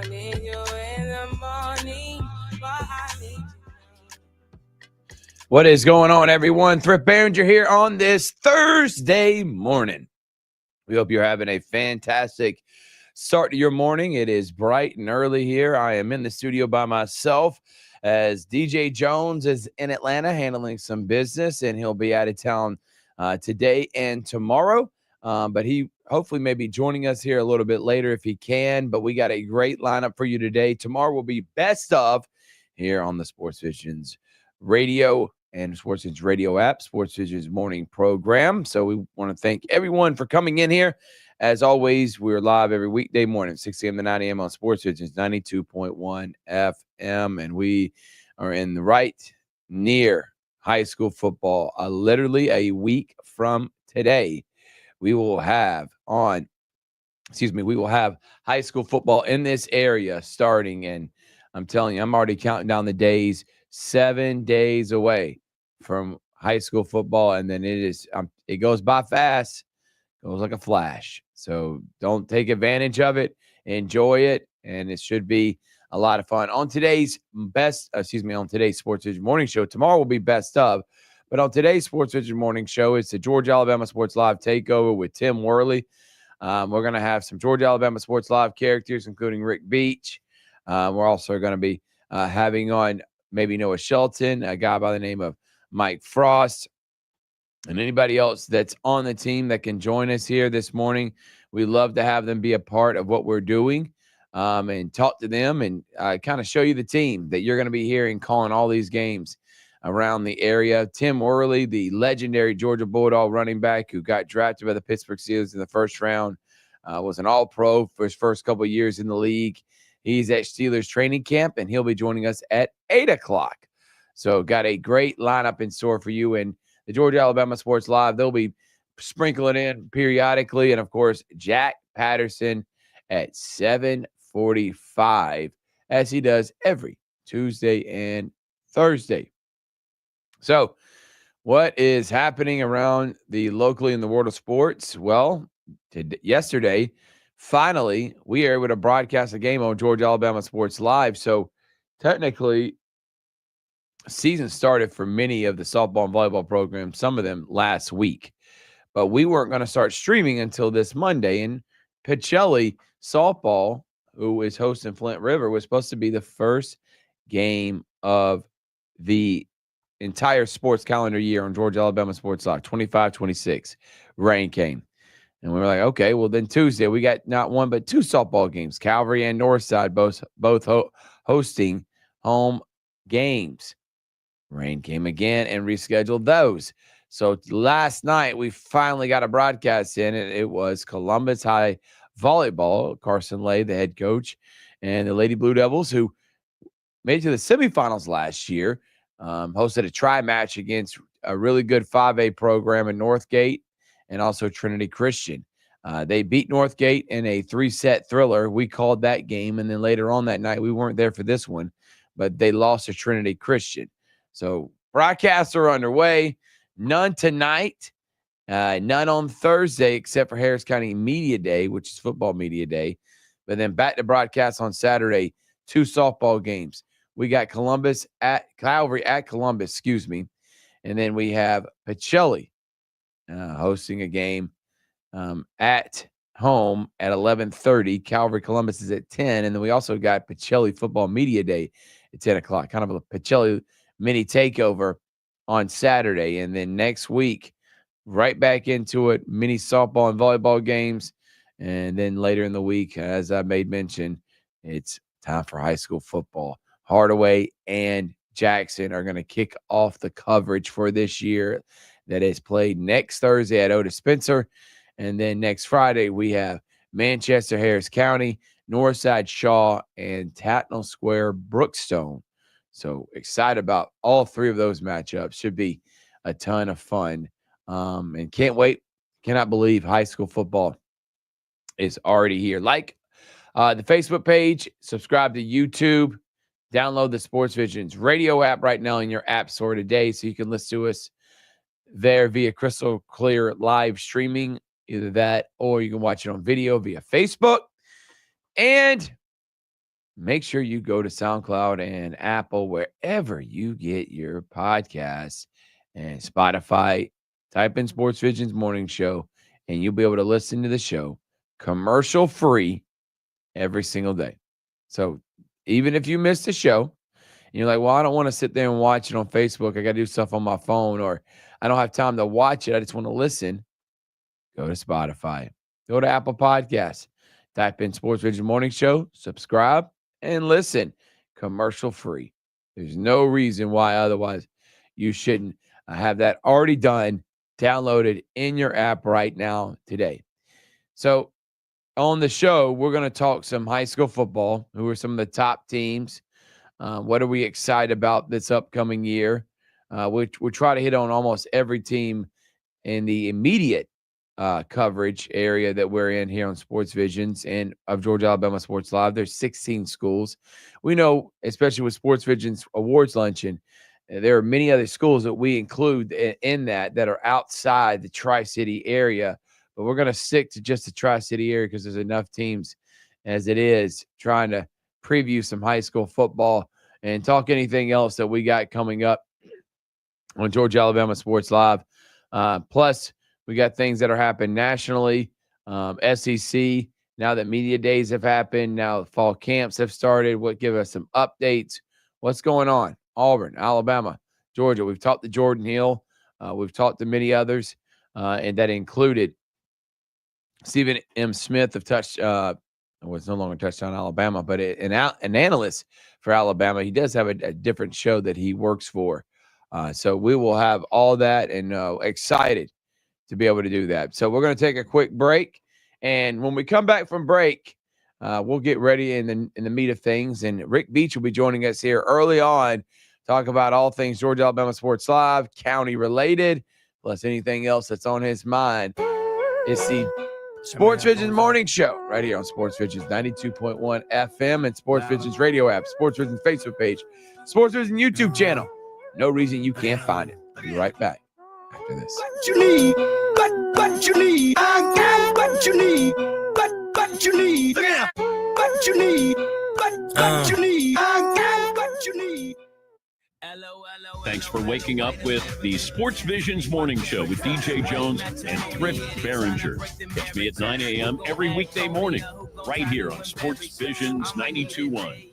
need you in the morning, but I need you. What is going on, everyone? Thrift Behringer here on this Thursday morning. We hope you're having a fantastic start to your morning. It is bright and early here. I am in the studio by myself as DJ Jones is in Atlanta handling some business, and he'll be out of town today and tomorrow. But he hopefully may be joining us here a little bit later if he can. But we got a great lineup for you today. Tomorrow will be best of here on the SportsVisions radio and SportsVisions radio app, SportsVisions morning program. So we want to thank everyone for coming in here. As always, we're live every weekday morning, 6 a.m. to 9 a.m. on SportsVisions 92.1 FM. And we are in the right near high school football. Literally a week from today, we will have high school football in this area starting. And I'm telling you, I'm already counting down the days, 7 days away from high school football. And then it goes by fast, goes like a flash. So don't take advantage of it. Enjoy it. And it should be a lot of fun. On today's SportsVision morning show, tomorrow will be best of. But on today's SportsVision morning show, it's the Georgia-Alabama Sports Live takeover with Tim Worley. We're going to have some Georgia-Alabama Sports Live characters, including Rick Beach. We're also going to be having on maybe Noah Shelton, a guy by the name of Mike Frost, and anybody else that's on the team that can join us here this morning. We love to have them be a part of what we're doing and talk to them and kind of show you the team that you're going to be hearing calling all these games around the area. Tim Worley, the legendary Georgia Bulldog running back who got drafted by the Pittsburgh Steelers in the first round, was an all-pro for his first couple of years in the league. He's at Steelers training camp, and he'll be joining us at 8 o'clock. So got a great lineup in store for you. And the Georgia-Alabama Sports Live, they'll be sprinkling in periodically. And, of course, Jack Patterson at 7:45, as he does every Tuesday and Thursday. So what is happening around locally in the world of sports? Well, yesterday, finally, we are able to broadcast a game on Georgia-Alabama Sports Live. So technically, season started for many of the softball and volleyball programs, some of them last week. But we weren't going to start streaming until this Monday. And Pacelli softball, who is hosting Flint River, was supposed to be the first game of the entire sports calendar year on Georgia-Alabama Sports Live, 25-26. Rain came. And we were like, okay, well, then Tuesday we got not one but two softball games, Calvary and Northside, both hosting home games. Rain came again and rescheduled those. So last night we finally got a broadcast in, and it was Columbus High Volleyball, Carson Lay, the head coach, and the Lady Blue Devils, who made it to the semifinals last year, hosted a tri-match against a really good 5A program in Northgate and also Trinity Christian. They beat Northgate in a 3-set thriller. We called that game, and then later on that night, we weren't there for this one, but they lost to Trinity Christian. So broadcasts are underway. None tonight, none on Thursday, except for Harris County Media Day, which is football media day. But then back to broadcast on Saturday, 2 softball games. We got Calvary at Columbus, and then we have Pacelli hosting a game at home at 11:30. Calvary Columbus is at 10, and then we also got Pacelli Football Media Day at 10 o'clock, kind of a Pacelli mini takeover on Saturday. And then next week, right back into it, mini softball and volleyball games. And then later in the week, as I made mention, it's time for high school football. Hardaway and Jackson are going to kick off the coverage for this year that is played next Thursday at Otis Spencer. And then next Friday, we have Manchester, Harris County, Northside Shaw, and Tatnall Square, Brookstone. So excited about all 3 of those matchups. Should be a ton of fun. And can't wait. Cannot believe high school football is already here. Like the Facebook page, subscribe to YouTube, download the SportsVisions radio app right now in your app store today so you can listen to us there via crystal clear live streaming, either that or you can watch it on video via Facebook. And make sure you go to SoundCloud and Apple, wherever you get your podcasts, and Spotify. Type in Sports Visions Morning Show, and you'll be able to listen to the show commercial free every single day. So even if you miss the show, and you're like, well, I don't want to sit there and watch it on Facebook. I got to do stuff on my phone, or I don't have time to watch it. I just want to listen. Go to Spotify. Go to Apple Podcasts. Type in Sports Vision Morning Show, subscribe, and listen. Commercial free. There's no reason why otherwise you shouldn't have that already done, downloaded in your app right now today. So on the show, we're going to talk some high school football. Who are some of the top teams? What are we excited about this upcoming year? We'll try to hit on almost every team in the immediate coverage area that we're in here on Sports Visions and of Georgia Alabama Sports Live. There's 16 schools. We know, especially with Sports Visions Awards Luncheon, there are many other schools that we include in that are outside the Tri-City area, but we're going to stick to just the Tri-City area because there's enough teams as it is, trying to preview some high school football and talk anything else that we got coming up on Georgia Alabama Sports Live. Plus, we got things that are happening nationally, SEC, now that media days have happened, now fall camps have started. What give us some updates? What's going on? Auburn, Alabama, Georgia. We've talked to Jordan Hill. We've talked to many others, and that included Stephen M. Smith of it's no longer Touchdown Alabama, but an analyst for Alabama. He does have a different show that he works for. So we will have all that, and excited to be able to do that. So we're going to take a quick break. And when we come back from break, we'll get ready in the meat of things. And Rick Beach will be joining us here early on, talk about all things Georgia Alabama Sports Live, county related, plus anything else that's on his mind. It's the Sports Visions Morning Show right here on Sports Visions 92.1 FM and Sports Visions radio app, Sports Visions Facebook page, Sports Visions YouTube channel. No reason you can't find it. We'll be right back after this. What you need, what you need, I got what you need, what you need, what you need, what you need, I got what you need. Thanks for waking up with the Sports Visions Morning Show with DJ Jones and Thrift Behringer. Catch me at 9 a.m. every weekday morning, right here on Sports Visions 92.1.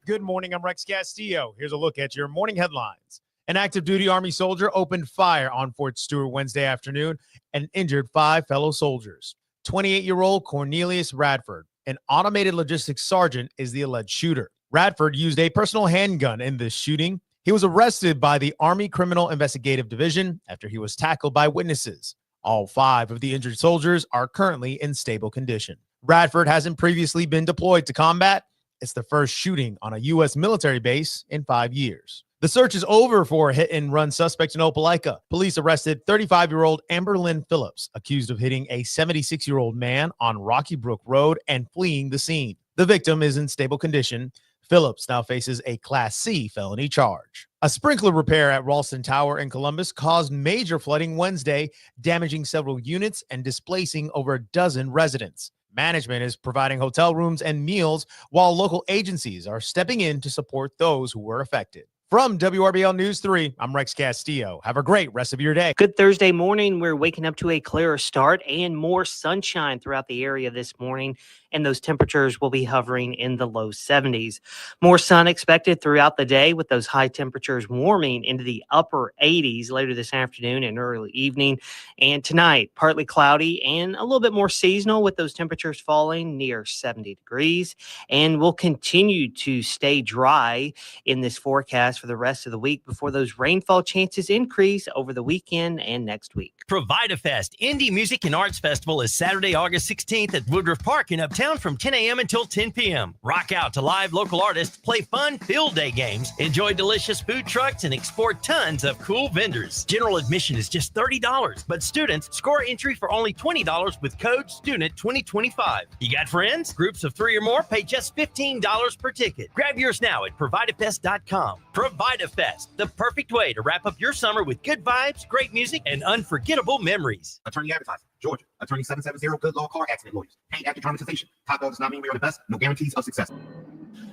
Good morning, I'm Rex Castillo. Here's a look at your morning headlines. An active duty Army soldier opened fire on Fort Stewart Wednesday afternoon and injured 5 fellow soldiers. 28-year-old Cornelius Radford, an automated logistics sergeant, is the alleged shooter. Radford used a personal handgun in this shooting. He was arrested by the Army Criminal Investigative Division after he was tackled by witnesses. All 5 of the injured soldiers are currently in stable condition. Radford hasn't previously been deployed to combat. It's the first shooting on a U.S. military base in 5 years. The search is over for a hit-and-run suspect in Opelika. Police arrested 35-year-old Amber Lynn Phillips, accused of hitting a 76-year-old man on Rocky Brook Road and fleeing the scene. The victim is in stable condition. Phillips now faces a Class C felony charge. A sprinkler repair at Ralston Tower in Columbus caused major flooding Wednesday, damaging several units and displacing over a dozen residents. Management is providing hotel rooms and meals, while local agencies are stepping in to support those who were affected. From WRBL News 3, I'm Rex Castillo. Have a great rest of your day. Good Thursday morning. We're waking up to a clearer start and more sunshine throughout the area this morning, and those temperatures will be hovering in the low 70s. More sun expected throughout the day, with those high temperatures warming into the upper 80s later this afternoon and early evening. And tonight, partly cloudy and a little bit more seasonal, with those temperatures falling near 70 degrees. And we'll continue to stay dry in this forecast for the rest of the week before those rainfall chances increase over the weekend and next week. ProvidaFest Indie Music and Arts Festival is Saturday, August 16th at Woodruff Park in Uptown from 10 a.m. until 10 p.m. Rock out to live local artists, play fun field day games, enjoy delicious food trucks, and explore tons of cool vendors. General admission is just $30, but students score entry for only $20 with code STUDENT2025. You got friends? Groups of 3 or more pay just $15 per ticket. Grab yours now at ProvidaFest.com. ProvidaFest, the perfect way to wrap up your summer with good vibes, great music, and unforgettable memories. Attorney advertising, Georgia. Attorney 770, Good Law Car Accident Lawyers. Paid after dramatization. Top dog does not mean we are the best. No guarantees of success.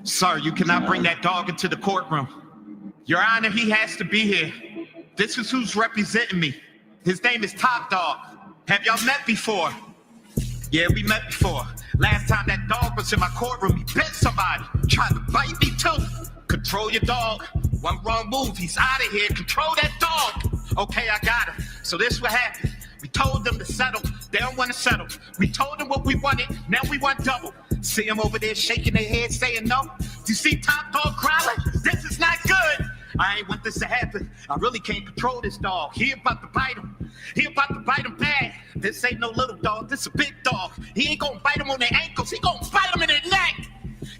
Sir, you cannot bring that dog into the courtroom. Your Honor, he has to be here. This is who's representing me. His name is Top Dog. Have y'all met before? Yeah, we met before. Last time that dog was in my courtroom, he bit somebody. Tried to bite me too. Control your dog. One wrong move, he's out of here. Control that dog. Okay, I got him. So this what happened. We told them to settle. They don't want to settle. We told them what we wanted. Now we want double. See them over there shaking their head saying no. Do you see Top Dog crying? This is not good. I ain't want this to happen. I really can't control this dog. He about to bite him. He about to bite him bad. This ain't no little dog. This a big dog. He ain't gonna bite him on their ankles. He gonna bite him in their neck.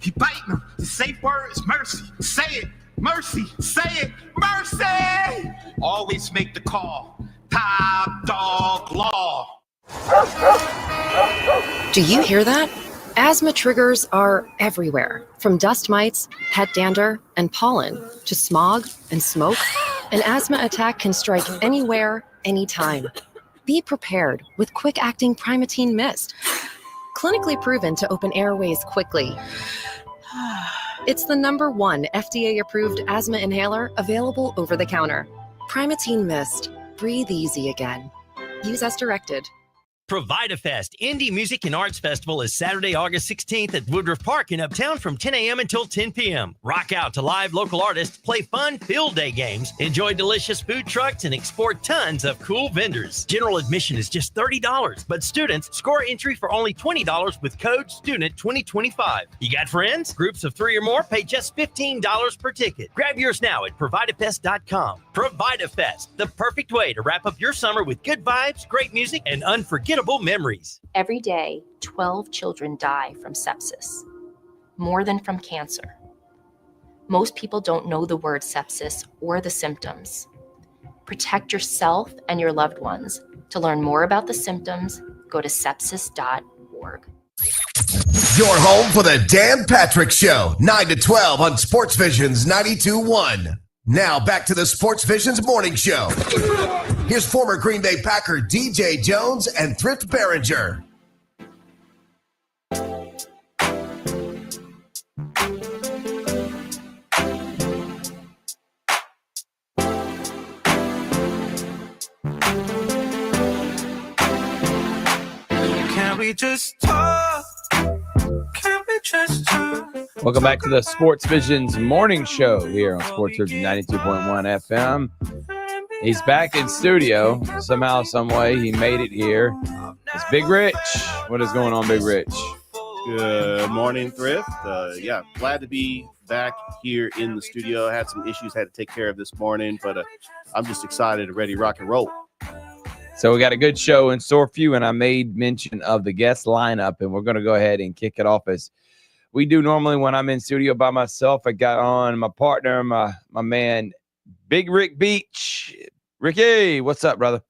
He biting him. The safe word is mercy. Say it. Mercy. Say it. Mercy. Always make the call. Top Dog Law. Do you hear that? Asthma triggers are everywhere, from dust mites, pet dander, and pollen, to smog and smoke. An asthma attack can strike anywhere, anytime. Be prepared with quick-acting Primatene Mist. Clinically proven to open airways quickly. It's the #1 FDA-approved asthma inhaler available over the counter. Primatene Mist. Breathe easy again. Use as directed. ProvidaFest Indie Music and Arts Festival is Saturday, August 16th at Woodruff Park in Uptown from 10 a.m. until 10 p.m. Rock out to live local artists, play fun field day games, enjoy delicious food trucks, and export tons of cool vendors. General admission is just $30, but students score entry for only $20 with code STUDENT2025. You got friends? Groups of 3 or more pay just $15 per ticket. Grab yours now at ProvidaFest.com. ProvidaFest, the perfect way to wrap up your summer with good vibes, great music, and unforgettable memories. Every day, 12 children die from sepsis, more than from cancer. Most people don't know the word sepsis or the symptoms. Protect yourself and your loved ones. To learn more about the symptoms, go to sepsis.org. You're home for the Dan Patrick Show, 9 to 12 on SportsVisions 92.1. Now back to the SportsVisions Morning Show. Here's former Green Bay Packer DJ Jones and Thrift Behringer. Can we just talk? Can we just talk? Welcome back to the SportsVisions Morning Show here on SportsVisions 92.1 FM. He's back in studio somehow, some way. He made it here. It's Big Rich. What is going on, Big Rich? Good morning, Thrift. Yeah, glad to be back here in the studio. I had some issues I had to take care of this morning, but I'm just excited and ready to rock and roll. So we got a good show in store for you, and I made mention of the guest lineup, and we're going to go ahead and kick it off as we do normally when I'm in studio by myself. I got on my partner, my man, Big Rick Beach. Ricky, what's up, brother?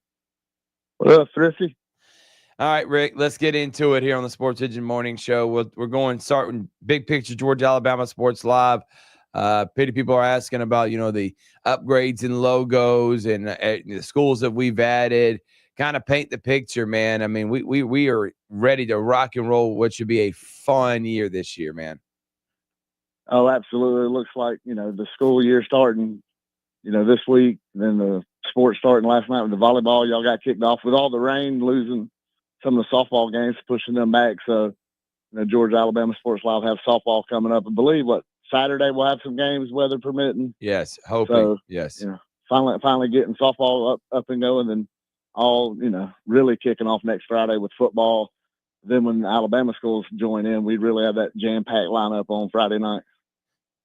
What up, Thrifty? All right, Rick, let's get into it here on the SportsVision Morning Show. We're going starting big picture, Georgia, Alabama Sports Live. Pity people are asking about, the upgrades and logos and the schools that we've added. Kind of paint the picture, man. I mean, we are ready to rock and roll what should be a fun year this year, man. Oh, absolutely. It looks like, the school year starting, this week, then the sports starting last night with the volleyball. Y'all got kicked off with all the rain, losing some of the softball games, pushing them back. So, Georgia, Alabama Sports Live have softball coming up. I believe, Saturday we'll have some games, weather permitting. Yes, hoping. So, yes. Finally getting softball up and going, and all, really kicking off next Friday with football. Then when the Alabama schools join in, we really have that jam-packed lineup on Friday night.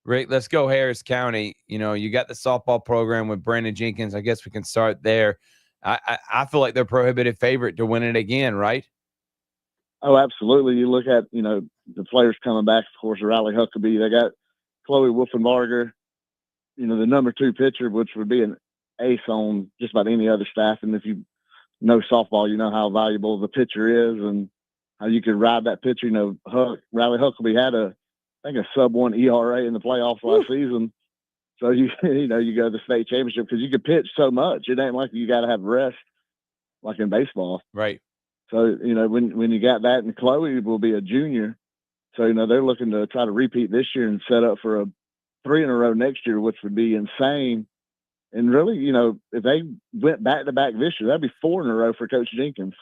Rick, let's go Harris County. You got the softball program with Brandon Jenkins. I guess we can start there. I feel like they're prohibitive favorite to win it again, right? Oh, absolutely. You look at, the players coming back, of course, Riley Huckabee. They got Chloe Wolfenbarger, the number 2 pitcher, which would be an ace on just about any other staff. And if you know softball, you know how valuable the pitcher is and how you could ride that pitcher. Riley Huckabee had a sub-1 ERA in the playoffs last season. So you go to the state championship because you could pitch so much. It ain't like you got to have rest like in baseball. Right. So, when you got that, and Chloe will be a junior. So, they're looking to try to repeat this year and set up for a 3 in a row next year, which would be insane. And really, if they went back-to-back this year, that'd be 4 in a row for Coach Jenkins.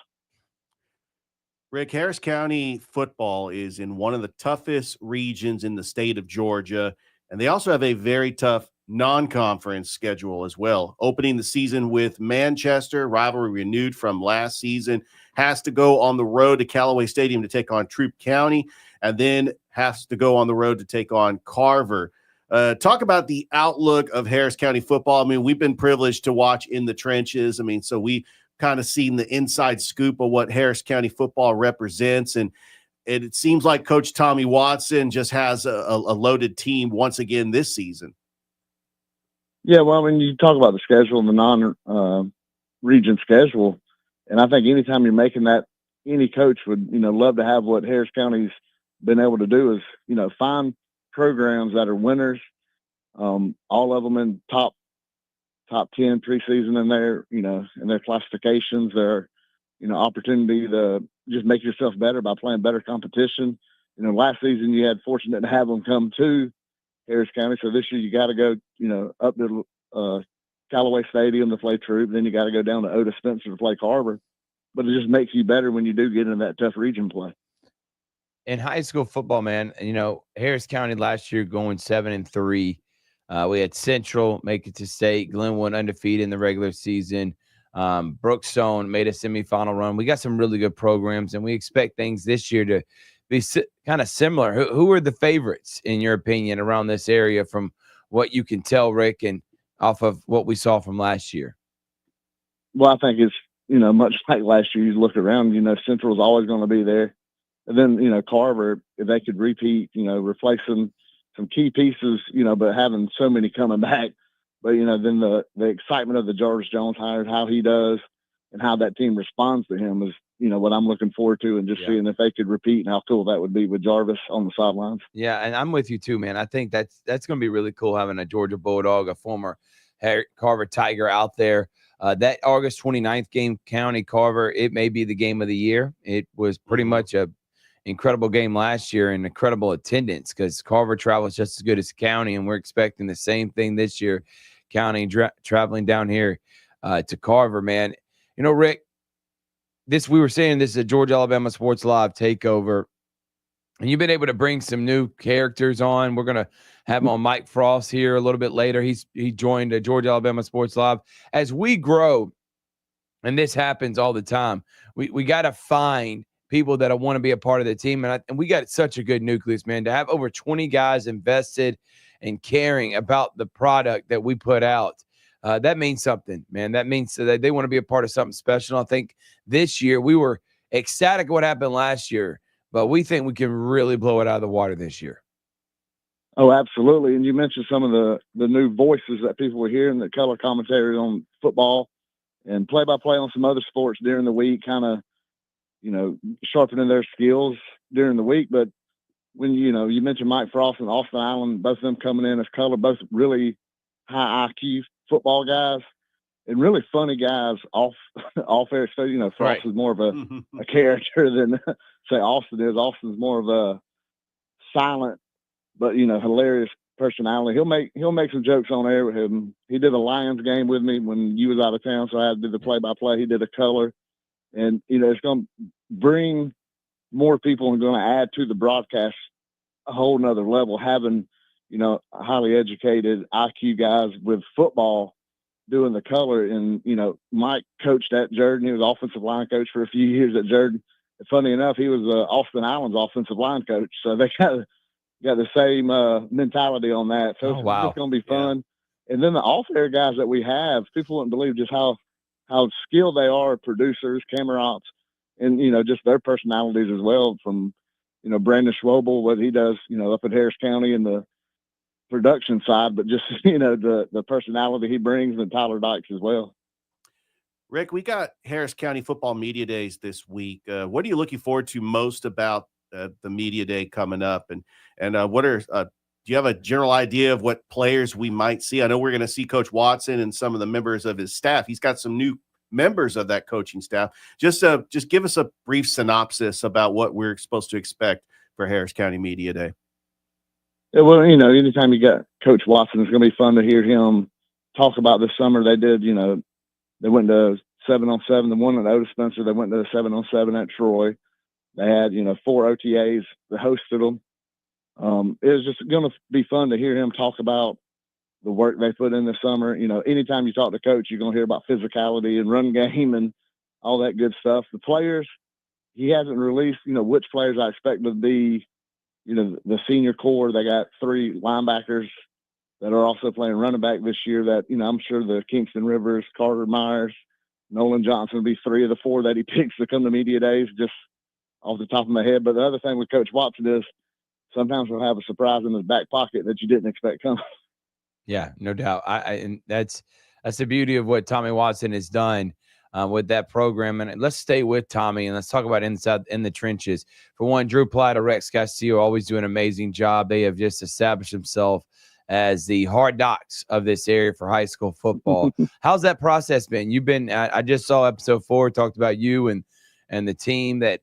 Rick, Harris County football is in one of the toughest regions in the state of Georgia, and they also have a very tough non-conference schedule as well. Opening the season with Manchester, rivalry renewed from last season, has to go on the road to Callaway Stadium to take on Troup County, and then has to go on the road to take on Carver. Talk about the outlook of Harris County football. I mean, we've been privileged to watch in the trenches. I mean, so we kind of seen the inside scoop of what Harris County football represents. And it seems like Coach Tommy Watson just has a loaded team once again this season. Yeah, well, when you talk about the schedule and the non-region schedule, and I think anytime you're making that, any coach would, love to have what Harris County's been able to do is, find programs that are winners, all of them in top 10 preseason in their classifications, their, opportunity to just make yourself better by playing better competition. Last season you had fortunate to have them come to Harris County. So this year you got to go, up to Callaway Stadium to play Troup. Then you got to go down to Otis Spencer to play Carver. But it just makes you better when you do get into that tough region play. In high school football, man, Harris County last year going 7-3. We had Central make it to state. Glenwood undefeated in the regular season. Brookstone made a semifinal run. We got some really good programs, and we expect things this year to be kind of similar. Who are the favorites, in your opinion, around this area from what you can tell, Rick, and off of what we saw from last year? Well, I think it's, much like last year, you look around, Central is always going to be there. And then, Carver, if they could repeat, replace some key pieces, but having so many coming back. But, then the excitement of the Jarvis Jones hire, how he does and how that team responds to him is, what I'm looking forward to, and just seeing if they could repeat and how cool that would be with Jarvis on the sidelines. Yeah, and I'm with you too, man. I think that's going to be really cool having a Georgia Bulldog, a former Carver Tiger out there. That August 29th game, County Carver, it may be the game of the year. It was pretty much a incredible game last year and incredible attendance because Carver travels just as good as County, and we're expecting the same thing this year. County traveling down here to Carver, man. Rick, we were saying this is a Georgia Alabama Sports Live takeover, and you've been able to bring some new characters on. We're gonna have on Mike Frost here a little bit later. He joined Georgia Alabama Sports Live. As we grow, and this happens all the time, we got to find people that want to be a part of the team. And we got such a good nucleus, man, to have over 20 guys invested and caring about the product that we put out. That means something, man. That means that they want to be a part of something special. I think this year we were ecstatic what happened last year, but we think we can really blow it out of the water this year. Oh, absolutely. And you mentioned some of the new voices that people were hearing, the color commentary on football and play-by-play on some other sports during the week, kind of, sharpening their skills during the week. But when, you mentioned Mike Frost and Austin Allen, both of them coming in as color, both really high IQ football guys and really funny guys off air. So, Frost is more of a character than, say, Austin is. Austin's more of a silent, but, hilarious personality. He'll make some jokes on air with him. He did a Lions game with me when you was out of town, so I had to do the play-by-play. He did a color. And, it's going to bring more people and going to add to the broadcast a whole nother level, having, highly educated IQ guys with football doing the color. And, Mike coached at Jordan. He was offensive line coach for a few years at Jordan. And funny enough, he was Austin Allen's offensive line coach. So they got the same mentality on that. So it's just going to be fun. Yeah. And then the off-air guys that we have, people wouldn't believe just how skilled they are, producers, camera ops, and, just their personalities as well from, Brandon Schwobel, what he does, up at Harris County in the production side, but just, the personality he brings, and Tyler Dykes as well. Rick, we got Harris County Football Media Days this week. What are you looking forward to most about the Media Day coming up? And what are do you have a general idea of what players we might see? I know we're going to see Coach Watson and some of the members of his staff. He's got some new members of that coaching staff. Just give us a brief synopsis about what we're supposed to expect for Harris County Media Day. Yeah, well, anytime you got Coach Watson, it's going to be fun to hear him talk about this summer. They did, they went to 7-on-7, the one at Otis Spencer. They went to 7-on-7 at Troy. They had, 4 OTAs that hosted them. It was just going to be fun to hear him talk about the work they put in this summer. Anytime you talk to Coach, you're going to hear about physicality and run game and all that good stuff. The players, he hasn't released, which players I expect to be, the senior core. They got 3 linebackers that are also playing running back this year that, I'm sure the Kingston Rivers, Carter Myers, Nolan Johnson will be 3 of the 4 that he picks to come to media days, just off the top of my head. But the other thing with Coach Watson is sometimes he'll have a surprise in his back pocket that you didn't expect coming. Yeah, no doubt. And that's the beauty of what Tommy Watson has done with that program. And let's stay with Tommy and let's talk about inside in the trenches. For one, Drew Platt, Rex Castillo, always do an amazing job. They have just established themselves as the hard knocks of this area for high school football. How's that process been? You've been, I just saw episode 4, talked about you and the team that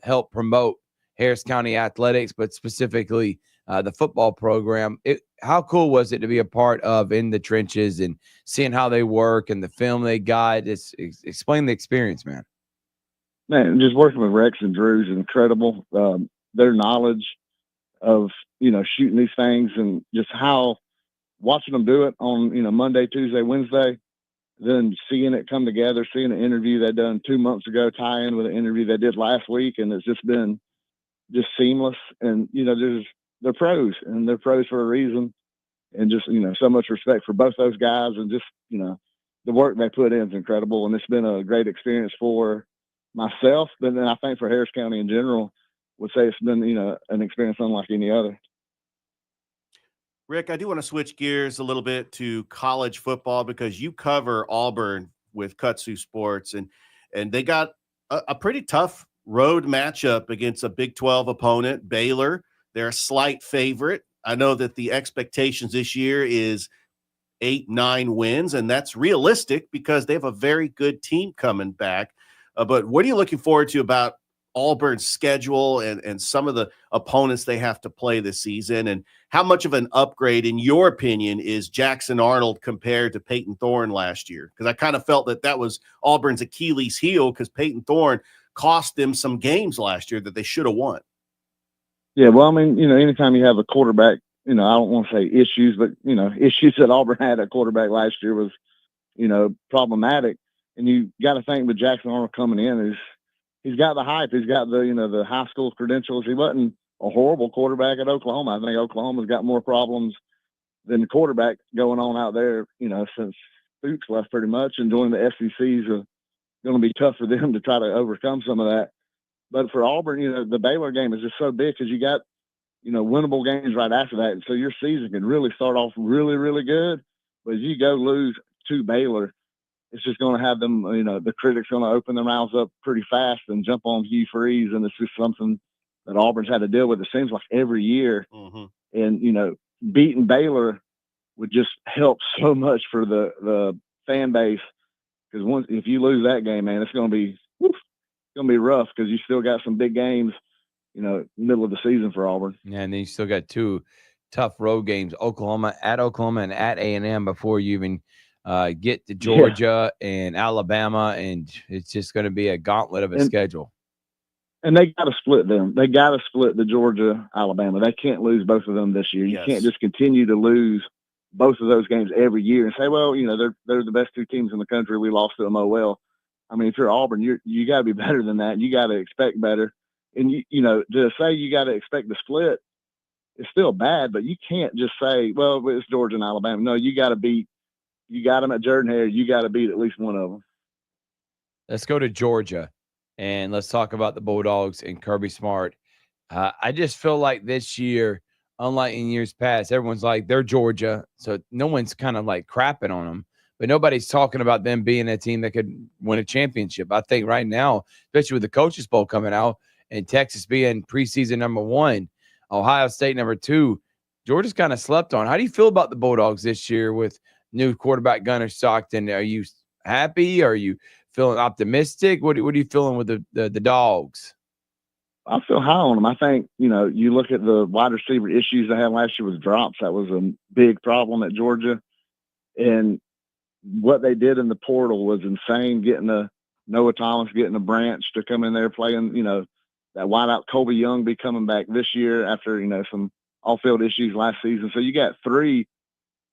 help promote Harris County athletics, but specifically the football program. How cool was it to be a part of in the trenches and seeing how they work and the film they got? Explain the experience, man. Man, just working with Rex and Drew is incredible. Their knowledge of, shooting these things and just how watching them do it on, Monday, Tuesday, Wednesday, then seeing it come together, seeing an interview they done 2 months ago, tie in with an interview they did last week. And it's just been just seamless. And, they're pros and they're pros for a reason. And just, so much respect for both those guys and just, the work they put in is incredible. And it's been a great experience for myself. But then I think for Harris County in general, would say it's been, an experience unlike any other. Rick, I do want to switch gears a little bit to college football because you cover Auburn with Kutsu Sports and they got a pretty tough road matchup against a Big 12 opponent, Baylor. They're a slight favorite. I know that the expectations this year is 8-9 wins, and that's realistic because they have a very good team coming back. But what are you looking forward to about Auburn's schedule and some of the opponents they have to play this season? And how much of an upgrade, in your opinion, is Jackson Arnold compared to Peyton Thorne last year? Because I kind of felt that was Auburn's Achilles heel because Peyton Thorne cost them some games last year that they should have won. Yeah, well, I mean, anytime you have a quarterback, I don't want to say issues, but, issues that Auburn had at quarterback last year was, problematic. And you got to think with Jackson Arnold coming in, he's got the hype. He's got the high school credentials. He wasn't a horrible quarterback at Oklahoma. I think Oklahoma's got more problems than the quarterback going on out there, since Fuchs left pretty much. And joining the SECs are going to be tough for them to try to overcome some of that. But for Auburn, the Baylor game is just so big because you got, winnable games right after that. And so your season can really start off really, really good. But as you go lose to Baylor, it's just going to have them, the critics going to open their mouths up pretty fast and jump on Hugh Freeze. And it's just something that Auburn's had to deal with, it seems like every year. Mm-hmm. And, beating Baylor would just help so much for the fan base. Because if you lose that game, man, it's going to be rough because you still got some big games, middle of the season for Auburn. Yeah, and then you still got 2 tough road games, Oklahoma and at A&M before you even get to Georgia and Alabama, and it's just going to be a gauntlet of a schedule. And they got to split them. They got to split the Georgia, Alabama. They can't lose both of them this year. You can't just continue to lose both of those games every year and say, well, they're the best 2 teams in the country. We lost to them. Oh, well. I mean, if you're Auburn, you got to be better than that. You got to expect better. And, to say you got to expect the split is still bad, but you can't just say, well, it's Georgia and Alabama. No, you got them at Jordan-Hare. You got to beat at least one of them. Let's go to Georgia, and let's talk about the Bulldogs and Kirby Smart. I just feel like this year, unlike in years past, everyone's like, they're Georgia, so no one's kind of like crapping on them. But nobody's talking about them being a team that could win a championship. I think right now, especially with the Coaches Bowl coming out and Texas being preseason number 1, Ohio State number 2, Georgia's kind of slept on. How do you feel about the Bulldogs this year with new quarterback Gunnar Stockton? Are you happy? Are you feeling optimistic? What are you feeling with the Dogs? I feel high on them. I think, you look at the wide receiver issues they had last year with drops. That was a big problem at Georgia. And what they did in the portal was insane, getting a Noah Thomas, getting a Branch to come in there playing, that wideout Colby Young be coming back this year after, some off-field issues last season. So you got 3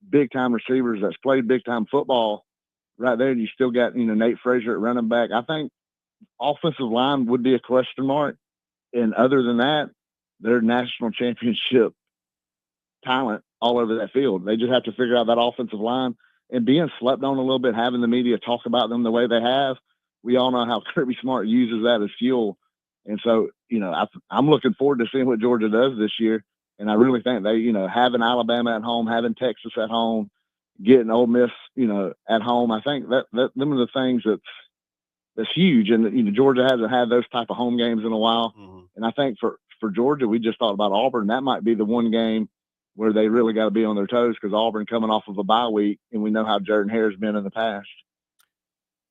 big-time receivers that's played big-time football right there. And you still got, Nate Frazier at running back. I think offensive line would be a question mark. And other than that, they're national championship talent all over that field. They just have to figure out that offensive line and being slept on a little bit, having the media talk about them the way they have. We all know how Kirby Smart uses that as fuel. And so, I'm looking forward to seeing what Georgia does this year. And I really think they, having Alabama at home, having Texas at home, getting Ole Miss, at home, I think that them are the things that's huge. And, Georgia hasn't had those type of home games in a while. Mm-hmm. And I think for Georgia, we just thought about Auburn. That might be the one game where they really got to be on their toes because Auburn coming off of a bye week, and we know how Jordan Hare's been in the past.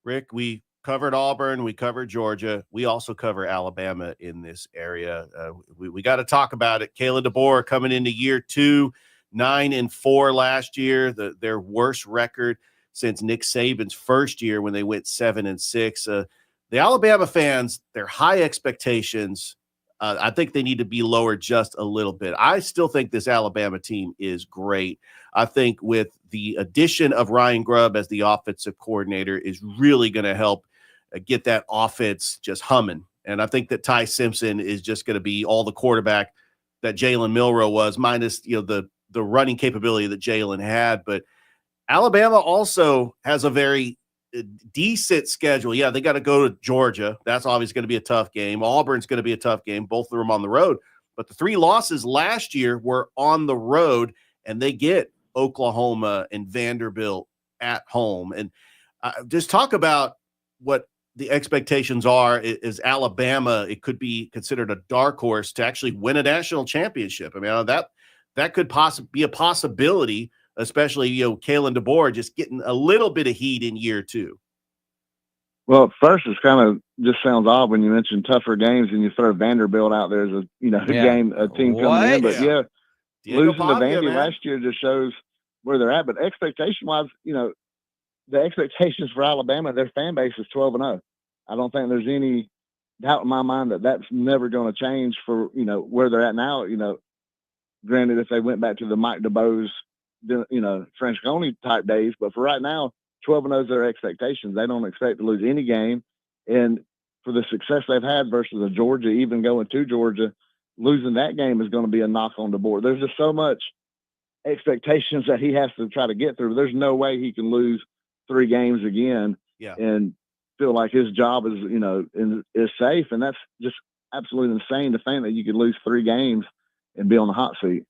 Rick, we covered Auburn, we covered Georgia. We also cover Alabama in this area. We got to talk about it. Kalen DeBoer coming into year 2, 9-4 last year, their worst record since Nick Saban's first year when they went 7-6. The Alabama fans, their high expectations, I think they need to be lowered just a little bit. I still think this Alabama team is great. I think with the addition of Ryan Grubb as the offensive coordinator is really going to help get that offense just humming. And I think that Ty Simpson is just going to be all the quarterback that Jalen Milroe was, minus the running capability that Jalen had. But Alabama also has a very decent schedule. Yeah, they got to go to Georgia. That's obviously going to be a tough game. Auburn's going to be a tough game. Both of them on the road. But the 3 losses last year were on the road, and they get Oklahoma and Vanderbilt at home. And just talk about what the expectations are. Is Alabama, it could be considered a dark horse to actually win a national championship. I mean, that could possibly be a possibility, especially, Kalen DeBoer just getting a little bit of heat in year 2. Well, at first it's kind of just sounds odd when you mention tougher games and you throw Vanderbilt out there as a team coming in. But Diego losing to Pavia, Vandy man. last year just shows where they're at. But expectation wise, the expectations for Alabama, their fan base is 12-0. I don't think there's any doubt in my mind that that's never going to change for, where they're at now. Granted, if they went back to the Mike DeBose, Franconi type days, but for right now, 12-0 is their expectations. They don't expect to lose any game. And for the success they've had versus a Georgia, even going to Georgia, losing that game is going to be a knock on the board. There's just so much expectations that he has to try to get through. There's no way he can lose 3 games again and feel like his job is, is safe. And that's just absolutely insane to think that you could lose 3 games and be on the hot seat.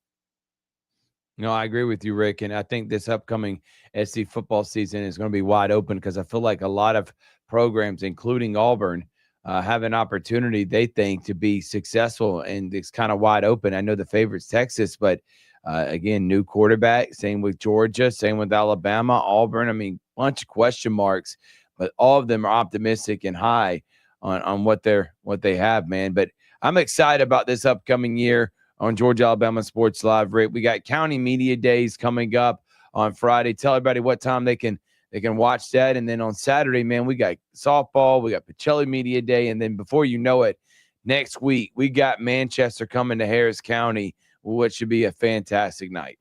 No, I agree with you, Rick. And I think this upcoming SC football season is going to be wide open because I feel like a lot of programs, including Auburn, have an opportunity, they think, to be successful. And it's kind of wide open. I know the favorite's Texas, but again, new quarterback, same with Georgia, same with Alabama, Auburn. I mean, bunch of question marks, but all of them are optimistic and high on what they have, man. But I'm excited about this upcoming year on Georgia Alabama Sports Live, Rick. We got County Media Days coming up on Friday. Tell everybody what time they can watch that. And then on Saturday, man, we got softball, we got Pacelli Media Day, and then before you know it, next week we got Manchester coming to Harris County, which should be a fantastic night.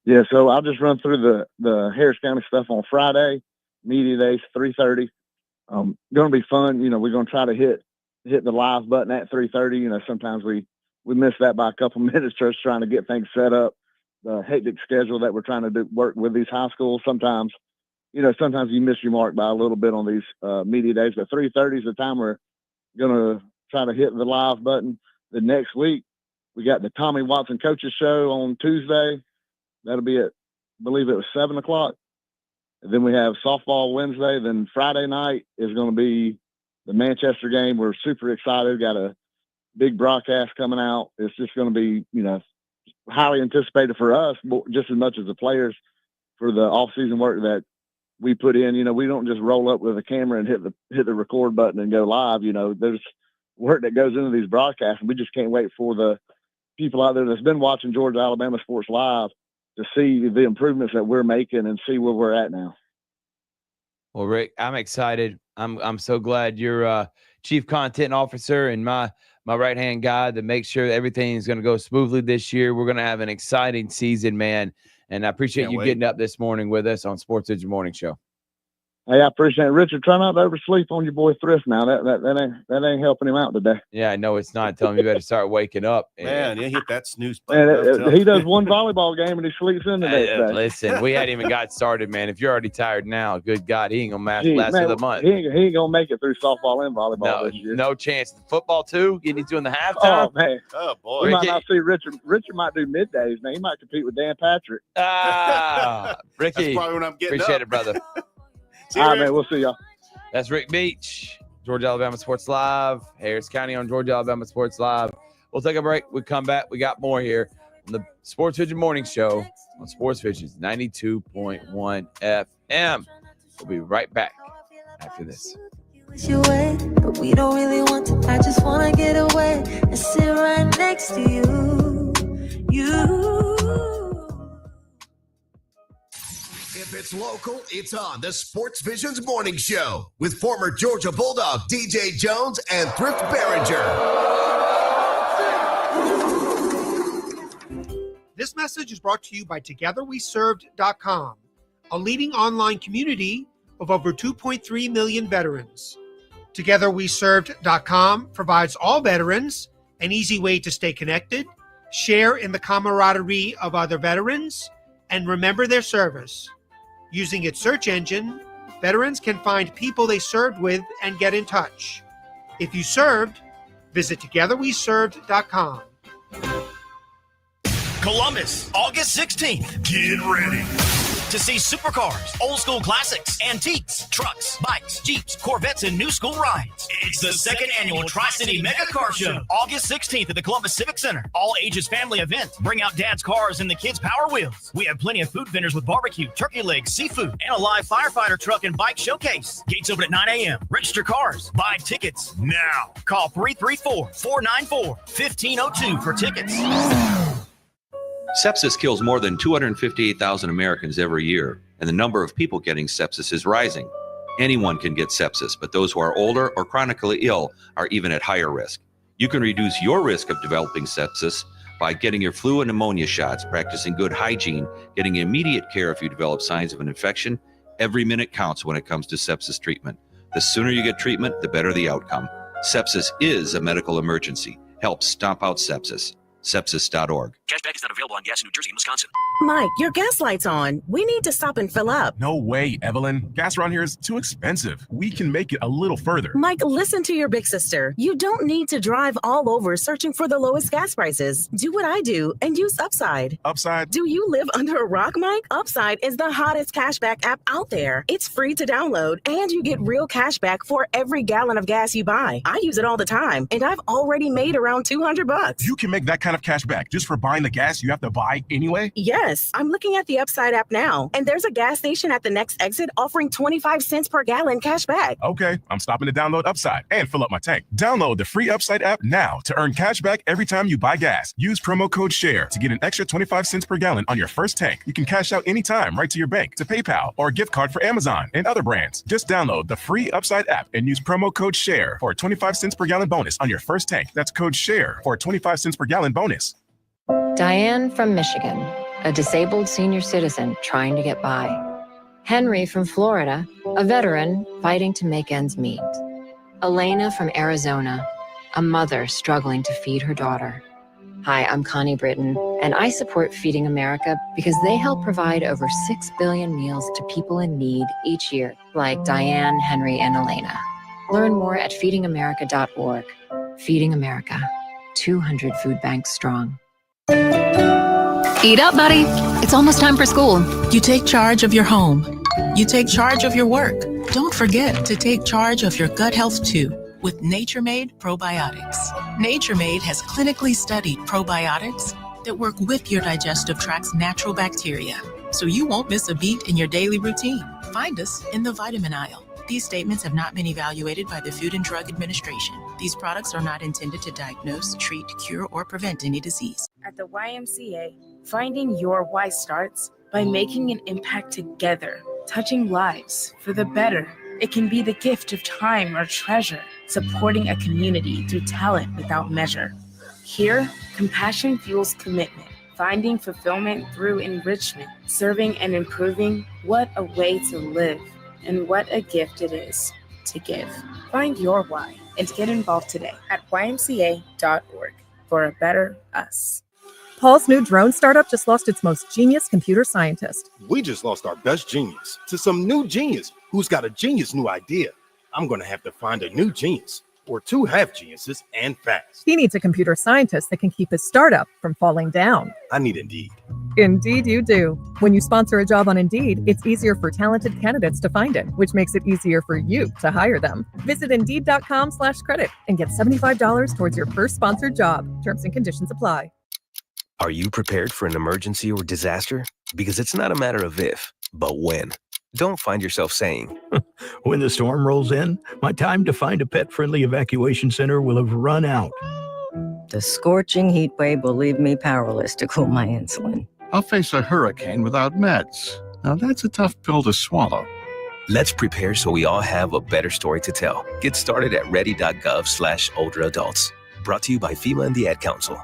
Yeah, so I'll just run through the Harris County stuff on Friday. Media Days 3:30. Going to be fun. We're going to try to hit the live button at 3:30. Sometimes we miss that by a couple minutes just trying to get things set up. The hectic schedule that we're trying to work with these high schools. Sometimes you miss your mark by a little bit on these media days. But 3:30 is the time we're going to try to hit the live button. The next week, we got the Tommy Watson Coaches Show on Tuesday. That'll be at, I believe it was 7 o'clock. And then we have softball Wednesday. Then Friday night is going to be the Manchester game. We're super excited. Got a big broadcast coming out. It's just going to be, highly anticipated for us, just as much as the players for the off-season work that we put in. We don't just roll up with a camera and hit the record button and go live. There's work that goes into these broadcasts. And we just can't wait for the people out there that's been watching Georgia Alabama Sports Live to see the improvements that we're making and see where we're at now. Well, Rick, I'm excited. I'm so glad you're chief content officer and my right-hand guy that makes sure that everything is going to go smoothly this year. We're going to have an exciting season, man. And I appreciate you getting up this morning with us on Sports Vision Morning Show. Hey, I appreciate it. Richard, try not to oversleep on your boy Thrift now. That ain't helping him out today. Yeah, I know it's not. Telling me you better start waking up. Man, hit that snooze button. And he does one volleyball game and he sleeps in the next day. Listen, we hadn't even got started, man. If you're already tired now, good God, he ain't going to last of the month. He ain't going to make it through softball and volleyball this year. No chance. Football, too? He's doing the halftime? Oh, man. Oh, boy. We might not see Richard. Richard might do middays. Now, he might compete with Dan Patrick. Ricky. That's probably when I'm getting appreciate up. it, brother. All right, man. We'll see y'all. That's Rick Beach, Georgia Alabama Sports Live, Harris County on Georgia Alabama Sports Live. We'll take a break. We come back. We got more here on the Sports Vision Morning Show on Sports Visions 92.1 FM. We'll be right back after this. But we don't really want to. I just want to get away and sit right next to you. If it's local, it's on the Sports Visions Morning Show with former Georgia Bulldog DJ Jones and Thrift Barringer. This message is brought to you by TogetherWeServed.com, a leading online community of over 2.3 million veterans. TogetherWeServed.com provides all veterans an easy way to stay connected, share in the camaraderie of other veterans, and remember their service. Using its search engine, veterans can find people they served with and get in touch. If you served, visit TogetherWeServed.com. Columbus, August 16th. Get ready to see supercars, old school classics, antiques, trucks, bikes, Jeeps, Corvettes, and new school rides. It's the second annual Tri-City Mega Car Show, August 16th at the Columbus Civic Center. All ages family event. Bring out dad's cars and the kids' Power Wheels. We have plenty of food vendors with barbecue, turkey legs, seafood, and a live firefighter truck and bike showcase. Gates open at 9 a.m. Register cars. Buy tickets now. Call 334-494-1502 for tickets. Sepsis kills more than 258,000 Americans every year, and the number of people getting sepsis is rising. Anyone can get sepsis, but those who are older or chronically ill are even at higher risk. You can reduce your risk of developing sepsis by getting your flu and pneumonia shots, practicing good hygiene, getting immediate care if you develop signs of an infection. Every minute counts when it comes to sepsis treatment. The sooner you get treatment, the better the outcome. Sepsis is a medical emergency. Help stomp out sepsis. Sepsis.org. Cashback is not available on gas in New Jersey and Wisconsin. Mike, your gas light's on. We need to stop and fill up. No way, Evelyn. Gas around here is too expensive. We can make it a little further. Mike, listen to your big sister. You don't need to drive all over searching for the lowest gas prices. Do what I do and use Upside. Upside? Do you live under a rock, Mike? Upside is the hottest cashback app out there. It's free to download, and you get real cashback for every gallon of gas you buy. I use it all the time, and I've already made around $200. You can make that kind of cash back just for buying the gas you have to buy anyway? Yes, I'm looking at the Upside app now, and there's a gas station at the next exit offering 25 cents per gallon cash back. Okay, I'm stopping to download Upside and fill up my tank. Download the free Upside app now to earn cash back every time you buy gas. Use promo code SHARE to get an extra 25 cents per gallon on your first tank. You can cash out anytime right to your bank, to PayPal, or a gift card for Amazon and other brands. Just download the free Upside app and use promo code SHARE for a 25 cents per gallon bonus on your first tank. That's code SHARE for a 25 cents per gallon bonus. Diane from Michigan, a disabled senior citizen trying to get by. Henry from Florida, a veteran fighting to make ends meet. Elena from Arizona, a mother struggling to feed her daughter. Hi, I'm Connie Britton, and I support Feeding America because they help provide over 6 billion meals to people in need each year, like Diane, Henry, and Elena. Learn more at feedingamerica.org. Feeding America, 200 food banks strong. Eat up, buddy. It's almost time for school. You take charge of your home. You take charge of your work. Don't forget to take charge of your gut health too with Nature Made Probiotics. Nature Made has clinically studied probiotics that work with your digestive tract's natural bacteria, so you won't miss a beat in your daily routine. Find us in the vitamin aisle. These statements have not been evaluated by the Food and Drug Administration. These products are not intended to diagnose, treat, cure, or prevent any disease. At the YMCA, finding your why starts by making an impact together, touching lives for the better. It can be the gift of time or treasure, supporting a community through talent without measure. Here, compassion fuels commitment, finding fulfillment through enrichment, serving and improving. What a way to live, and what a gift it is to give. Find your why and get involved today at ymca.org for a better us. Paul's new drone startup just lost its most genius computer scientist. We just lost our best genius to some new genius who's got a genius new idea. I'm going to have to find a new genius or two half geniuses and fast. He needs a computer scientist that can keep his startup from falling down. I need Indeed. Indeed you do. When you sponsor a job on Indeed, it's easier for talented candidates to find it, which makes it easier for you to hire them. Visit Indeed.com/credit and get $75 towards your first sponsored job. Terms and conditions apply. Are you prepared for an emergency or disaster? Because it's not a matter of if, but when. Don't find yourself saying, when the storm rolls in, my time to find a pet-friendly evacuation center will have run out. The scorching heat wave will leave me powerless to cool my insulin. I'll face a hurricane without meds. Now that's a tough pill to swallow. Let's prepare so we all have a better story to tell. Get started at ready.gov/older adults. Brought to you by FEMA and the Ad Council.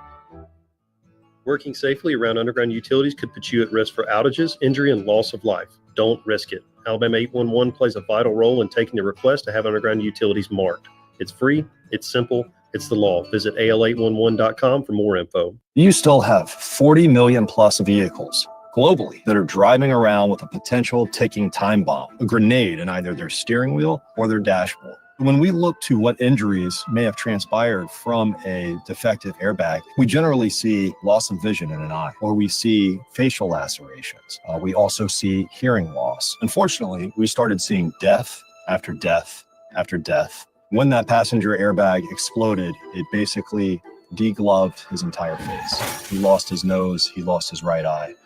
Working safely around underground utilities could put you at risk for outages, injury, and loss of life. Don't risk it. Alabama 811 plays a vital role in taking the request to have underground utilities marked. It's free, it's simple, it's the law. Visit al811.com for more info. You still have 40 million plus vehicles globally that are driving around with a potential ticking time bomb, a grenade in either their steering wheel or their dashboard. When we look to what injuries may have transpired from a defective airbag, we generally see loss of vision in an eye, or we see facial lacerations. We also see hearing loss. Unfortunately, we started seeing death after death after death. When that passenger airbag exploded, it basically degloved his entire face. He lost his nose, he lost his right eye.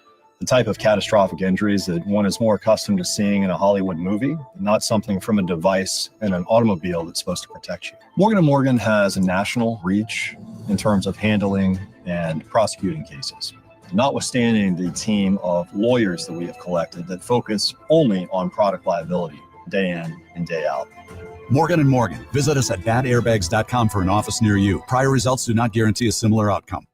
The type of catastrophic injuries that one is more accustomed to seeing in a Hollywood movie, not something from a device in an automobile that's supposed to protect you. Morgan & Morgan has a national reach in terms of handling and prosecuting cases, notwithstanding the team of lawyers that we have collected that focus only on product liability day in and day out. Morgan & Morgan. Visit us at badairbags.com for an office near you. Prior results do not guarantee a similar outcome.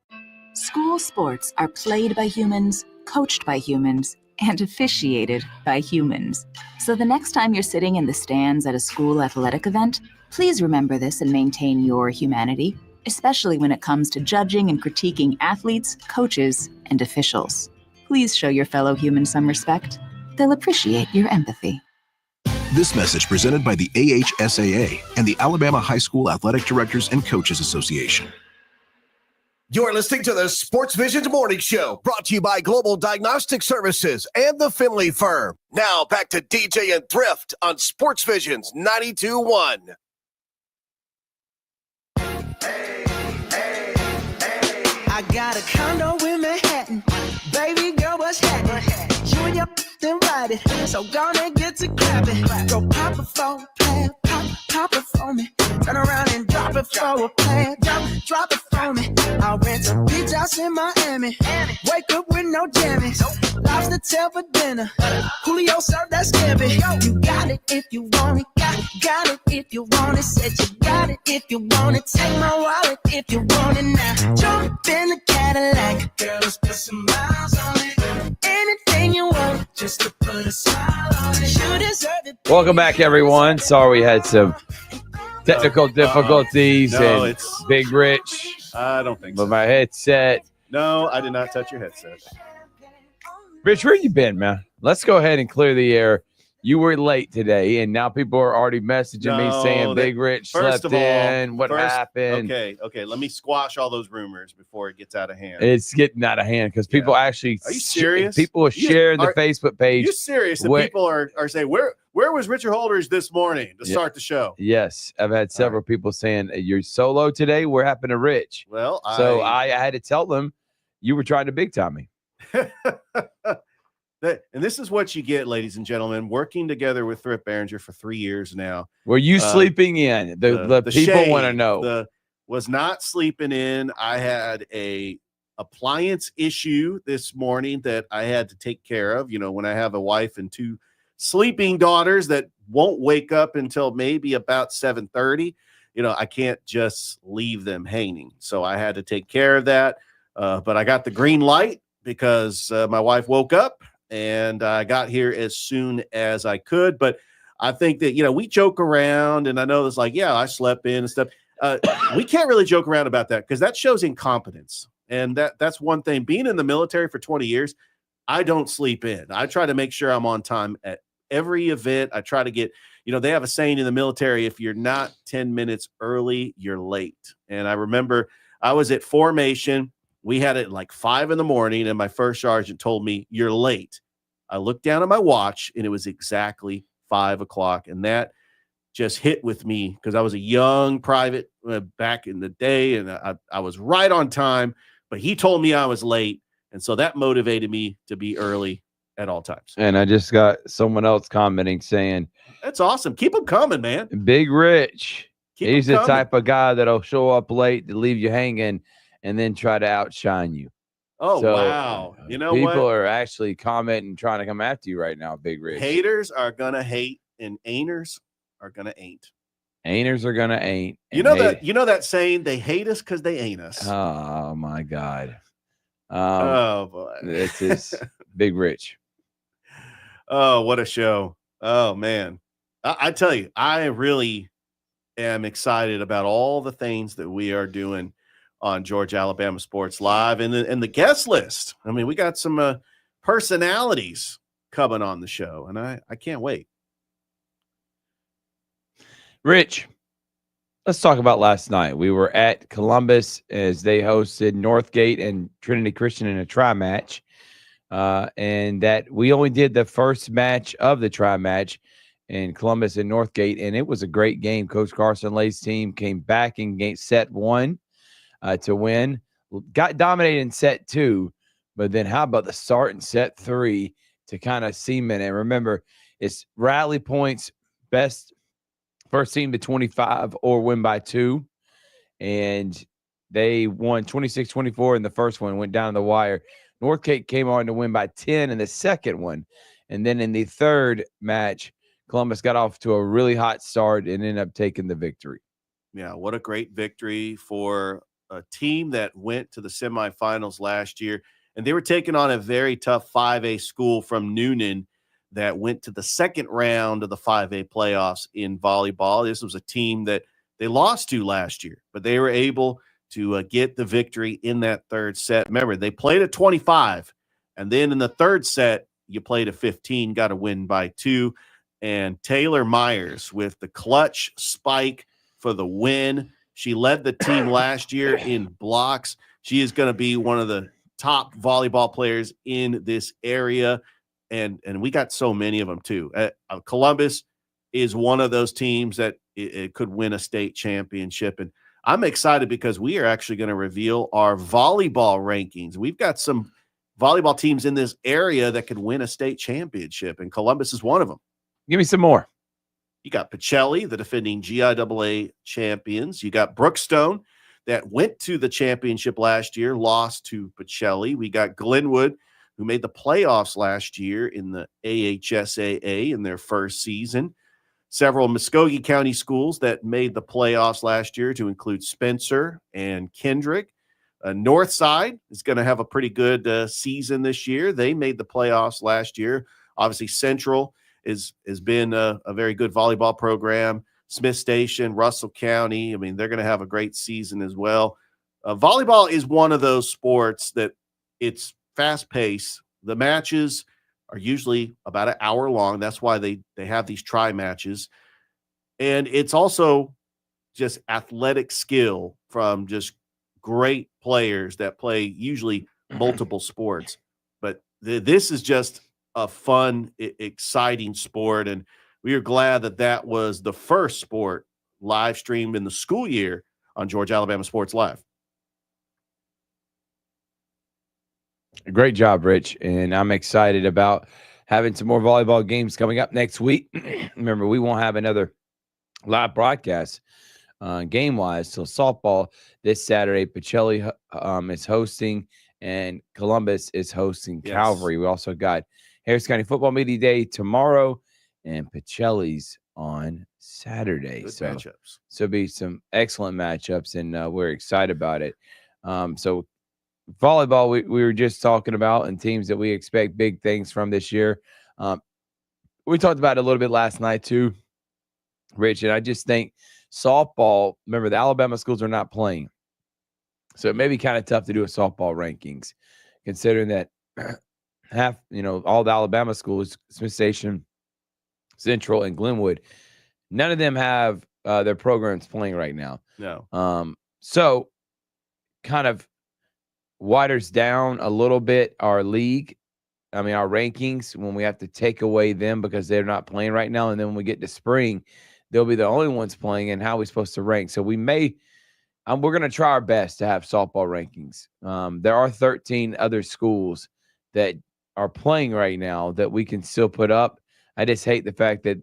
School sports are played by humans, coached by humans, and officiated by humans. So the next time you're sitting in the stands at a school athletic event, please remember this and maintain your humanity, especially when it comes to judging and critiquing athletes, coaches, and officials. Please show your fellow humans some respect. They'll appreciate your empathy. This message presented by the AHSAA and the Alabama High School Athletic Directors and Coaches Association. You're listening to the SportsVisions Morning Show, brought to you by Global Diagnostic Services and the Finley Firm. Now back to DJ and Thrift on SportsVisions 92.1. I got a condo in Manhattan. Baby girl, what's happening? You and your then ride it. So gonna get to clapping. Go pop it for a plan. Pop it for me. Turn around and drop it for a plan. Drop it for me. I'll rent a beach house in Miami. Wake up with no jammies. Lobster tail for dinner. Julio served that scampi. You got it if you want it. Got it if you want it. Said you got it if you want it. Take my wallet if you want it now. Jump in the Cadillac. Girl, let's put some miles on it. Anything you want, just to put a smile on it. You deserve it. Welcome back, everyone. Sorry we had some technical difficulties and it's Big Rich. I don't think so. But my headset. No, I did not touch your headset. Rich, where you been, man? Let's go ahead and clear the air. You were late today, and now people are already messaging me saying Big Rich slept in. What happened? Okay. Let me squash all those rumors before it gets out of hand. It's getting out of hand because people actually. Are you serious? People are sharing the Facebook page. Are you serious that people are saying, where was Richard Holdridge this morning to start the show? Yes. I've had several people saying, you're solo today. What happened to Rich? Well, I had to tell them you were trying to big time me. And this is what you get, ladies and gentlemen, working together with Thrift Behringer for 3 years now. Were you sleeping in? The people want to know. Was not sleeping in. I had a appliance issue this morning that I had to take care of. When I have a wife and 2 sleeping daughters that won't wake up until maybe about 7:30, I can't just leave them hanging. So I had to take care of that. But I got the green light because my wife woke up, and I got here as soon as I could. But I think that, we joke around, and I know it's like, yeah, I slept in and stuff. We can't really joke around about that because that shows incompetence. And that's one thing. Being in the military for 20 years, I don't sleep in. I try to make sure I'm on time at every event. I try to get, they have a saying in the military, if you're not 10 minutes early, you're late. And I remember I was at formation. We had it like 5 a.m, and my first sergeant told me, "You're late." I looked down at my watch, and it was exactly 5 o'clock. And that just hit with me because I was a young private back in the day, and I was right on time, but he told me I was late. And so that motivated me to be early at all times. And I just got someone else commenting saying, "That's awesome. Keep them coming, man." Big Rich. He's the coming. type of guy that'll show up late to leave you hanging and then try to outshine you. Oh, So, wow. You know people what? are actually commenting, trying to come after you right now, Big Rich. Haters are going to hate, and ain'ters are going to ain't. Ain'ters are going to ain't. You know that saying, they hate us because they ain't us. Oh, my God. Oh, boy. This is Big Rich. Oh, what a show. Oh, man. I tell you, I really am excited about all the things that we are doing on Georgia Alabama Sports Live and the guest list. I mean, we got some personalities coming on the show, and I can't wait. Rich, let's talk about last night. We were at Columbus as they hosted Northgate and Trinity Christian in a tri-match, and that we only did the first match of the tri-match in Columbus and Northgate, and it was a great game. Coach Carson Lay's team came back in set 1 to win. Got dominated in set 2, but then how about the start in set 3 to kind of cement it? Remember, it's rally points, best first team to 25 or win by 2, and they won 26-24 in the first one, went down the wire. Northgate came on to win by 10 in the second one, and then in the third match, Columbus got off to a really hot start and ended up taking the victory. Yeah, what a great victory for a team that went to the semifinals last year. And they were taking on a very tough 5A school from Noonan that went to the second round of the 5A playoffs in volleyball. This was a team that they lost to last year, but they were able to get the victory in that third set. Remember, they played at 25, and then in the third set, you played at 15, got to win by 2. And Taylor Myers with the clutch spike for the win. She led the team last year in blocks. She is going to be one of the top volleyball players in this area. And we got so many of them too. Columbus is one of those teams that it could win a state championship. And I'm excited because we are actually going to reveal our volleyball rankings. We've got some volleyball teams in this area that could win a state championship, and Columbus is one of them. Give me some more. You got Pacelli, the defending GIAA champions. You got Brookstone that went to the championship last year, lost to Pacelli. We got Glenwood, who made the playoffs last year in the AHSAA in their first season. Several Muskogee County schools that made the playoffs last year, to include Spencer and Kendrick. Northside is going to have a pretty good season this year. They made the playoffs last year. Obviously, Central has been a very good volleyball program. Smith Station, Russell County, I mean, they're going to have a great season as well. Volleyball is one of those sports that it's fast-paced. The matches are usually about an hour long. That's why they have these tri-matches. And it's also just athletic skill from just great players that play usually multiple sports. But this is just a fun, exciting sport. And we are glad that was the first sport live streamed in the school year on Georgia Alabama Sports Live. Great job, Rich. And I'm excited about having some more volleyball games coming up next week. Remember, we won't have another live broadcast game-wise. So softball this Saturday, Pacelli is hosting, and Columbus is hosting Calvary. We also got Harris County Football Media Day tomorrow, and Pacelli's on Saturday. Good so matchups. So be some excellent matchups, and we're excited about it. So volleyball, we were just talking about, and teams that we expect big things from this year. We talked about it a little bit last night too, Rich, and I just think softball, remember the Alabama schools are not playing. So it may be kind of tough to do a softball rankings, considering that half, all the Alabama schools, Smith Station, Central, and Glenwood, none of them have their programs playing right now. No. So kind of waters down a little bit our league. I mean, our rankings when we have to take away them because they're not playing right now. And then when we get to spring, they'll be the only ones playing, and how are we supposed to rank? So we may, we're going to try our best to have softball rankings. There are 13 other schools that are playing right now that we can still put up. I just hate the fact that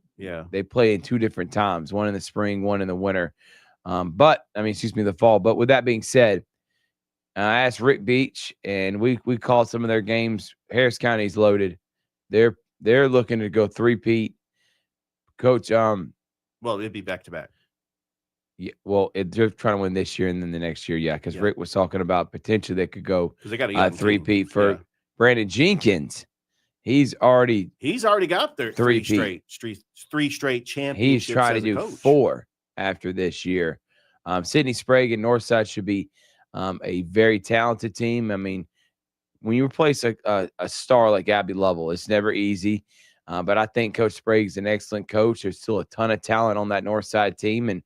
they play in two different times, one in the spring, one in the winter. The fall. But with that being said, I asked Rick Beach, and we called some of their games. Harris County's loaded. They're looking to go three-peat. Coach, well, it'd be back-to-back. Yeah, well, they're trying to win this year and then the next year, because Rick was talking about potentially they could go they got a three-peat for Brandon Jenkins. He's already got their three straight championships. He's trying to do 4 after this year. Sydney Sprague and Northside should be a very talented team. I mean, when you replace a star like Abby Lovell, it's never easy. But I think Coach Sprague's an excellent coach. There's still a ton of talent on that Northside team, and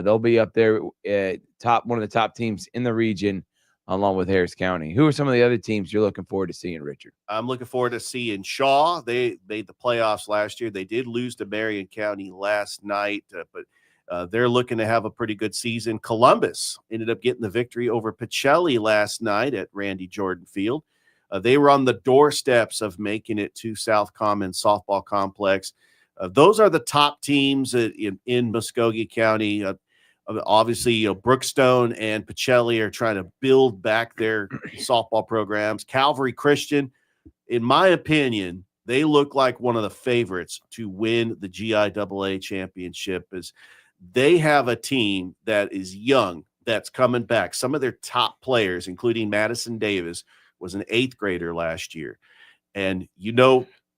they'll be up there at one of the top teams in the region, along with Harris County. Who are some of the other teams you're looking forward to seeing, Richard? I'm looking forward to seeing Shaw. They made the playoffs last year. They did lose to Marion County last night, but they're looking to have a pretty good season. Columbus ended up getting the victory over Pacelli last night at Randy Jordan Field. They were on the doorsteps of making it to South Common Softball Complex. Those are the top teams in Muskogee County. Obviously, Brookstone and Pacelli are trying to build back their softball programs. Calvary Christian, in my opinion, they look like one of the favorites to win the GIAA championship. As they have a team that is young, that's coming back. Some of their top players, including Madison Davis, was an 8th grader last year. And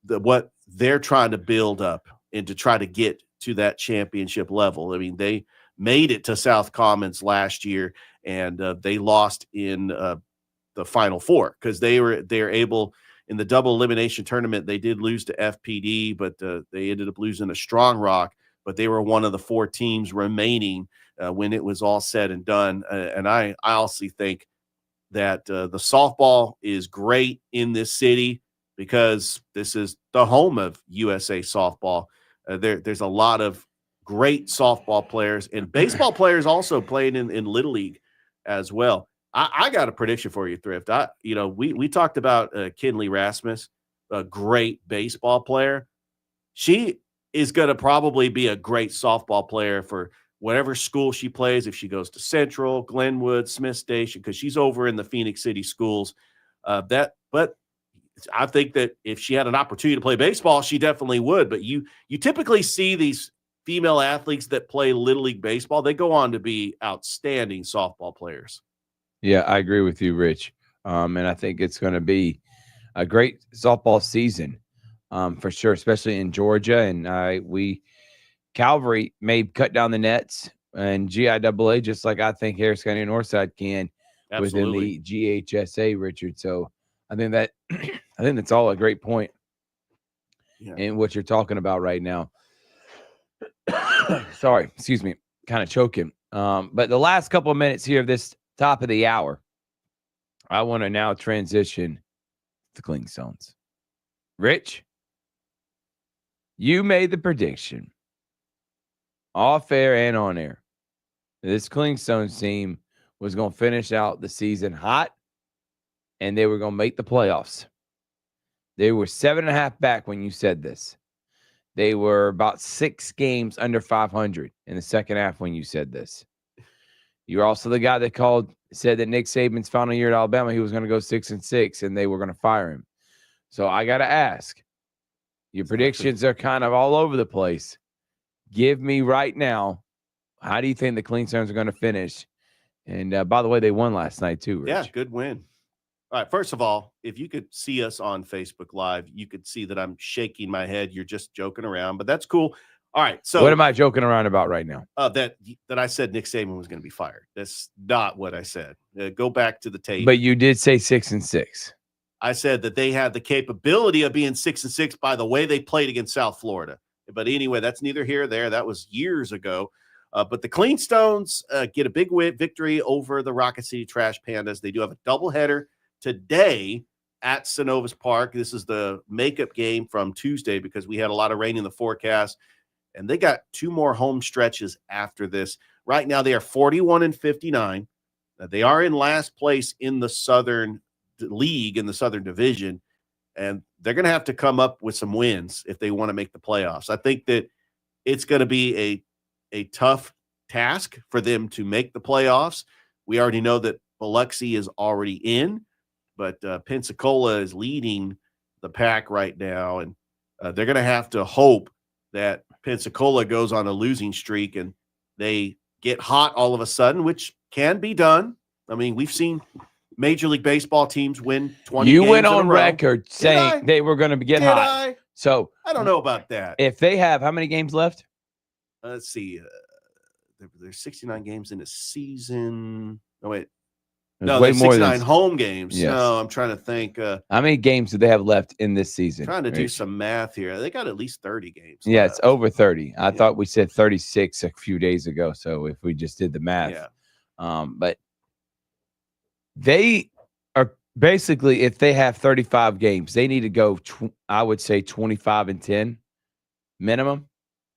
what they're trying to build up and to try to get to that championship level. I mean, they made it to South Commons last year, and they lost in the Final Four because they're able in the double elimination tournament. They did lose to FPD, but they ended up losing to Strong Rock. But they were one of the 4 teams remaining when it was all said and done. And I honestly think that the softball is great in this city because this is the home of USA softball. There's a lot of great softball players and baseball players also playing in Little League as well. I got a prediction for you, Thrift. We talked about Kinley Rasmus, a great baseball player. She is going to probably be a great softball player for whatever school she plays, if she goes to Central, Glenwood, Smith Station, because she's over in the Phoenix City schools. But I think that if she had an opportunity to play baseball, she definitely would. But you typically see these female athletes that play Little League baseball, they go on to be outstanding softball players. Yeah, I agree with you, Rich. And I think it's going to be a great softball season for sure, especially in Georgia. And Calvary may cut down the nets and GIAA, just like I think Harris County and Northside can within the GHSA, Richard. So I think that's all a great point in what you're talking about right now. Sorry, excuse me, kind of choking. But the last couple of minutes here of this top of the hour, I want to now transition to Clingstones. Rich, you made the prediction off air and on air. This Clingstones team was going to finish out the season hot and they were going to make the playoffs. They were 7.5 back when you said this. They were about 6 games under 500 in the second half when you said this. You're also the guy that said that Nick Saban's final year at Alabama, he was going to go 6-6, and they were going to fire him. So I got to ask, your predictions are kind of all over the place. Give me right now, how do you think the Cleanstones are going to finish? And by the way, they won last night too, Rich. Yeah, good win. All right, first of all, if you could see us on Facebook Live, you could see that I'm shaking my head. You're just joking around, but that's cool. All right, so what am I joking around about right now? That I said Nick Saban was going to be fired. That's not what I said. Go back to the tape. But you did say 6-6. I said that they had the capability of being 6-6 by the way they played against South Florida. But anyway, that's neither here nor there. That was years ago. But the Cleanstones get a big victory over the Rocket City Trash Pandas. They do have a doubleheader today at Synovus Park. This is the makeup game from Tuesday because we had a lot of rain in the forecast. And they got 2 more home stretches after this. Right now, they are 41-59. They are in last place in the Southern League, in the Southern Division. And they're going to have to come up with some wins if they want to make the playoffs. I think that it's going to be a tough task for them to make the playoffs. We already know that Biloxi is already in, but Pensacola is leading the pack right now. And they're going to have to hope that Pensacola goes on a losing streak and they get hot all of a sudden, which can be done. I mean, we've seen Major League Baseball teams win 20 games. You went on in a row. record saying they were going to get hot. So I don't know about that. If they have how many games left? Let's see. There's 69 games in a season. Oh, wait. No, way there's more 69 than home games. Yes. No, I'm trying to think. How many games do they have left in this season? Trying to do some math here. They got at least 30 games. Yeah, left. it's over 30. I thought we said 36 a few days ago. So if we just did the math. But they are basically, if they have 35 games, they need to go, I would say 25-10 minimum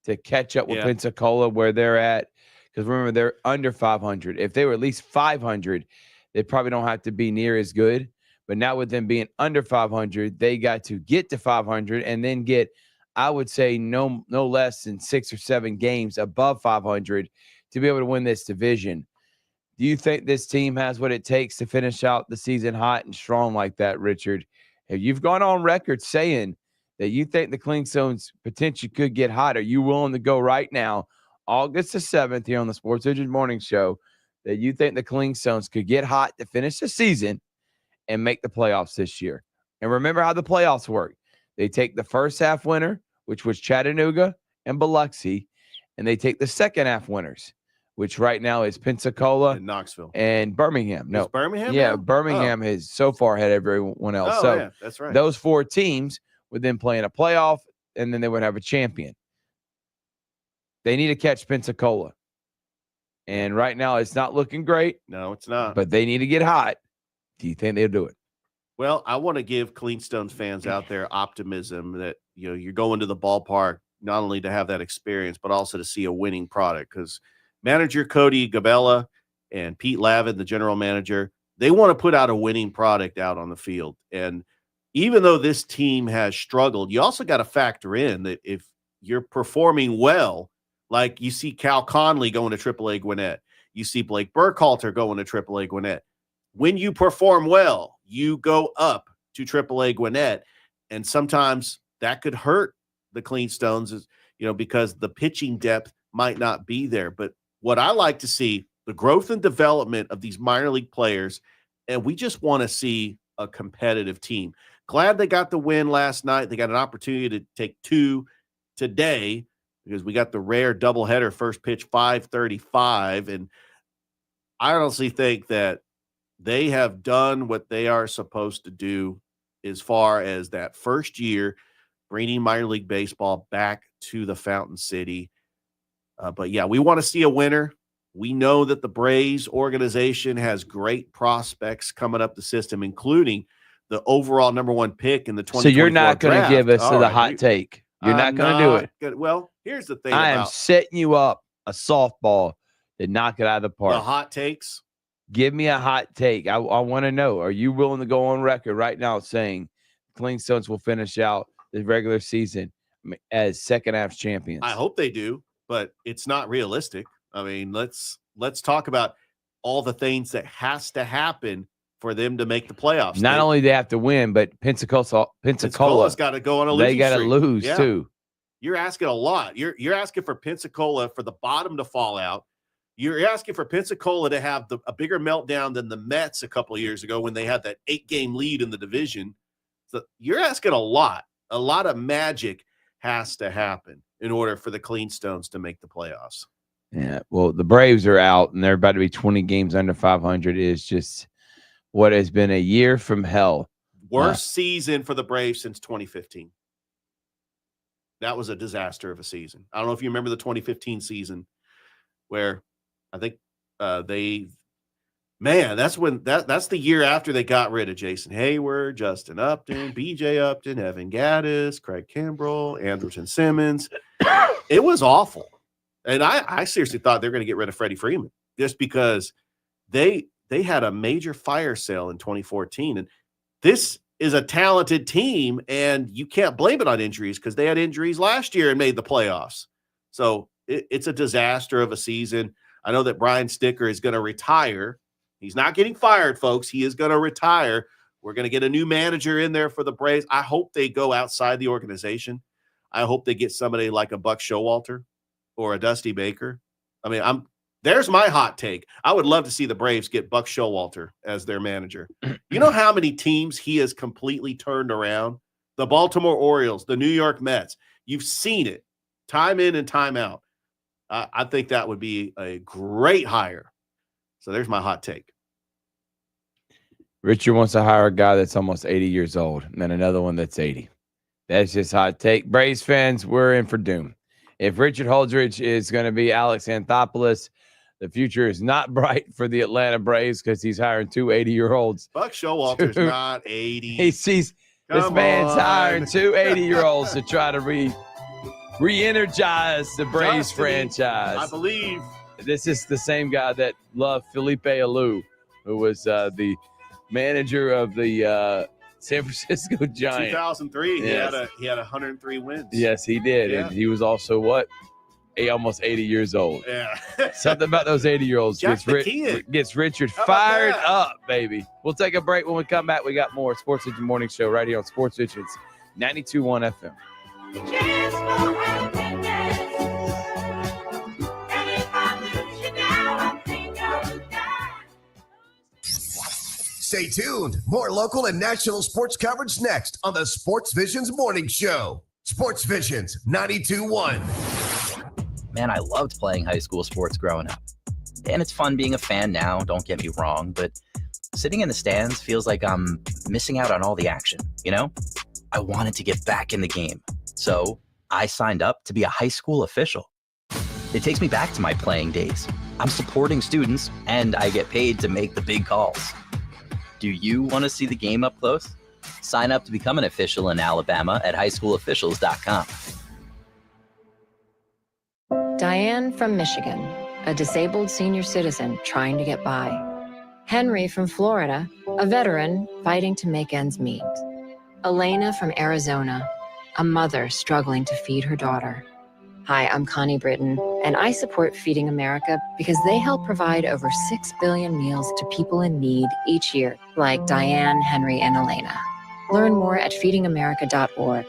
to catch up with Pensacola where they're at. Because remember, they're under 500. If they were at least 500, they probably don't have to be near as good. But now with them being under 500, they got to get to 500 and then get, I would say, no less than 6 or 7 games above 500 to be able to win this division. Do you think this team has what it takes to finish out the season hot and strong like that, Richard? You've gone on record saying that you think the Cleanstones potentially could get hot. Are you willing to go right now, August the 7th, here on the SportsVisions Morning Show, that you think the Cleanstones could get hot to finish the season and make the playoffs this year? And remember how the playoffs work. They take the first half winner, which was Chattanooga and Biloxi, and they take the second half winners, which right now is Pensacola and Knoxville and Birmingham. No, is Birmingham. Yeah, now? Birmingham has so far had everyone else. So yeah, that's right. Those 4 teams would then play in a playoff, and then they would have a champion. They need to catch Pensacola. And right now, it's not looking great. No, it's not. But they need to get hot. Do you think they'll do it? Well, I want to give Cleanstones fans out there optimism that, you're going to the ballpark not only to have that experience, but also to see a winning product. Because manager Cody Gabella and Pete Lavin, the general manager, they want to put out a winning product out on the field. And even though this team has struggled, you also got to factor in that if you're performing well, like you see Cal Conley going to AAA Gwinnett, you see Blake Burkhalter going to AAA Gwinnett. When you perform well, you go up to AAA Gwinnett, and sometimes that could hurt the Cleanstones, because the pitching depth might not be there. But what I like to see, the growth and development of these minor league players, and we just want to see a competitive team. Glad they got the win last night. They got an opportunity to take 2 today, because we got the rare doubleheader, first pitch 5:35. And I honestly think that they have done what they are supposed to do as far as that first year, bringing minor league baseball back to the Fountain City. But yeah, we want to see a winner. We know that the Braves organization has great prospects coming up the system, including the overall #1 pick in the 2024 So you're not going to give us the hot take. You're not going to do it. Well, here's the thing. I am setting you up a softball to knock it out of the park. The hot takes. Give me a hot take. I want to know, are you willing to go on record right now saying Clingstones will finish out the regular season as second half champions? I hope they do, but it's not realistic. I mean, let's talk about all the things that has to happen for them to make the playoffs. Not only they have to win, but Pensacola's got to go on a losing streak. They got to lose too. You're asking a lot. You're asking for Pensacola for the bottom to fall out. You're asking for Pensacola to have a bigger meltdown than the Mets a couple of years ago when they had that 8-game lead in the division. So you're asking a lot. A lot of magic has to happen in order for the Clingstones to make the playoffs. Yeah, well, the Braves are out, and they're about to be 20 games under 500. It is just what has been a year from hell. Worst season for the Braves since 2015. That was a disaster of a season. I don't know if you remember the 2015 season where I think that's the year after they got rid of Jason Hayward, Justin Upton, BJ Upton, Evan Gattis, Craig Kimbrell, Andrelton Simmons. It was awful. And I seriously thought they were going to get rid of Freddie Freeman just because they had a major fire sale in 2014. And this is a talented team, and you can't blame it on injuries because they had injuries last year and made the playoffs. So it's a disaster of a season. I know that Brian Sticker is going to retire. He's not getting fired, folks. He is going to retire. We're going to get a new manager in there for the Braves. I hope they go outside the organization. I hope they get somebody like a Buck Showalter or a Dusty Baker. I mean, there's my hot take. I would love to see the Braves get Buck Showalter as their manager. You know how many teams he has completely turned around? The Baltimore Orioles, the New York Mets. You've seen it time in and time out. I think that would be a great hire. So there's my hot take. Richard wants to hire a guy that's almost 80 years old and then another one that's 80. That's just hot take. Braves fans, we're in for doom. If Richard Holdridge is going to be Alex Anthopoulos, the future is not bright for the Atlanta Braves because he's hiring two 80-year-olds. Buck Showalter's not 80. He sees this man's hiring two 80-year-olds to try to re-energize the Braves franchise. I believe this is the same guy that loved Felipe Alou, who was the manager of the San Francisco Giants. 2003, yes. he had 103 wins. Yes, he did. Yeah. And he was also almost 80 years old. Yeah. Something about those 80-year-olds gets Richard fired up, baby. We'll take a break. When we come back, we got more Sports Vision Morning Show right here on Sports Visions 92.1 FM. Stay tuned. More local and national sports coverage next on the Sports Visions Morning Show. Sports Visions 92.1. Man, I loved playing high school sports growing up. And it's fun being a fan now, don't get me wrong, but sitting in the stands feels like I'm missing out on all the action, you know? I wanted to get back in the game. So I signed up to be a high school official. It takes me back to my playing days. I'm supporting students, and I get paid to make the big calls. Do you want to see the game up close? Sign up to become an official in Alabama at highschoolofficials.com. Diane from Michigan, a disabled senior citizen trying to get by. Henry from Florida, a veteran fighting to make ends meet. Elena from Arizona, a mother struggling to feed her daughter. Hi, I'm Connie Britton, and I support Feeding America because they help provide over 6 billion meals to people in need each year, like Diane, Henry, and Elena. Learn more at feedingamerica.org.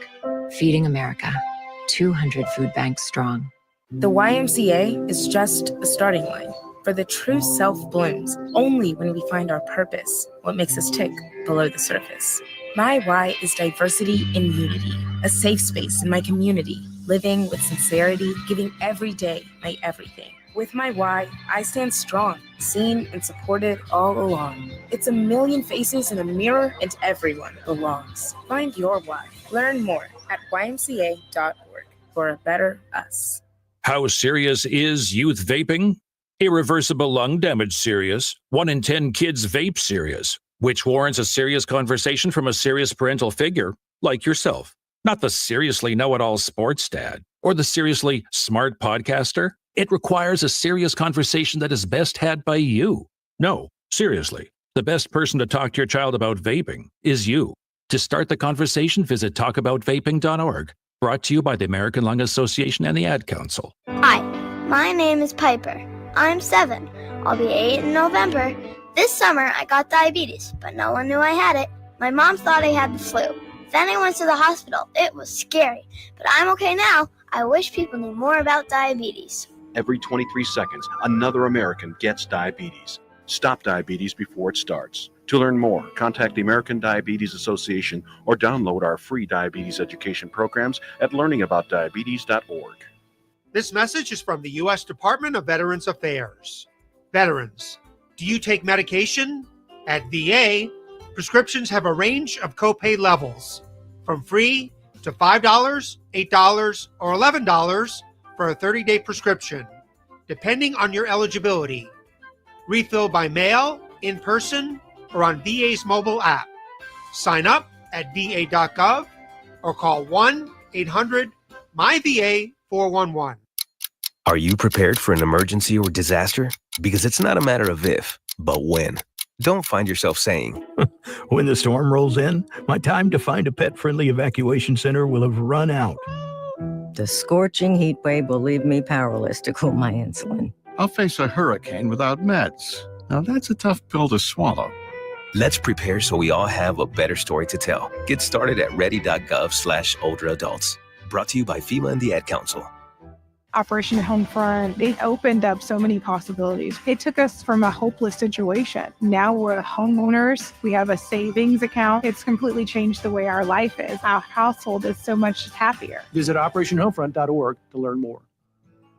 Feeding America, 200 food banks strong. The YMCA is just a starting line, for the true self blooms only when we find our purpose, what makes us tick below the surface. My why is diversity in unity, a safe space in my community, living with sincerity, giving every day my everything. With my why, I stand strong, seen and supported all along. It's a million faces in a mirror, and everyone belongs. Find your why. Learn more at ymca.org for a better us. How serious is youth vaping? Irreversible lung damage serious. 1 in 10 kids vape serious, which warrants a serious conversation from a serious parental figure like yourself. Not the seriously know-it-all sports dad or the seriously smart podcaster. It requires a serious conversation that is best had by you. No, Seriously, the best person to talk to your child about vaping is you. To start the conversation, visit talkaboutvaping.org. Brought to you by the American Lung Association and the Ad Council. Hi, my name is Piper. I'm 7. I'll be 8 in November. This summer, I got diabetes, but no one knew I had it. My mom thought I had the flu. Then I went to the hospital. It was scary, but I'm okay now. I wish people knew more about diabetes. Every 23 seconds, another American gets diabetes. Stop diabetes before it starts. To learn more, contact the American Diabetes Association or download our free diabetes education programs at learningaboutdiabetes.org. This message is from the U.S. Department of Veterans Affairs. Veterans, do you take medication? At VA, prescriptions have a range of copay levels, from free to $5, $8, or $11 for a 30-day prescription, depending on your eligibility. Refill by mail, in person, or on VA's mobile app. Sign up at va.gov or call 1-800-MY-VA-411. Are you prepared for an emergency or disaster? Because it's not a matter of if, but when. Don't find yourself saying, When the storm rolls in, my time to find a pet-friendly evacuation center will have run out. The scorching heat wave will leave me powerless to cool my insulin. I'll face a hurricane without meds. Now that's a tough pill to swallow. let's prepare so we all have a better story to tell. Get started at ready.gov/older adults. Brought to you by FEMA and the Ad Council. Operation Homefront, it opened up so many possibilities. It took us from a hopeless situation. Now we're homeowners. We have a savings account. It's completely changed the way our life is. Our household is so much happier. Visit OperationHomefront.org to learn more.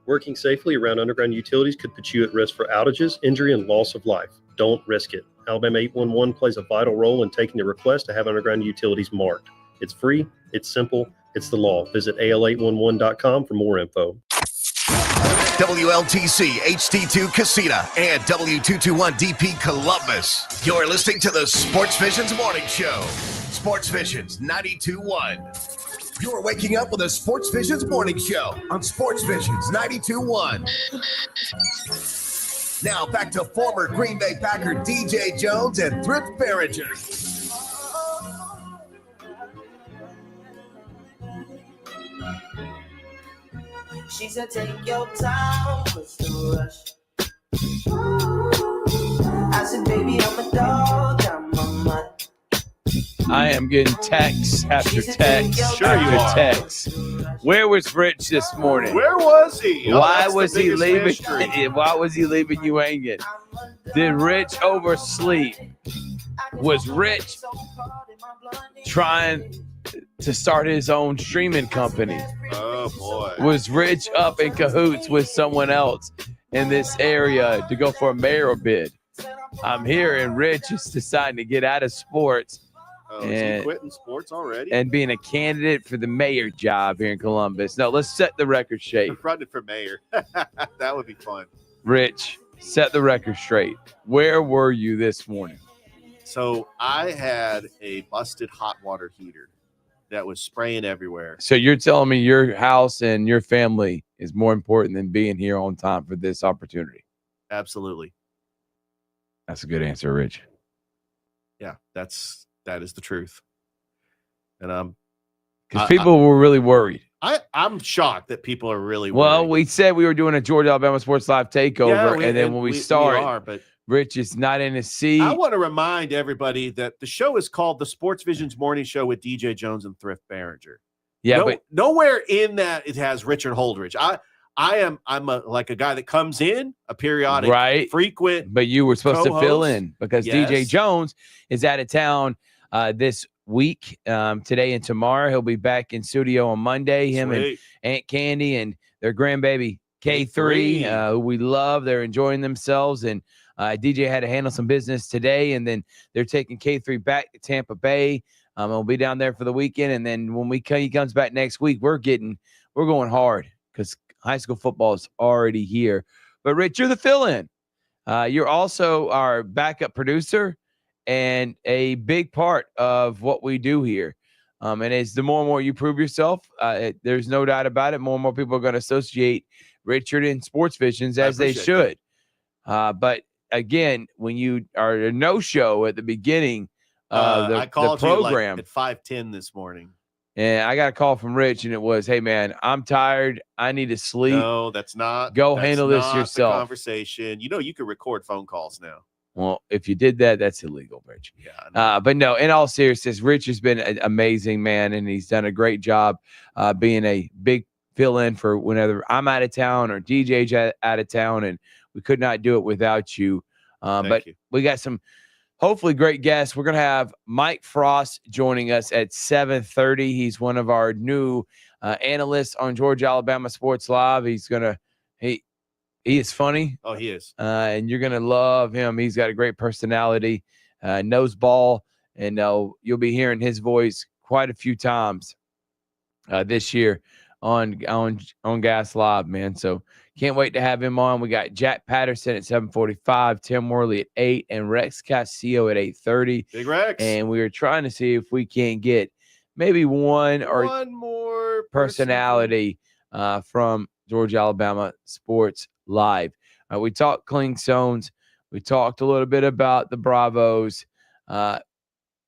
Working safely around underground utilities could put you at risk for outages, injury, and loss of life. Don't risk it. Alabama 811 plays a vital role in taking the request to have underground utilities marked. It's free, it's simple, it's the law. Visit al811.com for more info. WLTC HD2 Casita and W221DP Columbus. You're listening to the Sports Visions Morning Show. Sports Visions 92.1. You're waking up with a Sports Visions Morning Show on Sports Visions 92.1. Now back to former Green Bay Packer DJ Jones and Thrift Behringer. She said, take your time, what's the rush? I said, baby, I'm a dog, I'm a mutt. I am getting text after text after text. Where was Rich this morning? Where was he? Why was he leaving? Why was he leaving you hanging? Did Rich oversleep? Was Rich trying to start his own streaming company? Oh boy. Was Rich up in cahoots with someone else in this area to go for a mayoral bid? I'm here and Rich is deciding to get out of sports. Oh, is he quitting sports already? And being a candidate for the mayor job here in Columbus. No, let's set the record straight. Running for mayor. That would be fun. Rich, set the record straight. Where were you this morning? So I had a busted hot water heater that was spraying everywhere. So you're telling me your house and your family is more important than being here on time for this opportunity? Absolutely. That's a good answer, Rich. Yeah, that is the truth. And because people were really worried. I'm shocked that people are really worried. Well, we said we were doing a Georgia Alabama Sports Live takeover, and then when we started, but Rich is not in his seat. I want to remind everybody that the show is called the Sports Visions Morning Show with DJ Jones and Thrift Behringer. Yeah, but nowhere in that it has Richard Holdridge. I'm a guy that comes in a periodic, frequent. But you were supposed to fill in because Yes. DJ Jones is out of town this week, today and tomorrow. He'll be back in studio on Monday. Him and Aunt Candy and their grandbaby K3, who we love. They're enjoying themselves, and DJ had to handle some business today, and then they're taking K3 back to Tampa Bay. We'll be down there for the weekend, and then when he comes back next week, we're going hard because high school football is already here. But Rich, you're the fill-in. You're also our backup producer and a big part of what we do here. And as the more and more you prove yourself, there's no doubt about it, more and more people are going to associate Richard and Sports Visions as they should. But again, when you are a no-show at the beginning of I the called program, you at 5:10 this morning. and I got a call from Rich, and it was, "Hey, man, I'm tired. I need to sleep. No, that's not. Go that's handle this not yourself." The conversation. You can record phone calls now. Well, if you did that, that's illegal, Rich. Yeah. But no, in all seriousness, Rich has been an amazing man, and he's done a great job being a big fill-in for whenever I'm out of town or DJ's out of town, and we could not do it without you. But you. we got some hopefully great guests. We're going to have Mike Frost joining us at 7:30. He's one of our new analysts on Georgia Alabama Sports Live. He is funny. Oh, he is. And you're going to love him. He's got a great personality, knows ball, and you'll be hearing his voice quite a few times this year on Gas Live, man. So can't wait to have him on. We got Jack Patterson at 7:45, Tim Worley at 8, and Rex Castillo at 8:30. Big Rex. And we were trying to see if we can get maybe one more personality from Georgia Alabama Sports Live. We talked Clingstones. We talked a little bit about the Bravos.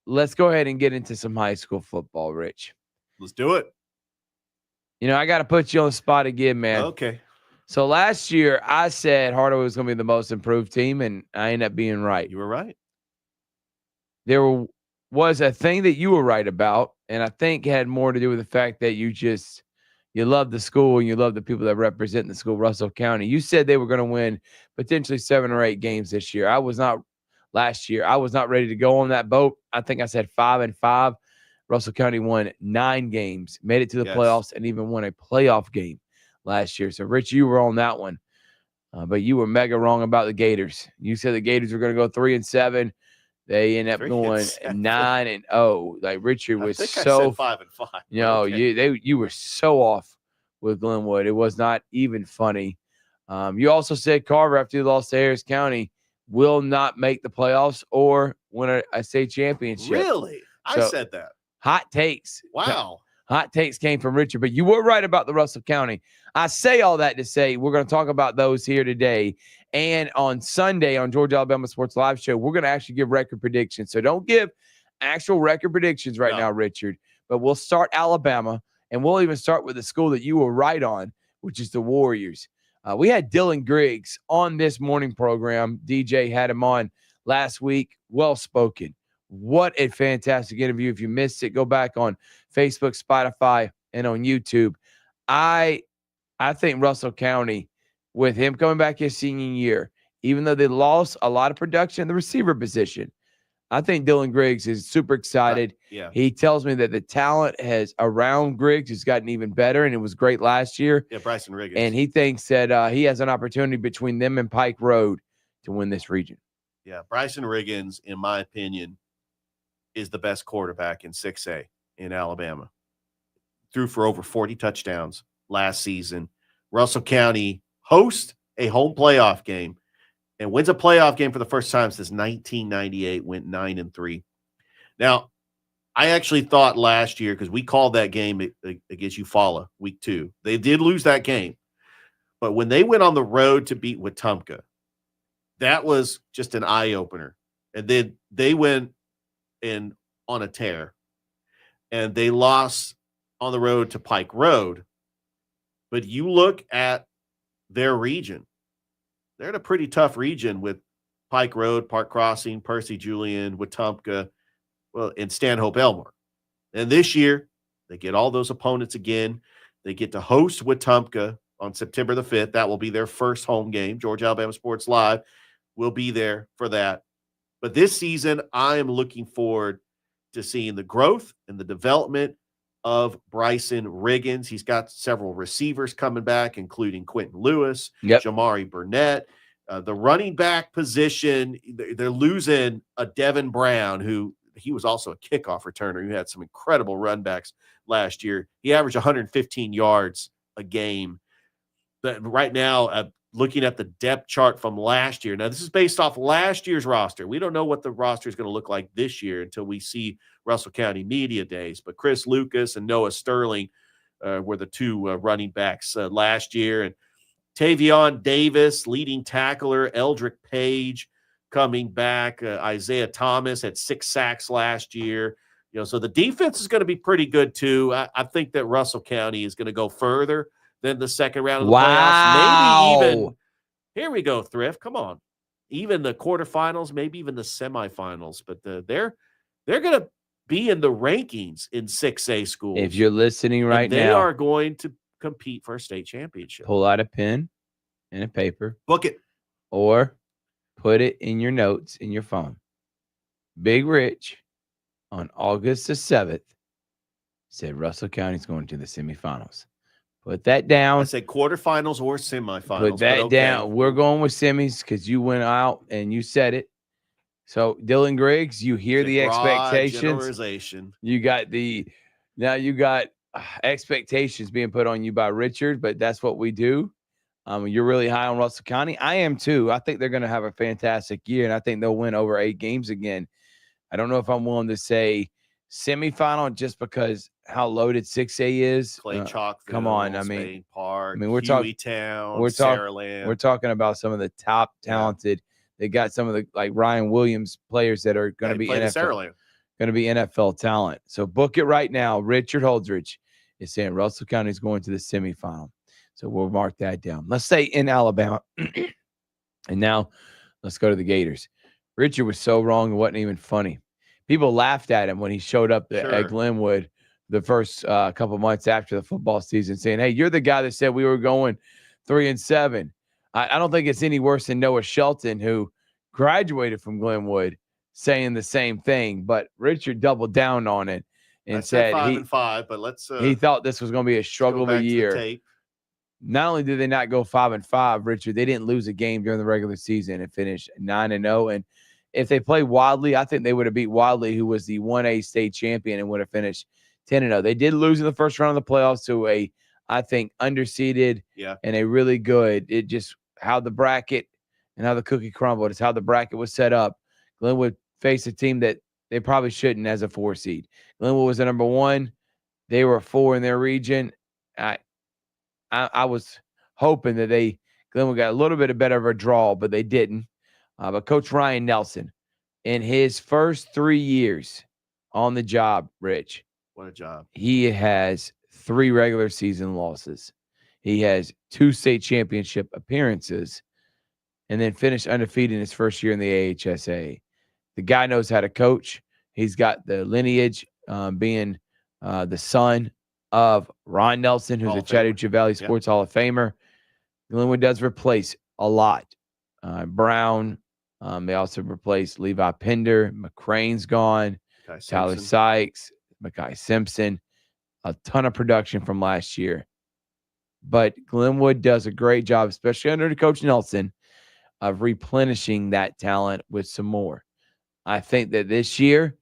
Let's go ahead and get into some high school football, Rich. Let's do it. I got to put you on the spot again, man. Okay. So last year, I said Hardaway was going to be the most improved team, and I ended up being right. You were right. There was a thing that you were right about, and I think it had more to do with the fact that you love the school and you love the people that represent the school, Russell County. You said they were going to win potentially 7 or 8 games this year. Last year. I was not ready to go on that boat. I think I said 5-5. Russell County won 9 games, made it to the playoffs, and even won a playoff game last year. So, Rich, you were on that one. But you were mega wrong about the Gators. You said the Gators were going to go 3-7. They ended up going 9-0. Like Richard was I said 5-5. You were so off with Glenwood. It was not even funny. You also said Carver, after you lost to Harris County, will not make the playoffs or win a state championship. Really? I said that. Hot takes. Wow. Hot takes came from Richard, but you were right about the Russell County. I say all that to say we're going to talk about those here today. And on Sunday on Georgia Alabama Sports Live Show, we're going to actually give record predictions. So don't give actual record predictions now, Richard. But we'll start Alabama, and we'll even start with the school that you were right on, which is the Warriors. We had Dylan Griggs on this morning program. DJ had him on last week. Well-spoken. What a fantastic interview. If you missed it, go back on Facebook, Spotify, and on YouTube. I think Russell County, with him coming back his senior year, even though they lost a lot of production in the receiver position, I think Dylan Griggs is super excited. He tells me that the talent around Griggs has gotten even better, and it was great last year. Yeah, Bryson Riggins. And he thinks that he has an opportunity between them and Pike Road to win this region. Yeah, Bryson Riggins, in my opinion, is the best quarterback in 6A in Alabama. Threw for over 40 touchdowns last season. Russell County hosts a home playoff game and wins a playoff game for the first time since 1998, went 9-3. Now, I actually thought last year, because we called that game against Eufaula week 2, they did lose that game. But when they went on the road to beat Wetumpka, that was just an eye-opener. And then they went on a tear, and they lost on the road to Pike Road. But you look at their region, they're in a pretty tough region with Pike Road, Park Crossing, Percy Julian, Wetumpka, and Stanhope Elmore. And this year, they get all those opponents again. They get to host Wetumpka on September the 5th. That will be their first home game. Georgia Alabama Sports Live will be there for that. But this season, I am looking forward to seeing the growth and the development of Bryson Riggins. He's got several receivers coming back, including Quentin Lewis, Jamari Burnett. The running back position, they're losing a Devin Brown, who he was also a kickoff returner who had some incredible run backs last year. He averaged 115 yards a game. But right now, looking at the depth chart from last year. Now, this is based off last year's roster. We don't know what the roster is going to look like this year until we see Russell County Media Days. But Chris Lucas and Noah Sterling were the 2 running backs last year. And Tavion Davis, leading tackler, Eldrick Page, coming back. Isaiah Thomas had 6 sacks last year. So the defense is going to be pretty good too. I think that Russell County is going to go further than the second round of the playoffs. Maybe even, here we go, Thrift. Come on. Even the quarterfinals, maybe even the semifinals. But they're going to be in the rankings in 6A schools. If you're listening right now, they are going to compete for a state championship. Pull out a pen and a paper. Book it. Or put it in your notes in your phone. Big Rich on August the 7th said Russell County's going to the semifinals. Put that down. I said quarterfinals or semifinals. Put that down. We're going with semis because you went out and you said it. So Dylan Griggs, you hear the expectations. Generalization. You got expectations being put on you by Richard, but that's what we do. You're really high on Russell County. I am too. I think they're going to have a fantastic year, and I think they'll win over 8 games again. I don't know if I'm willing to say semifinal just because how loaded 6A is. Clay Chalkville, come on, Spain Park, we're talking Saraland. We're talking about some of the top talented. They got some of the like Ryan Williams players that are going to be NFL talent. So book it right now. Richard Holdridge is saying Russell County is going to the semifinal. So we'll mark that down. Let's say in Alabama. And now let's go to the Gators. Richard was so wrong. It wasn't even funny. People laughed at him when he showed up at Glenwood the first couple months after the football season saying, hey, you're the guy that said we were going 3-7. I don't think it's any worse than Noah Shelton, who graduated from Glenwood, saying the same thing. But Richard doubled down on it and said 5-5, but he thought this was going to be a struggle of a year. Not only did they not go 5-5, Richard, they didn't lose a game during the regular season and finished 9-0. And if they played Wadley, I think they would have beat Wadley, who was the 1A state champion, and would have finished 10-0. They did lose in the first round of the playoffs to I think, underseeded and a really good. It just how the bracket and how the cookie crumbled. It's how the bracket was set up. Glenwood faced a team that they probably shouldn't as a 4 seed. Glenwood was the number 1. They were 4 in their region. I was hoping that Glenwood got a little bit better of a draw, but they didn't. But Coach Ryan Nelson, in his first 3 years on the job, Rich. What a job. He has 3 regular season losses. He has 2 state championship appearances and then finished undefeated in his first year in the AHSA. The guy knows how to coach. He's got the lineage being the son of Ron Nelson, who's a Chattahoochee Valley Sports Hall of Famer. Glenwood does replace a lot. Brown. They also replaced Levi Pender. McCrane's gone. Tyler Sykes. Mackay Simpson. A ton of production from last year. But Glenwood does a great job, especially under Coach Nelson, of replenishing that talent with some more. I think that this year,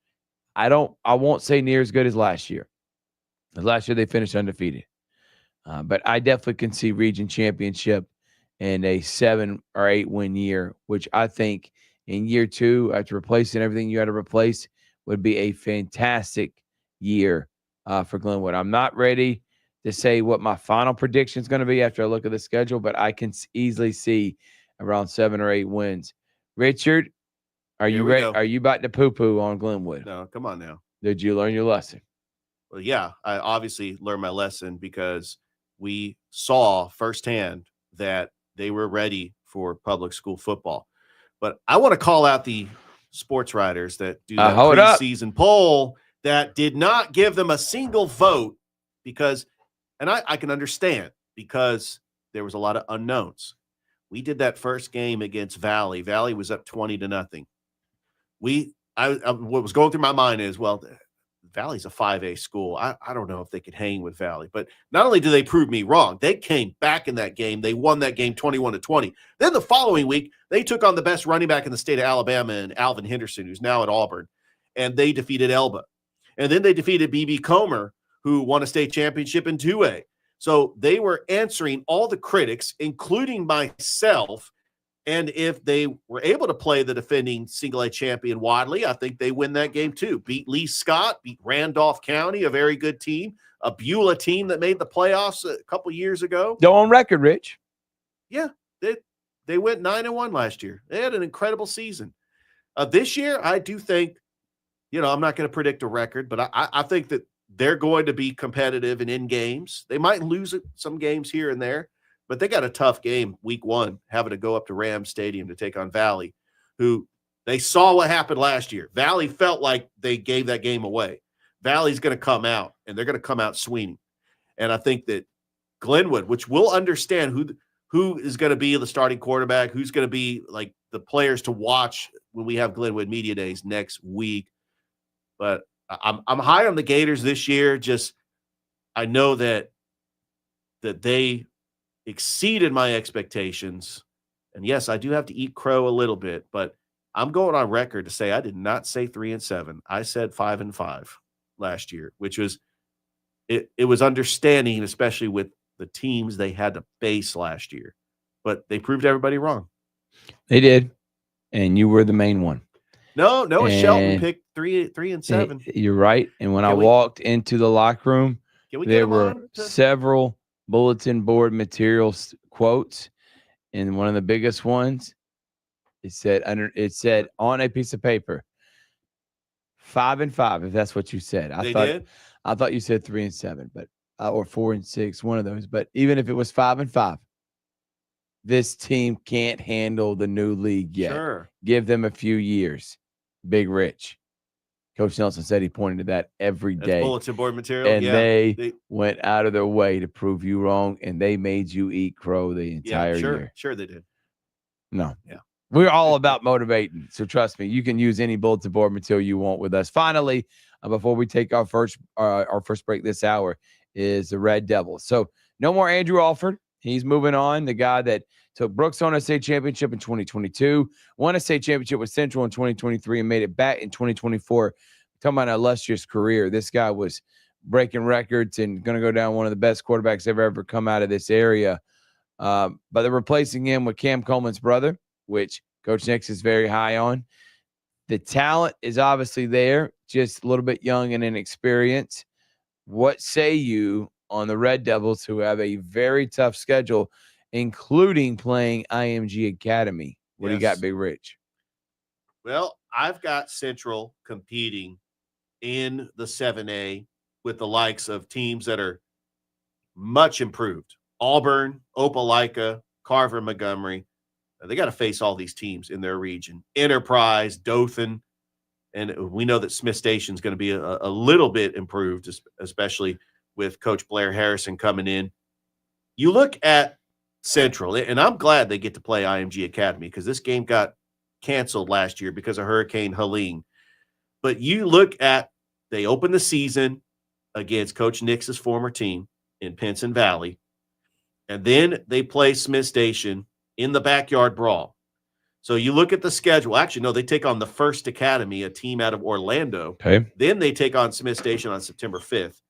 I won't say near as good as last year. Last year they finished undefeated. But I definitely can see region championship and a 7 or 8 win year, which I think in year 2, after replacing everything you had to replace, would be a fantastic year for Glenwood. I'm not ready to say what my final prediction is going to be after I look at the schedule, but I can easily see around 7 or 8 wins. Richard, are you ready? Are you about to poo-poo on Glenwood? No, come on now. Did you learn your lesson? Well, yeah, I obviously learned my lesson because we saw firsthand that they were ready for public school football. But I want to call out the sports writers that do that preseason poll that did not give them a single vote because, and I can understand, because there was a lot of unknowns. We did that first game against Valley. Valley was up 20-0. What was going through my mind is, well, Valley's a 5A school. I don't know if they could hang with Valley. But not only do they prove me wrong, they came back in that game. They won that game 21-20. Then the following week, they took on the best running back in the state of Alabama, and Alvin Henderson, who's now at Auburn, and they defeated Elba. And then they defeated B.B. Comer, who won a state championship in 2A. So they were answering all the critics, including myself. And if they were able to play the defending single-A champion Wadley, I think they win that game too. Beat Lee Scott, beat Randolph County, a very good team, a Beulah team that made the playoffs a couple years ago. Go on record, Rich. Yeah, they went 9-1 last year. They had an incredible season. This year, I do think, I'm not going to predict a record, but I think that they're going to be competitive and in games. They might lose some games here and there, but they got a tough game week 1, having to go up to Rams Stadium to take on Valley, who they saw what happened last year. Valley felt like they gave that game away. Valley's going to come out, and they're going to come out swinging. And I think that Glenwood, which will understand who is going to be the starting quarterback, who's going to be like the players to watch when we have Glenwood Media Days next week. But I'm high on the Gators this year. Just I know that they exceeded my expectations. And yes, I do have to eat crow a little bit, but I'm going on record to say I did not say 3-7. I said 5-5 last year, which was it was understanding, especially with the teams they had to face last year. But they proved everybody wrong. They did. And you were the main one. No, Noah Shelton picked 3-7. You're right. And when I walked into the locker room, there were several bulletin board materials quotes, and one of the biggest ones, it said on a piece of paper, 5-5. If that's what you said, I thought you said 3-7, but or 4-6, one of those. But even if it was 5-5, this team can't handle the new league yet. Sure. Give them a few years. Big Rich. Coach Nelson said he pointed to that every day. That's bulletin board material. And they went out of their way to prove you wrong, and they made you eat crow the entire year. Sure they did. No. Yeah. We're all about motivating. So trust me, you can use any bulletin board material you want with us. Finally, before we take our first break this hour, is the Red Devils. So no more Andrew Alford. He's moving on. The guy that took Brooks on a state championship in 2022, won a state championship with Central in 2023, and made it back in 2024. Talking about an illustrious career. This guy was breaking records and going to go down one of the best quarterbacks ever come out of this area. But they're replacing him with Cam Coleman's brother, which Coach Nix is very high on. The talent is obviously there, just a little bit young and inexperienced. What say you on the Red Devils, who have a very tough schedule, including playing IMG Academy? What do you got, Big Rich? Well, I've got Central competing in the 7A with the likes of teams that are much improved. Auburn, Opelika, Carver, Montgomery. They got to face all these teams in their region. Enterprise, Dothan, and we know that Smith Station is going to be a little bit improved, especially with Coach Blair Harrison coming in. You look at Central, and I'm glad they get to play IMG Academy because this game got canceled last year because of Hurricane Helene. But you look at, they opened the season against Coach Nix's former team in Pinson Valley, and then they play Smith Station in the backyard brawl. So you look at the schedule. Actually, no, they take on the First Academy, a team out of Orlando. Okay. Then they take on Smith Station on September 5th.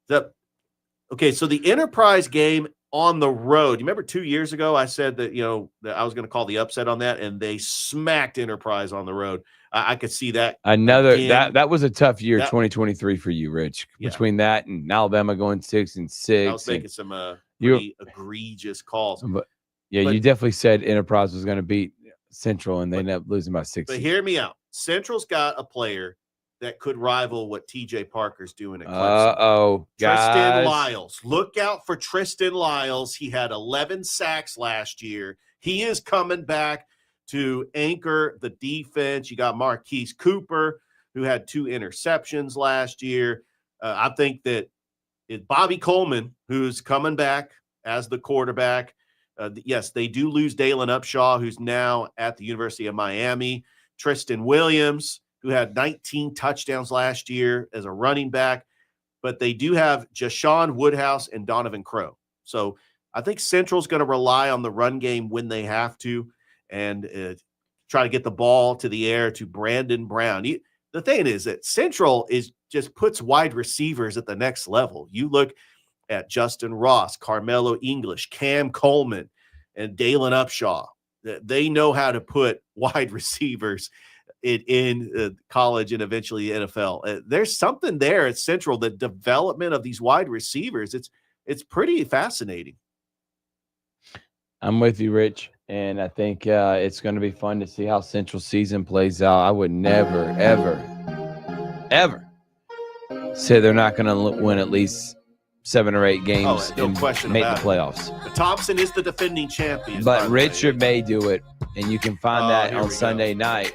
So the Enterprise game on the road. You remember 2 years ago I said that, that I was going to call the upset on that, and they smacked Enterprise on the road. I could see that. That was a tough year, 2023 for you, Rich. Yeah. Between that and Alabama going 6-6. I was making some pretty egregious calls. But you definitely said Enterprise was going to beat Central, and they ended up losing by 6. But hear me out. Central's got a player that could rival what TJ Parker's doing at Clemson. Tristan Lyles. Look out for Tristan Lyles. He had 11 sacks last year. He is coming back to anchor the defense. You got Marquise Cooper, who had 2 interceptions last year. I think that it's Bobby Coleman, who's coming back as the quarterback. Yes, they do lose Dalen Upshaw, who's now at the University of Miami. Tristan Williams, who had 19 touchdowns last year as a running back. But they do have Jashawn Woodhouse and Donovan Crow. So I think Central's going to rely on the run game when they have to and try to get the ball to the air to Brandon Brown. The thing is that Central just puts wide receivers at the next level. You look at Justin Ross, Carmelo English, Cam Coleman, and Dalen Upshaw. They know how to put wide receivers in college and eventually the NFL. There's something there at Central, the development of these wide receivers. It's pretty fascinating. I'm with you, Rich. And I think it's going to be fun to see how Central season plays out. I would never, ever say they're not going to win at least 7 or 8 games no and question make the about it. playoffs. But Thompson is the defending champion. But Richard may do it, and you can find that on Sunday night.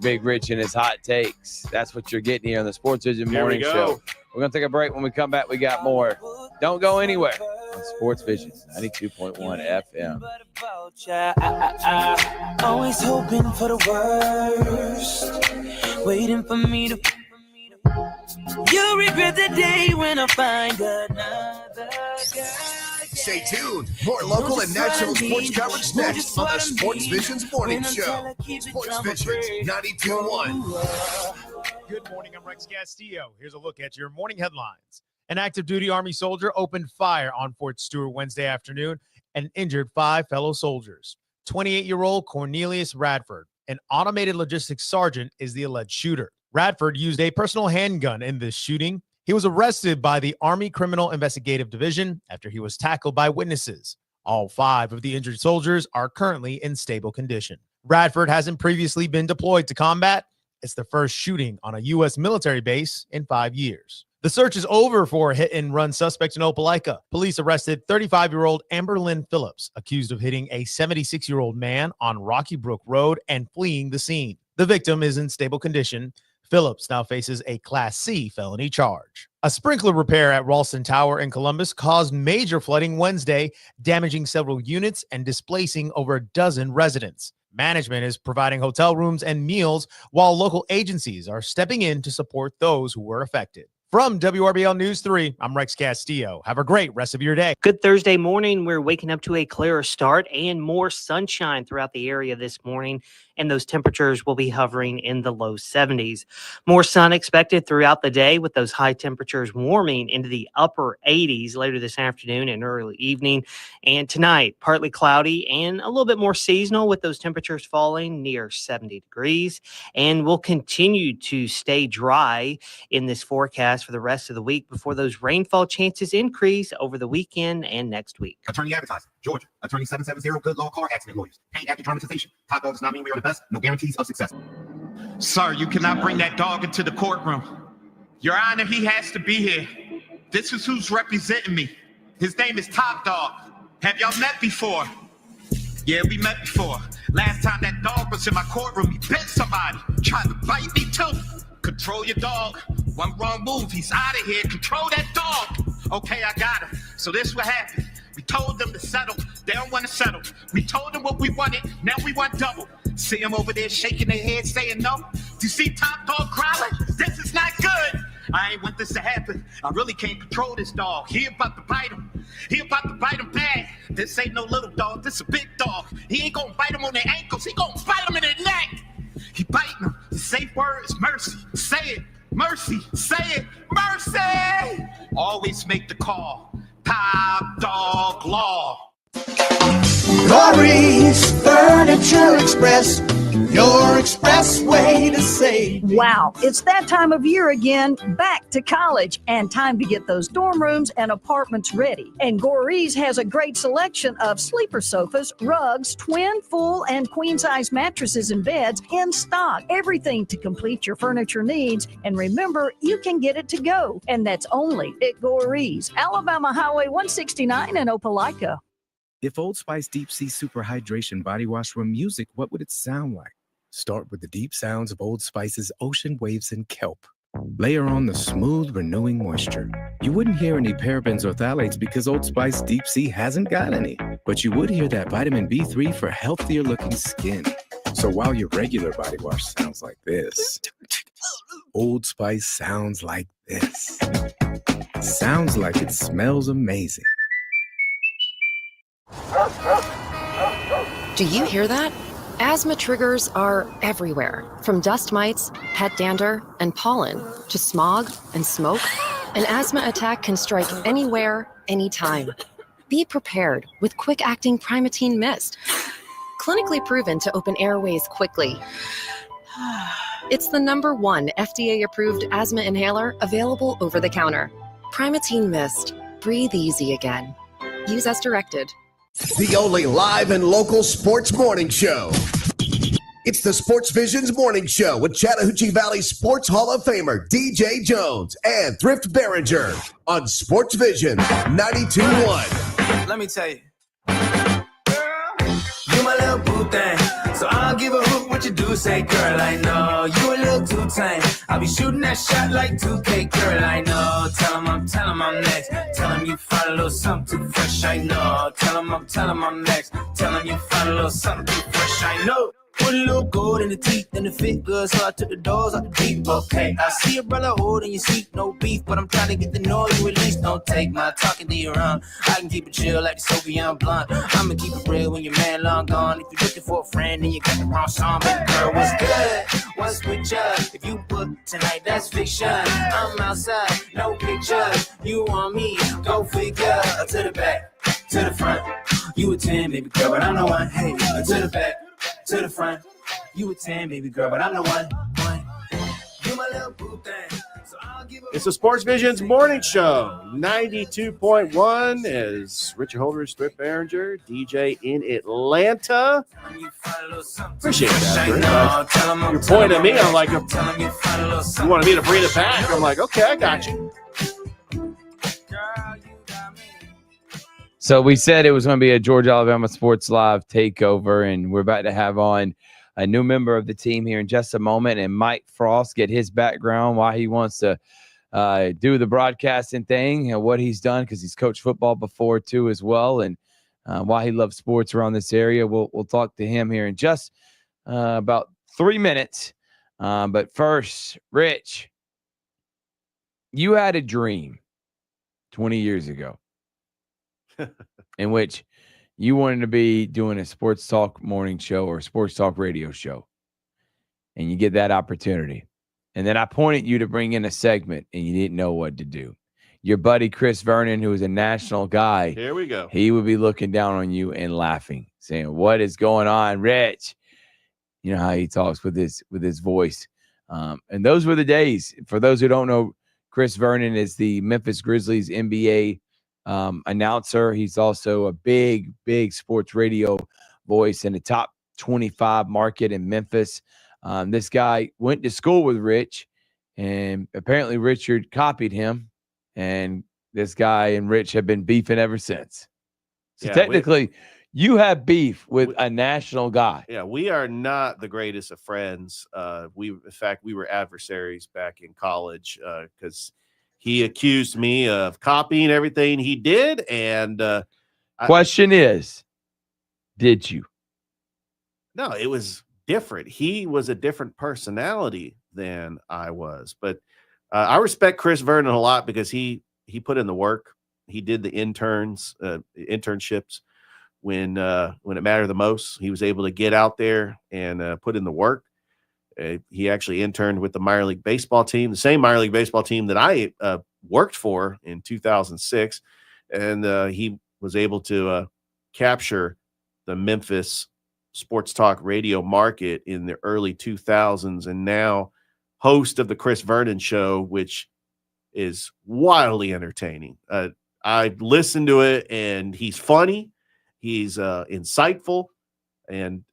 Big Rich and his hot takes. That's what you're getting here on the Sports Vision Morning Show. We're going to take a break. When we come back, we got more. Don't go anywhere on Sports Visions 92.1 FM. Always hoping for the worst, waiting for me to. You regret the day when I find another girl. Stay tuned. More local and national sports coverage next on the Sports Visions Morning Show. Sports Visions 92.1. Good morning. I'm Rex Castillo. Here's a look at your morning headlines. An active duty Army soldier opened fire on Fort Stewart Wednesday afternoon and injured 5 fellow soldiers. 28-year-old Cornelius Radford, an automated logistics sergeant, is the alleged shooter. Radford used a personal handgun in this shooting. He was arrested by the Army Criminal Investigative Division after he was tackled by witnesses. All 5 of the injured soldiers are currently in stable condition. Radford hasn't previously been deployed to combat. It's the first shooting on a U.S. military base in 5 years. The search is over for a hit-and-run suspect in Opelika. Police arrested 35-year-old Amber Lynn Phillips, accused of hitting a 76-year-old man on Rocky Brook Road and fleeing the scene. The victim is in stable condition. Phillips now faces a Class C felony charge. A sprinkler repair at Ralston Tower in Columbus caused major flooding Wednesday, damaging several units and displacing over a dozen residents. Management is providing hotel rooms and meals while local agencies are stepping in to support those who were affected. From WRBL News 3, I'm Rex Castillo. Have a great rest of your day. Good Thursday morning. We're waking up to a clearer start and more sunshine throughout the area this morning, and those temperatures will be hovering in the low 70s. More sun expected throughout the day, with those high temperatures warming into the upper 80s later this afternoon and early evening. And tonight, partly cloudy and a little bit more seasonal, with those temperatures falling near 70 degrees. And we'll continue to stay dry in this forecast for the rest of the week before those rainfall chances increase over the weekend and next week. Attorney advertising, Georgia. Attorney 770, good law car accident lawyers. Paid after traumatization. Top dog does not mean we are the best. No guarantees of success. Sir, you cannot bring that dog into the courtroom. Your Honor, he has to be here. This is who's representing me. His name is Top Dog. Have y'all met before? Yeah, we met before. Last time that dog was in my courtroom, he bit somebody. Tried to bite me too. Control your dog. One wrong move, he's out of here. Control that dog. Okay, I got him. So this what happened. We told them to settle. They don't want to settle. We told them what we wanted. Now we want double. See them over there shaking their head saying no. Do you see Top Dog growling? This is not good. I ain't want this to happen. I really can't control this dog. He about to bite him. He about to bite him bad. This ain't no little dog. This a big dog. He ain't gonna bite him on their ankles. He gonna bite him in their neck. He biting him. The safe word is mercy. Say it. Mercy. Say it. Mercy. Always make the call. Top Dog Law. Lori's Furniture Express, your expressway to save. Wow, it's that time of year again, back to college, and time to get those dorm rooms and apartments ready. And Gorey's has a great selection of sleeper sofas, rugs, twin, full, and queen-size mattresses and beds in stock. Everything to complete your furniture needs. And remember, you can get it to go. And that's only at Gorey's, Alabama Highway 169 in Opelika. If Old Spice Deep Sea Super Hydration Body Wash were music, what would it sound like? Start with the deep sounds of Old Spice's ocean waves and kelp. Layer on the smooth, renewing moisture. You wouldn't hear any parabens or phthalates because Old Spice Deep Sea hasn't got any. But you would hear that vitamin B3 for healthier looking skin. So while your regular body wash sounds like this, Old Spice sounds like this. Sounds like it smells amazing. Do you hear that? Asthma triggers are everywhere, from dust mites, pet dander, and pollen, to smog and smoke. An asthma attack can strike anywhere, anytime. Be prepared with quick-acting Primatene Mist. Clinically proven to open airways quickly. It's the #1 FDA-approved asthma inhaler available over the counter. Primatene Mist. Breathe easy again. Use as directed. The only live and local sports morning show. It's the SportsVisions Morning Show with Chattahoochee Valley Sports Hall of Famer DJ Jones and Thrift Behringer on SportsVisions 92.1. Let me tell you. You my little boo thing, so I'll give a hoot what you do. Say, girl, I know you a little too tame. I'll be shooting that shot like 2K, girl, I know. Tell him I'm next. Tell him you find a little something too fresh, I know. Tell him I'm next. Tell him you find a little something too fresh, I know. Put a little gold in the teeth and the fit good, so I took the doors out the deep. Okay, I see a brother holding your seat, no beef, but I'm trying to get to know you at least. Don't take my talking to your own. I can keep it chill like the Soviet blunt. I'ma keep it real when your man long gone. If you're looking for a friend, then you got the wrong song. Baby girl, what's good? What's with ya? If you book tonight, that's fiction. I'm outside, no pictures. You want me? Go figure. To the back, to the front. You a 10, baby girl, but I'm the one. Hey, to the back. To the front, you a 10, baby girl, but I'm the one. You my little boo thing. So I'll give It's the SportsVisions Morning Show. 92.1 is Richard Holdridge, Thrift Behringer, DJ in Atlanta. Appreciate that, Thrift. You're pointing at me. I'm like, you wanted me to bring it back? I'm like, okay, I got you. So we said it was going to be a Georgia Alabama Sports Live takeover, and we're about to have on a new member of the team here in just a moment, and Mike Frost get his background, why he wants to do the broadcasting thing and what he's done, because he's coached football before too as well, and why he loves sports around this area. We'll talk to him here in just about 3 minutes. But first, Rich, you had a dream 20 years ago in which you wanted to be doing a sports talk morning show or sports talk radio show, and you get that opportunity. And then I pointed you to bring in a segment, and you didn't know what to do. Your buddy Chris Vernon, who is a national guy, here we go. He would be looking down on you and laughing, saying, "What is going on, Rich?" You know how he talks with his voice. And those were the days. For those who don't know, Chris Vernon is the Memphis Grizzlies NBA announcer. He's also a big sports radio voice in the top 25 market in Memphis. This guy went to school with Rich, and apparently Richard copied him, and this guy and Rich have been beefing ever since. So technically, you have beef with a national guy. Yeah, we are not the greatest of friends. In fact, we were adversaries back in college because he accused me of copying everything he did. And question is, did you? No, it was different. He was a different personality than I was. But I respect Chris Vernon a lot because he put in the work. He did the internships when it mattered the most. He was able to get out there and put in the work. He actually interned with the minor league baseball team, the same minor league baseball team that I worked for in 2006. And he was able to capture the Memphis sports talk radio market in the early 2000s, and now host of the Chris Vernon Show, which is wildly entertaining. I listened to it, and he's funny. He's insightful, and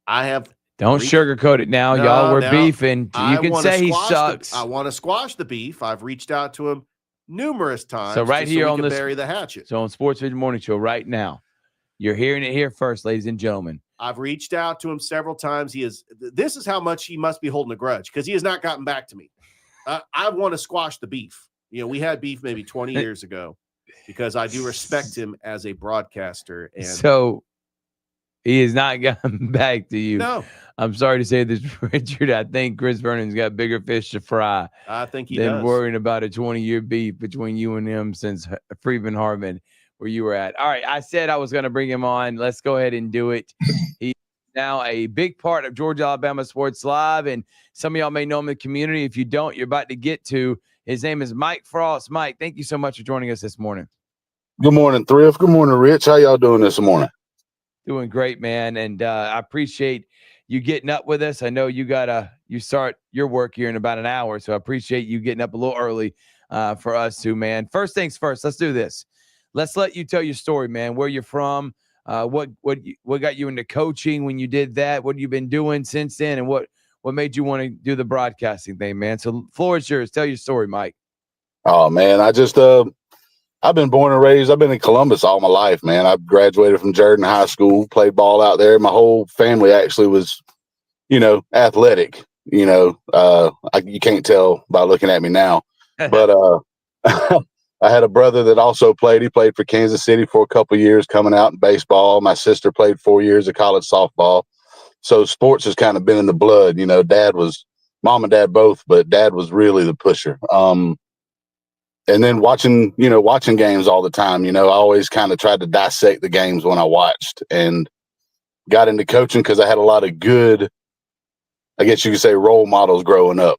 I have don't sugarcoat it now. Y'all were beefing. You can say he sucks. I want to squash the beef. I've reached out to him numerous times. So right here on this, bury the hatchet. So on SportsVision Morning Show right now, you're hearing it here first, ladies and gentlemen. I've reached out to him several times. This is how much he must be holding a grudge, because he has not gotten back to me. I want to squash the beef. We had beef maybe 20 years ago, because I do respect him as a broadcaster. And so he has not gotten back to you. No. I'm sorry to say this, Richard. I think Chris Vernon's got bigger fish to fry. I think he than does. Worrying about a 20-year beef between you and him since Freeman Harmon, where you were at. All right, I said I was going to bring him on. Let's go ahead and do it. He's now a big part of Georgia Alabama Sports Live, and some of y'all may know him in the community. If you don't, you're about to get to. His name is Mike Frost. Mike, thank you so much for joining us this morning. Good morning, Thrift. Good morning, Rich. How y'all doing this morning? Doing great, man, and I appreciate you getting up with us. I know you start your work here in about an hour, so I appreciate you getting up a little early for us too, man. First things first, let's do this. Let's let you tell your story, man, where you're from, What got you into coaching when you did that? What have you been doing since then? And what made you want to do the broadcasting thing, man? So floor is yours. Tell your story, Mike. Oh man, I've been born and raised. I've been in Columbus all my life, man. I graduated from Jordan High School, played ball out there. My whole family actually was, athletic. You can't tell by looking at me now, but I had a brother that also played. He played for Kansas City for a couple of years, coming out in baseball. My sister played 4 years of college softball. So sports has kind of been in the blood. Mom and dad both, but dad was really the pusher. And then watching games all the time, I always kind of tried to dissect the games when I watched, and got into coaching because I had a lot of good, I guess you could say, role models growing up,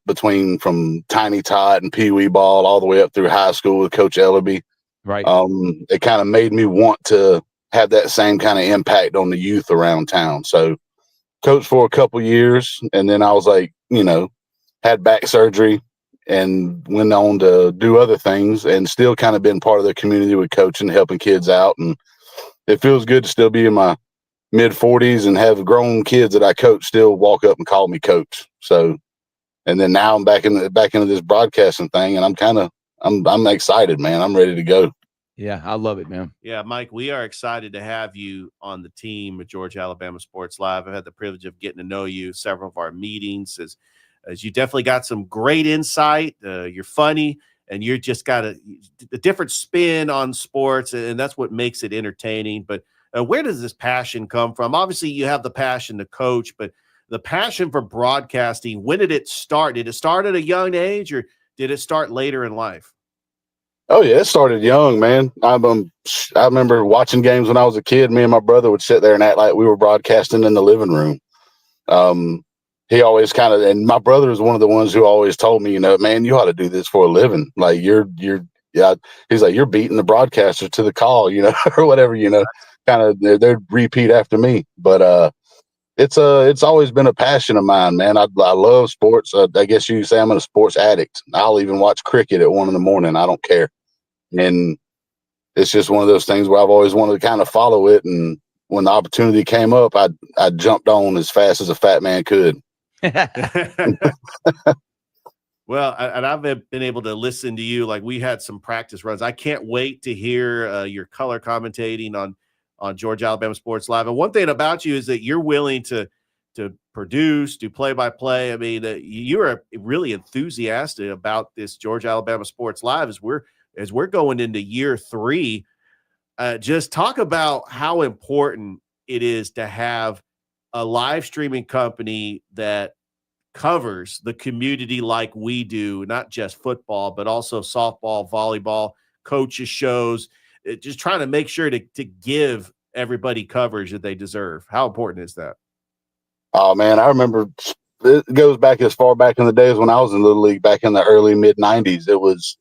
from Tiny Todd and Pee Wee ball all the way up through high school with Coach Ellaby. Right. It kind of made me want to have that same kind of impact on the youth around town. So coached for a couple years, and then I was like, had back surgery and went on to do other things, and still kind of been part of the community with coaching, helping kids out. And it feels good to still be in my mid 40s and have grown kids that I coach still walk up and call me coach. So, and then now I'm back into this broadcasting thing, and I'm excited, man. I'm ready to go. Yeah, I love it, man. Yeah, Mike, we are excited to have you on the team at Georgia Alabama Sports Live. I've had the privilege of getting to know you, several of our meetings, as you definitely got some great insight. You're funny, and you're just got a different spin on sports, and that's what makes it entertaining. But where does this passion come from? Obviously, you have the passion to coach, but the passion for broadcasting, when did it start? Did it start at a young age, or did it start later in life? Oh yeah, it started young, man. I remember watching games when I was a kid. Me and my brother would sit there and act like we were broadcasting in the living room. He always and my brother is one of the ones who always told me, man, you ought to do this for a living. Like he's like, you're beating the broadcaster to the call, or whatever, kind of they'd repeat after me. But it's always been a passion of mine, man. I love sports. I guess you could say I'm a sports addict. I'll even watch cricket at 1 a.m. I don't care. And it's just one of those things where I've always wanted to kind of follow it. And when the opportunity came up, I jumped on as fast as a fat man could. Well, and I've been able to listen to you. Like, we had some practice runs. I can't wait to hear your color commentating on Georgia Alabama Sports Live. And one thing about you is that you're willing to produce, do play-by-play. I mean, you are really enthusiastic about this Georgia Alabama Sports Live as we're going into year 3. Just talk about how important it is to have a live streaming company that covers the community like we do, not just football, but also softball, volleyball, coaches shows, just trying to make sure to give everybody coverage that they deserve. How important is that? Oh man, I remember it goes back as far back in the days when I was in Little League back in the early mid 90s. It was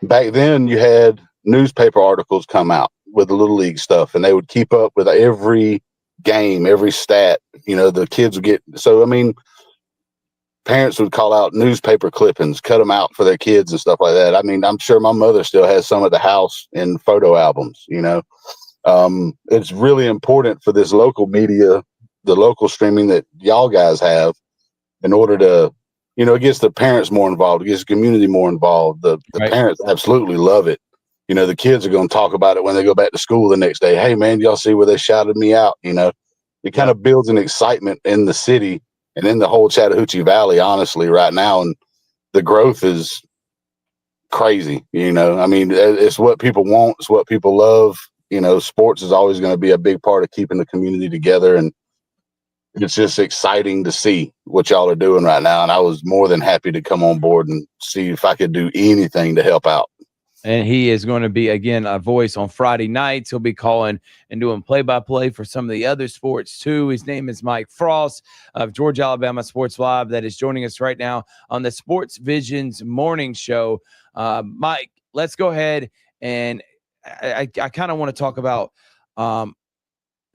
back then you had newspaper articles come out with the Little League stuff, and they would keep up with every game, every stat. The kids would get, so I mean, parents would call out newspaper clippings, cut them out for their kids and stuff like that. I mean, I'm sure my mother still has some at the house in photo albums. It's really important for this local media, the local streaming that y'all guys have, in order to, it gets the parents more involved, it gets the community more involved. The Right. Parents absolutely love it. The kids are going to talk about it when they go back to school the next day. Hey man, y'all see where they shouted me out? It kind of builds an excitement in the city and in the whole Chattahoochee Valley, honestly, right now. And the growth is crazy. I mean, it's what people want. It's what people love. Sports is always going to be a big part of keeping the community together. And it's just exciting to see what y'all are doing right now. And I was more than happy to come on board and see if I could do anything to help out. And he is going to be, again, a voice on Friday nights. He'll be calling and doing play-by-play for some of the other sports, too. His name is Mike Frost of Georgia Alabama Sports Live that is joining us right now on the SportsVisions morning show. Mike, let's go ahead, and I kind of want to talk about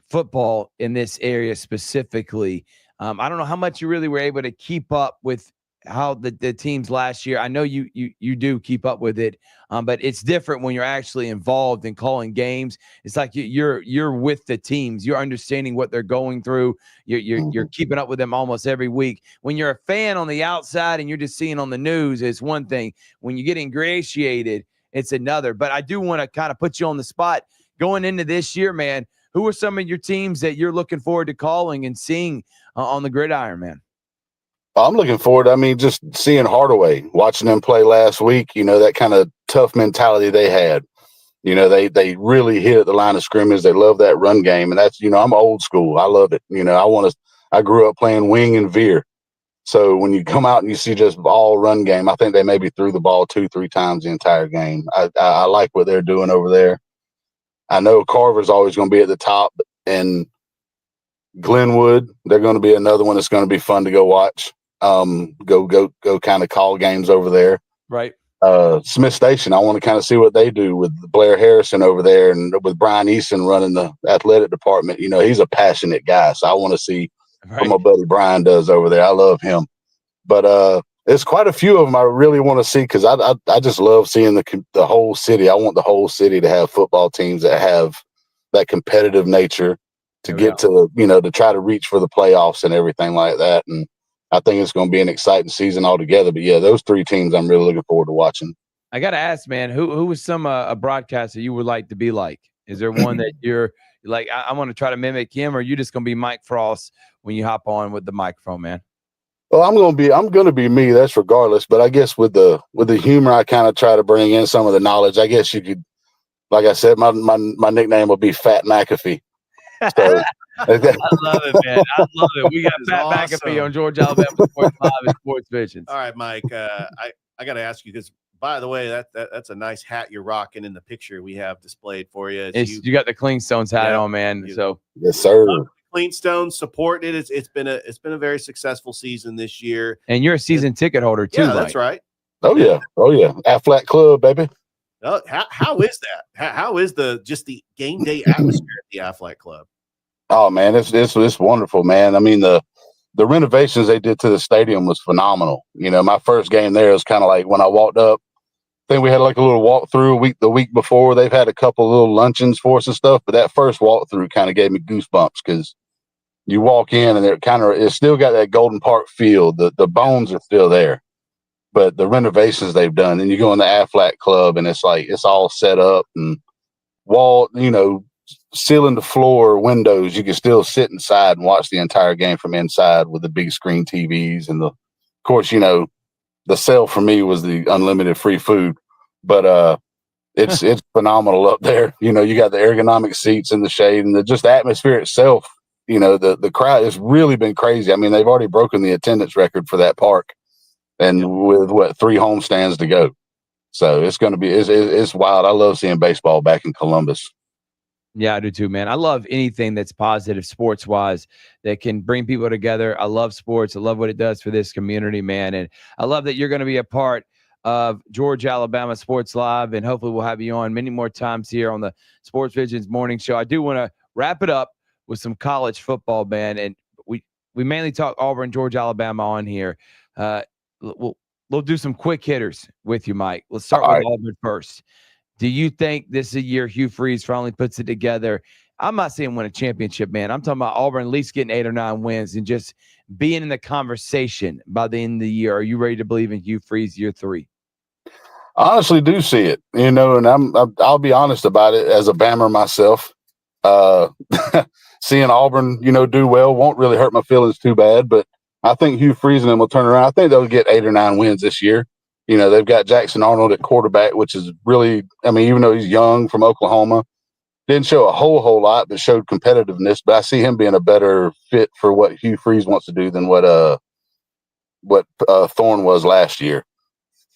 football in this area specifically. I don't know how much you really were able to keep up with how the teams last year. I know you do keep up with it, but it's different when you're actually involved in calling games. It's like you're with the teams. You're understanding what they're going through. You're keeping up with them almost every week. When you're a fan on the outside and you're just seeing on the news, it's one thing. When you get ingratiated, it's another. But I do want to kind of put you on the spot going into this year, man. Who are some of your teams that you're looking forward to calling and seeing on the gridiron, man? I'm looking forward. I mean, just seeing Hardaway, watching them play last week, that kind of tough mentality they had. They really hit at the line of scrimmage. They love that run game. And that's, I'm old school. I love it. I grew up playing wing and veer. So when you come out and you see just all run game, I think they maybe threw the ball 2-3 times the entire game. I like what they're doing over there. I know Carver's always going to be at the top, and Glenwood, they're going to be another one that's going to be fun to go watch. Go kind of call games over there. Right. Smith Station, I want to kind of see what they do with Blair Harrison over there and with Brian Easton running the athletic department. He's a passionate guy, so I want to see what my buddy Brian does over there. I love him. But there's quite a few of them I really want to see because I just love seeing the whole city. I want the whole city to have football teams that have that competitive nature to get to, to try to reach for the playoffs and everything like that. And I think it's going to be an exciting season altogether. But yeah, those 3 teams I'm really looking forward to watching. I got to ask, man, who was some a broadcaster you would like to be like? Is there one that you're like, I want to try to mimic him, or are you just going to be Mike Frost when you hop on with the microphone, man? Well, I'm gonna be me. That's regardless. But I guess with the humor, I kind of try to bring in some of the knowledge. I guess you could, like I said, my nickname will be Fat McAfee. So, I love it, man. I love it. We got Pat McAfee on Georgia Alabama Sports Live and Sports Visions. All right, Mike. I got to ask you because, by the way, that's a nice hat you're rocking in the picture we have displayed for you. You got the Cleanstones hat on, man. So yes, sir. Cleanstone supporting it. It's been a very successful season this year. And you're a season ticket holder too. Yeah, that's right. Oh yeah. Aflac Club, baby. How is that? How is the game day atmosphere at the Aflac Club? Oh man, it's wonderful, man. I mean the renovations they did to the stadium was phenomenal. My first game there was kind of like when I walked up. I think we had like a little walkthrough the week before. They've had a couple little luncheons for us and stuff, but that first walkthrough kind of gave me goosebumps because you walk in and it's still got that Golden Park feel. The bones are still there, but the renovations they've done, and you go in the Aflac Club and it's like it's all set up and ceiling to floor windows. You can still sit inside and watch the entire game from inside with the big screen TVs and of course, the sale for me was the unlimited free food, but it's phenomenal up there. You got the ergonomic seats in the shade and the atmosphere itself. The crowd has really been crazy. I mean, they've already broken the attendance record for that park, and with 3 home stands to go, so it's going to be it's wild. I love seeing baseball back in Columbus. Yeah, I do too, man. I love anything that's positive sports-wise that can bring people together. I love sports. I love what it does for this community, man. And I love that you're going to be a part of Georgia Alabama Sports Live, and hopefully we'll have you on many more times here on the Sports Visions Morning Show. I do want to wrap it up with some college football, man. And we mainly talk Auburn, Georgia, Alabama on here. We'll do some quick hitters with you, Mike. Let's start with Auburn first. Do you think this is a year Hugh Freeze finally puts it together? I'm not saying win a championship, man. I'm talking about Auburn at least getting 8 or 9 wins and just being in the conversation by the end of the year. Are you ready to believe in Hugh Freeze year 3? I honestly do see it, and I'll be honest about it as a Bammer myself. Seeing Auburn, do well won't really hurt my feelings too bad, but I think Hugh Freeze and them will turn around. I think they'll get 8 or 9 wins this year. They've got Jackson Arnold at quarterback, which is really, even though he's young from Oklahoma, didn't show a whole lot, but showed competitiveness. But I see him being a better fit for what Hugh Freeze wants to do than what Thorne was last year.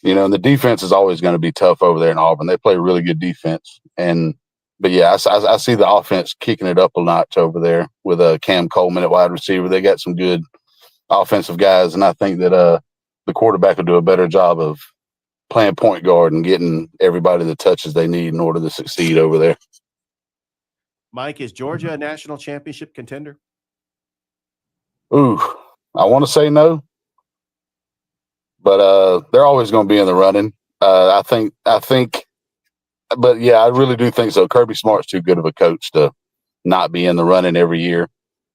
And the defense is always going to be tough over there in Auburn. They play really good defense. But yeah, I see the offense kicking it up a notch over there with Cam Coleman at wide receiver. They got some good offensive guys, and I think that the quarterback will do a better job of playing point guard and getting everybody the touches they need in order to succeed over there. Mike, is Georgia a national championship contender? Ooh, I want to say no. but they're always going to be in the running. I think, but yeah, I really do think so. Kirby Smart's too good of a coach to not be in the running every year.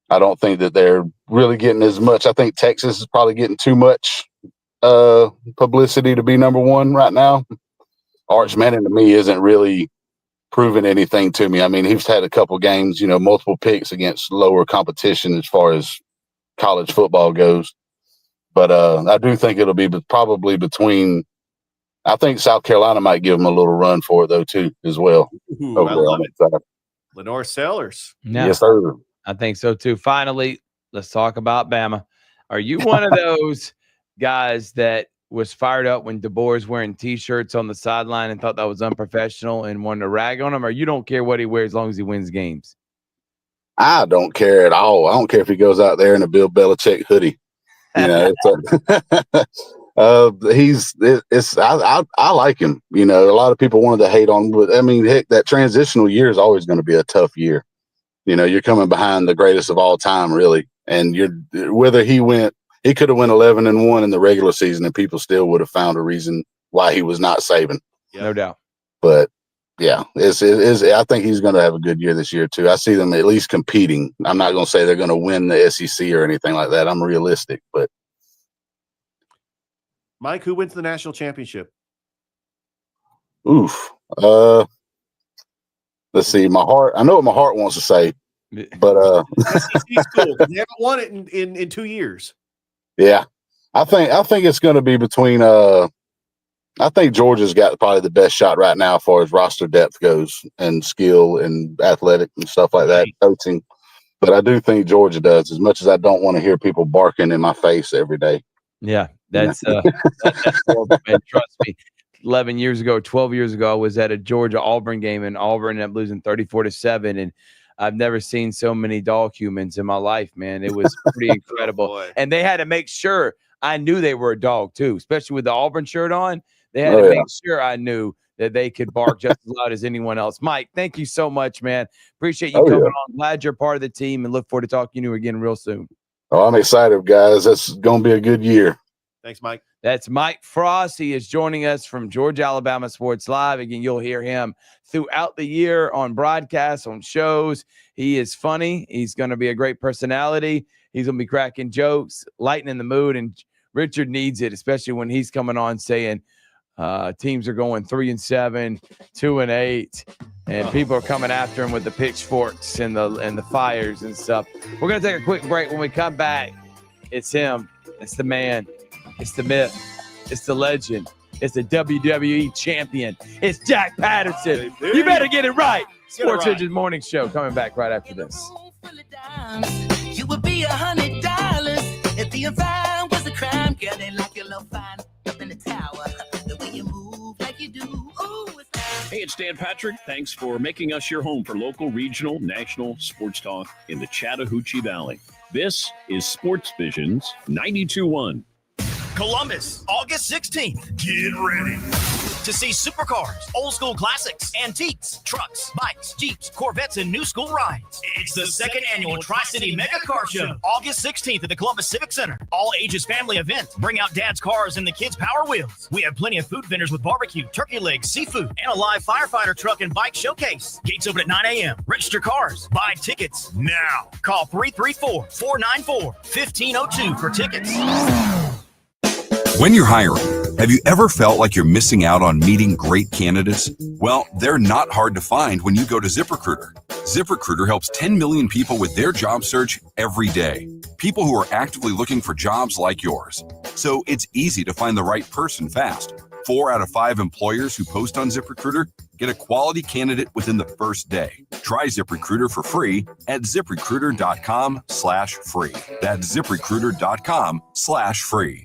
I don't think that they're really getting as much. I think Texas is probably getting too much publicity to be number one right now. Arch Manning to me isn't really proving anything to me. I mean, he's had a couple games, multiple picks against lower competition as far as college football goes. But I do think it'll be probably between. I think South Carolina might give them a little run for it though too, as well. Ooh, I love it. Lenore Sellers. Yeah. Yes, sir. I think so too. Finally, let's talk about Bama. Are you one of those guys that was fired up when DeBoer was wearing T-shirts on the sideline and thought that was unprofessional and wanted to rag on him, or you don't care what he wears as long as he wins games? I don't care at all. I don't care if he goes out there in a Bill Belichick hoodie. I like him. A lot of people wanted to hate on him, but I mean, heck, that transitional year is always going to be a tough year. You're coming behind the greatest of all time, really. And whether he could have went 11-1 in the regular season, and people still would have found a reason why he was not saving. No doubt. But yeah, I think he's going to have a good year this year too. I see them at least competing. I'm not going to say they're going to win the SEC or anything like that. I'm realistic, but. Mike, who wins the national championship? Oof. Let's see. My heart. I know what my heart wants to say, but SEC's cool. They haven't won it in 2 years. Yeah, I think it's going to be between. I think Georgia's got probably the best shot right now as far as roster depth goes and skill and athletic and stuff like that, coaching. But I do think Georgia does, as much as I don't want to hear people barking in my face every day. Yeah, that's horrible, man. Trust me. 11 years ago, 12 years ago, I was at a Georgia-Auburn game, and Auburn ended up losing 34-7. And I've never seen so many dog humans in my life, man. It was pretty incredible. And they had to make sure I knew they were a dog, too, especially with the Auburn shirt on. They had to make sure I knew that they could bark just as loud as anyone else. Mike, thank you so much, man. Appreciate you coming on. Glad you're part of the team and look forward to talking to you again real soon. Oh, I'm excited, guys. That's going to be a good year. Thanks, Mike. That's Mike Frost. He is joining us from Georgia Alabama Sports Live. Again, you'll hear him throughout the year on broadcasts, on shows. He is funny. He's going to be a great personality. He's going to be cracking jokes, lightening the mood, and Richard needs it, especially when he's coming on saying teams are going 3-7, 2-8, and people are coming after him with the pitchforks and the fires and stuff. We're going to take a quick break. When we come back, it's him. It's the man. It's the myth. It's the legend. It's the WWE champion. It's Jack Patterson. You better get it right. SportsVisions Morning Show coming back right after this. You would be $100 if the environment was a crime. Girl, they like your little fine up in the tower. The way you move like you do. Ooh, hey, it's Dan Patrick. Thanks for making us your home for local, regional, national sports talk in the Chattahoochee Valley. This is SportsVisions 92.1. Columbus, August 16th. Get ready to see supercars, old school classics, antiques, trucks, bikes, Jeeps, Corvettes, and new school rides. It's the second annual Tri-City Mega Car Show, August 16th at the Columbus Civic Center. All ages family event. Bring out dad's cars and the kids' Power Wheels. We have plenty of food vendors with barbecue, turkey legs, seafood, and a live firefighter truck and bike showcase. Gates open at 9 a.m. Register cars. Buy tickets now. Call 334-494-1502 for tickets. When you're hiring, have you ever felt like you're missing out on meeting great candidates? Well, they're not hard to find when you go to ZipRecruiter. ZipRecruiter helps 10 million people with their job search every day. People who are actively looking for jobs like yours. So it's easy to find the right person fast. 4 out of 5 employers who post on ZipRecruiter get a quality candidate within the first day. Try ZipRecruiter for free at ZipRecruiter.com/free. That's ZipRecruiter.com/free.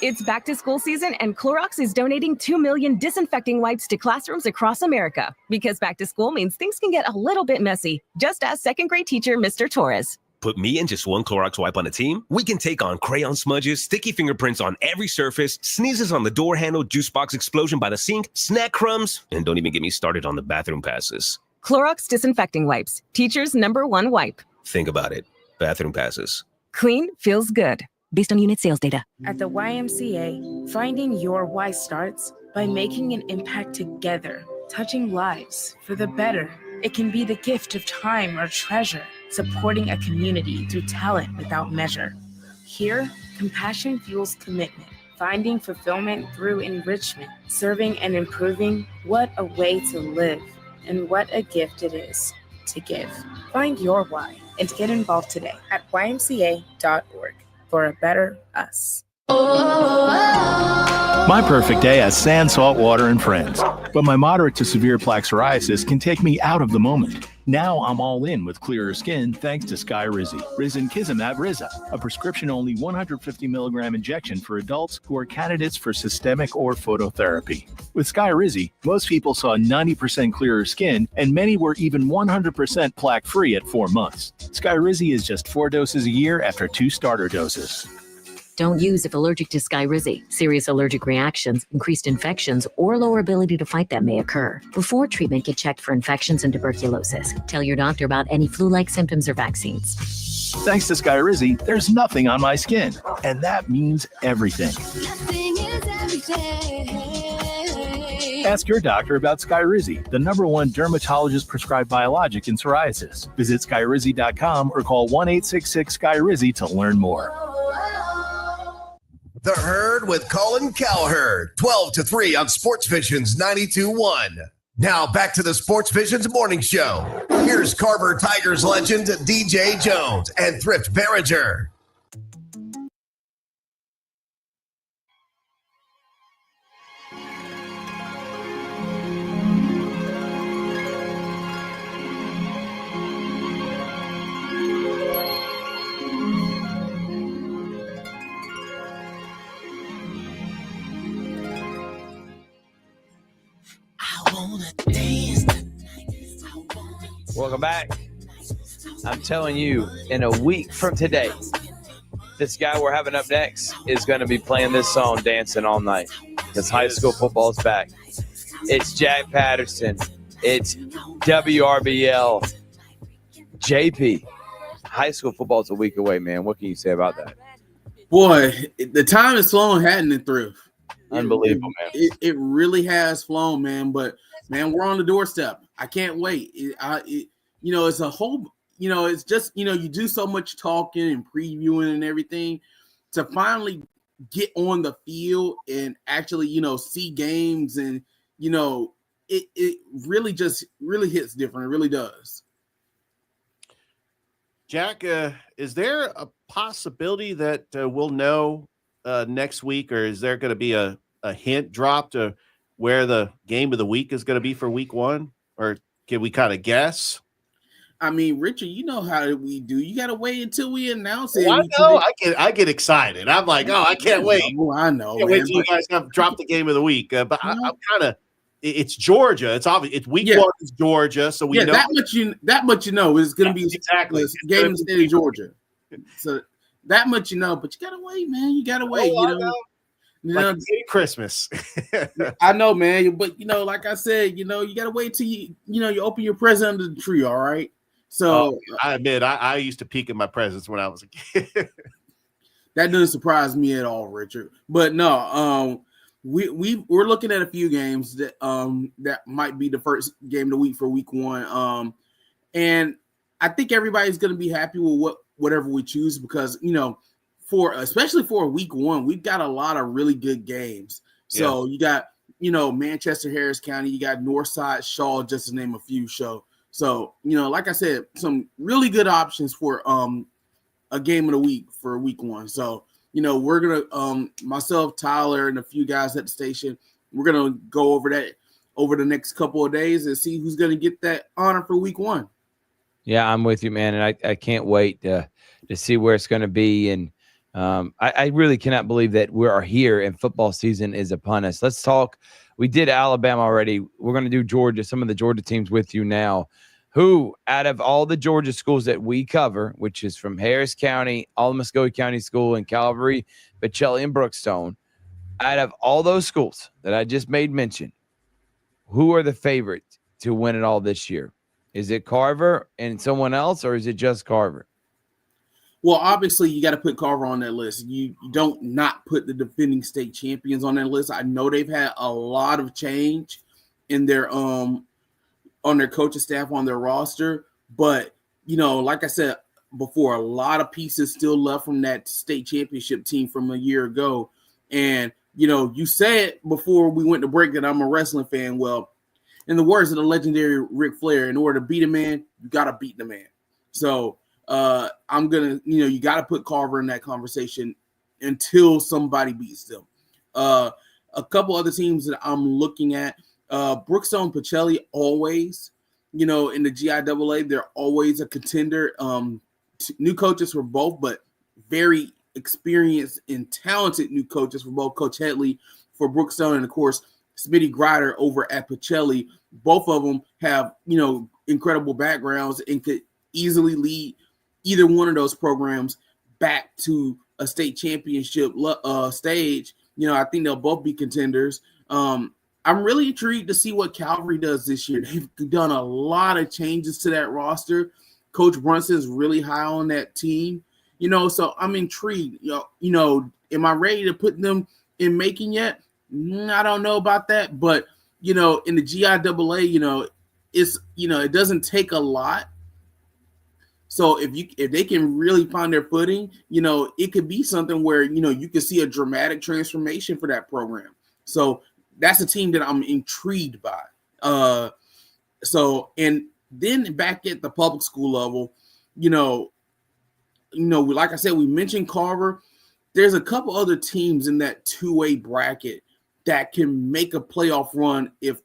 It's back to school season, and Clorox is donating 2 million disinfecting wipes to classrooms across America. Because back to school means things can get a little bit messy. Just ask second grade teacher Mr. Torres. Put me and just one Clorox wipe on a team, we can take on crayon smudges, sticky fingerprints on every surface, sneezes on the door handle, juice box explosion by the sink, snack crumbs, and don't even get me started on the bathroom passes. Clorox disinfecting wipes, teacher's #1 wipe. Think about it. Bathroom passes. Clean feels good. based on unit sales data. At the YMCA, finding your why starts by making an impact together, touching lives for the better. It can be the gift of time or treasure, supporting a community through talent without measure. Here, compassion fuels commitment, finding fulfillment through enrichment, serving and improving. What a way to live, and what a gift it is to give. Find your why and get involved today at ymca.org for a better us. My perfect day has sand, salt water, and friends. But my moderate to severe plaque psoriasis can take me out of the moment. Now I'm all in with clearer skin thanks to Skyrizi. Risankizumab Riza, a prescription-only 150 milligram injection for adults who are candidates for systemic or phototherapy. With Skyrizi, most people saw 90% clearer skin, and many were even 100% plaque-free at 4 months. Skyrizi is just 4 doses a year after 2 starter doses. Don't use if allergic to Skyrizi. Serious allergic reactions, increased infections, or lower ability to fight them may occur. Before treatment, get checked for infections and tuberculosis. Tell your doctor about any flu-like symptoms or vaccines. Thanks to Skyrizi, there's nothing on my skin, and that means everything. Ask your doctor about Skyrizi, the #1 dermatologist-prescribed biologic in psoriasis. Visit Skyrizi.com or call 1-866-SKYRIZI to learn more. The Herd with Colin Cowherd, 12 to 3 on SportsVisions 92.1. Now back to the SportsVisions morning show. Here's Carver Tigers legend DJ Jones and Thrift Barringer. Welcome back. I'm telling you, in a week from today, this guy we're having up next is going to be playing this song, Dancing All Night, because high school football is back. It's Jack Patterson. It's WRBL. JP. High school football is a week away, man. What can you say about that? Boy, the time is flown, hadn't it, Thrift? Unbelievable, man. It really has flown, man. But, man, we're on the doorstep. I can't wait. It's a whole, it's just, you do so much talking and previewing and everything to finally get on the field and actually, see games. And, it really just really hits different. It really does. Jack, is there a possibility that we'll know next week, or is there going to be a hint dropped to where the game of the week is going to be for week 1? Or can we kind of guess? I mean, Richard, you know how we do. You got to wait until we announce it. Well, I know. I get excited. I'm like, oh, I can't wait. I know. I can't wait till you guys have dropped the game of the week. But I'm kind of. It's Georgia. It's obvious. It's week 1 is Georgia, so we know that much you know is going to be exactly the game in the state of Georgia. So that much you know, but you got to wait, man. You got to wait. Like Christmas. I know, man. But like I said, you got to wait till you open your present under the tree. All right. So I admit, I used to peek at my presents when I was a kid. That doesn't surprise me at all, Richard. But no, we're looking at a few games that might be the first game of the week for week 1. And I think everybody's going to be happy with whatever we choose because especially for week 1, we've got a lot of really good games. So you got Manchester, Harris County, you got Northside, Shaw, just to name a few. So like I said, some really good options for a game of the week for week 1. So we're gonna myself, Tyler, and a few guys at the station, we're gonna go over that over the next couple of days and see who's gonna get that honor for week 1. Yeah, I'm with you, man, and I can't wait to see where it's going to be. And I really cannot believe that we are here and football season is upon us. Let's talk. We did Alabama already. We're going to do Georgia, some of the Georgia teams with you now. Who, out of all the Georgia schools that we cover, which is from Harris County, all Muskogee County School, and Calvary, Bocelli, and Brookstone, out of all those schools that I just made mention, who are the favorites to win it all this year? Is it Carver and someone else, or is it just Carver? Well, obviously, you got to put Carver on that list. You don't not put the defending state champions on that list. I know they've had a lot of change in their on their coaching staff, on their roster, but like I said before, a lot of pieces still left from that state championship team from a year ago. And you said before we went to break that I'm a wrestling fan. Well, in the words of the legendary Ric Flair, in order to beat a man, you got to beat the man. So I'm gonna, you got to put Carver in that conversation until somebody beats them. A couple other teams that I'm looking at, Brookstone Pacelli, always, in the GIAA, they're always a contender. New coaches for both, but very experienced and talented new coaches for both. Coach Headley for Brookstone, and of course Smitty Grider over at Pacelli. Both of them have incredible backgrounds and could easily lead either one of those programs back to a state championship stage. I think they'll both be contenders. I'm really intrigued to see what Calvary does this year. They've done a lot of changes to that roster. Coach Brunson is really high on that team, so I'm intrigued. Am I ready to put them in Macon yet? I don't know about that, but in the GIAA, it's it doesn't take a lot. So if they can really find their footing, it could be something where you could see a dramatic transformation for that program. So that's a team that I'm intrigued by. And then back at the public school level, like I said, we mentioned Carver. There's a couple other teams in that 2A bracket that can make a playoff run if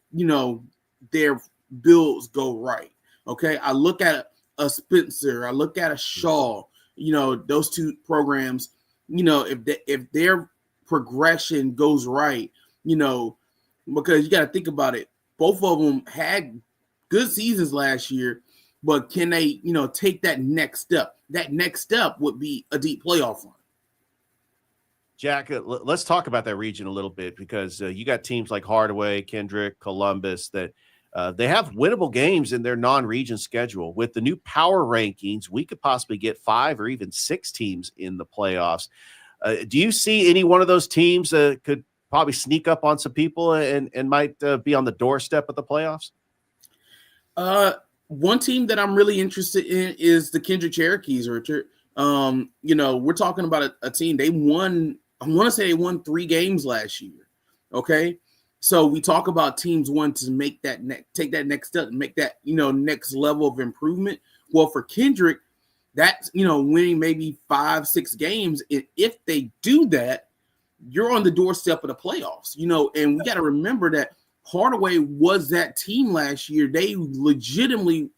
their builds go right. Okay, I look at a Spencer, I look at a Shaw. Those two programs. If their progression goes right, because you got to think about it. Both of them had good seasons last year, but can they, take that next step? That next step would be a deep playoff run. Jack, let's talk about that region a little bit, because you got teams like Hardaway, Kendrick, Columbus that they have winnable games in their non-region schedule. With the new power rankings, we could possibly get 5 or even 6 teams in the playoffs. Do you see any one of those teams could probably sneak up on some people and might be on the doorstep of the playoffs? One team that I'm really interested in is the Kendrick Cherokees, Richard. We're talking about a team. They won, I want to say they won 3 games last year. Okay. So we talk about teams wanting to make that take that next step and make that, next level of improvement. Well, for Kendrick, that's, winning maybe 5-6 games. If they do that, you're on the doorstep of the playoffs, and we got to remember that Hardaway was that team last year. They legitimately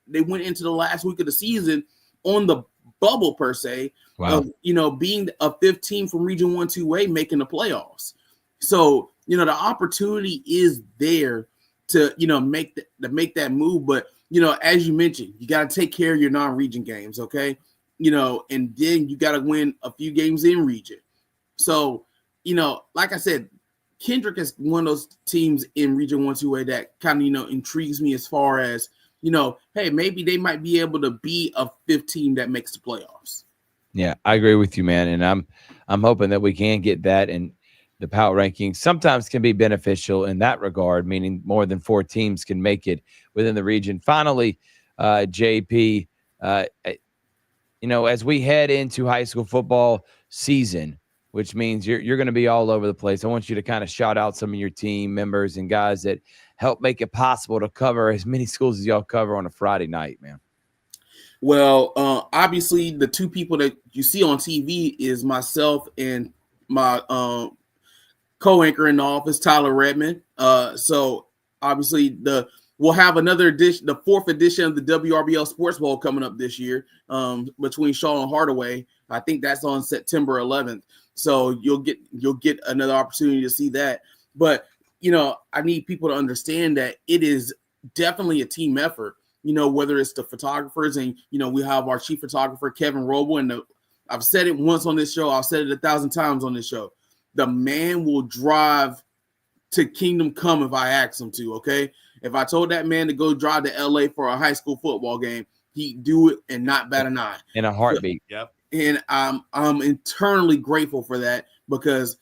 they went into the last week of the season on the bubble per se. Wow. Of, being a 5th team from Region 1 2A making the playoffs. So, the opportunity is there to, make that move. But, as you mentioned, you got to take care of your non-region games. Okay. And then you got to win a few games in region. So, like I said, Kendrick is one of those teams in Region 1 2A that kind of, intrigues me as far as, hey, maybe they might be able to be a 5th team that makes the playoffs. Yeah, I agree with you, man. And I'm hoping that we can get that. And the power rankings sometimes can be beneficial in that regard, meaning more than 4 teams can make it within the region. Finally, JP, as we head into high school football season, which means you're going to be all over the place, I want you to kind of shout out some of your team members and guys that help make it possible to cover as many schools as y'all cover on a Friday night, man. Well, obviously, the 2 people that you see on TV is myself and my co-anchor in the office, Tyler Redmond. So obviously we'll have another edition, the 4th edition of the WRBL Sports Bowl coming up this year between Shaw and Hardaway. I think that's on September 11th. So you'll get another opportunity to see that. But, I need people to understand that it is definitely a team effort, whether it's the photographers and, we have our chief photographer, Kevin Roble. And I've said it once on this show. I've said it 1,000 times on this show. The man will drive to Kingdom Come if I ask him to, okay? If I told that man to go drive to LA for a high school football game, he'd do it and not bat an eye. In a heartbeat. Yep. And I'm internally grateful for that because,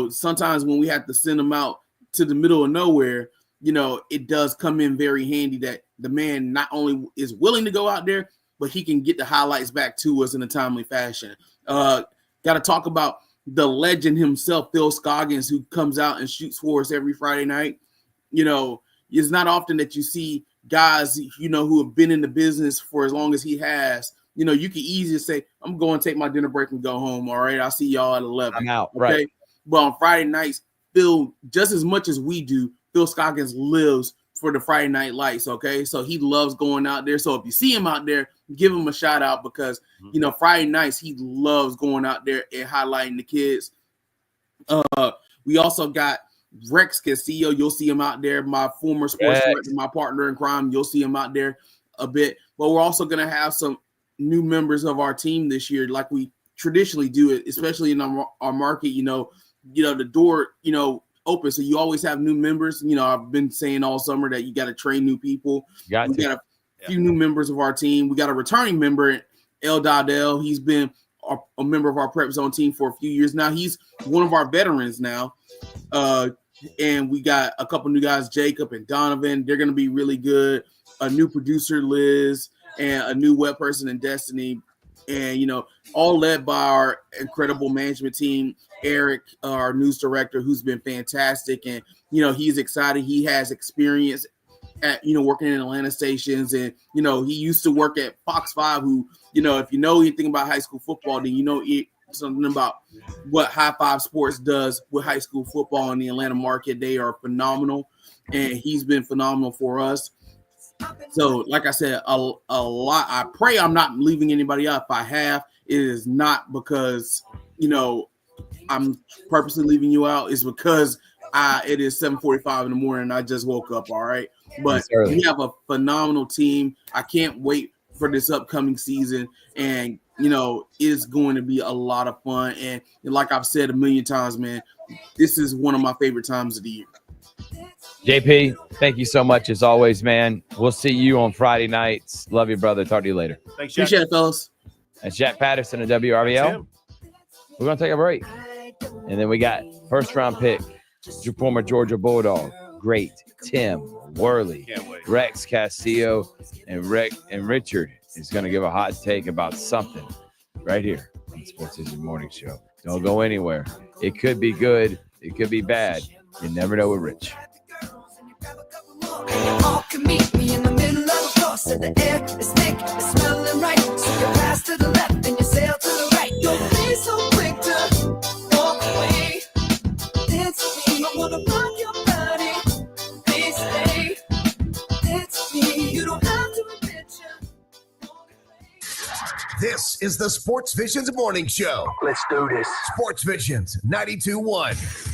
sometimes when we have to send him out to the middle of nowhere, it does come in very handy that the man not only is willing to go out there, but he can get the highlights back to us in a timely fashion. Got to talk about the legend himself, Phil Scoggins, who comes out and shoots for us every Friday night. It's not often that you see guys, who have been in the business for as long as he has. You can easily say, I'm going to take my dinner break and go home. All right, I'll see y'all at 11. I'm out, okay? right. But on Friday nights, Phil, just as much as we do, Phil Scoggins lives for the Friday night lights, okay? So he loves going out there. So if you see him out there, give him a shout out because, Friday nights, he loves going out there and highlighting the kids. We also got Rex Castillo. You'll see him out there. My former sports director, my partner in crime. You'll see him out there a bit. But we're also going to have some new members of our team this year, like we traditionally do it, especially in our market. The door, open. So you always have new members. I've been saying all summer that you got to train new people. We got a few new members of our team. We got a returning member, El Dardell. He's been a member of our prep zone team for a few years now. He's one of our veterans now. And we got a couple new guys, Jacob and Donovan. They're going to be really good. A new producer, Liz, and a new web person in Destiny. And, all led by our incredible management team, Eric, our news director, who's been fantastic. And, he's excited. He has experience at, working in Atlanta stations. And, he used to work at Fox 5, who, if you know anything about high school football, then something about what High Five Sports does with high school football in the Atlanta market. They are phenomenal. And he's been phenomenal for us. So, like I said, a lot. I pray I'm not leaving anybody out. If I have, it is not because, I'm purposely leaving you out. It's because it is 7:45 in the morning and I just woke up, all right? But we have a phenomenal team. I can't wait for this upcoming season. And, it's going to be a lot of fun. And like I've said a million times, man, this is one of my favorite times of the year. JP, thank you so much as always, man. We'll see you on Friday nights. Love you, brother. Talk to you later. Thanks, Jack. Appreciate it, fellas. That's Jack Patterson of WRBL. We're going to take a break. And then we got first-round pick, your former Georgia Bulldog, great Tim Worley, Rex Castillo, and Richard is going to give a hot take about something right here on the SportsVisions Morning Show. Don't go anywhere. It could be good. It could be bad. You never know with Rich. All can meet me in the middle of a course, and the air is thick, it's smelling right. So you pass to the left and you sail to the right. Don't be so quick to walk away. It's me, I wanna rock your body. Please stay. It's me, you don't have to admit you. This is the SportsVisions Morning Show. Let's do this. SportsVisions 92.1.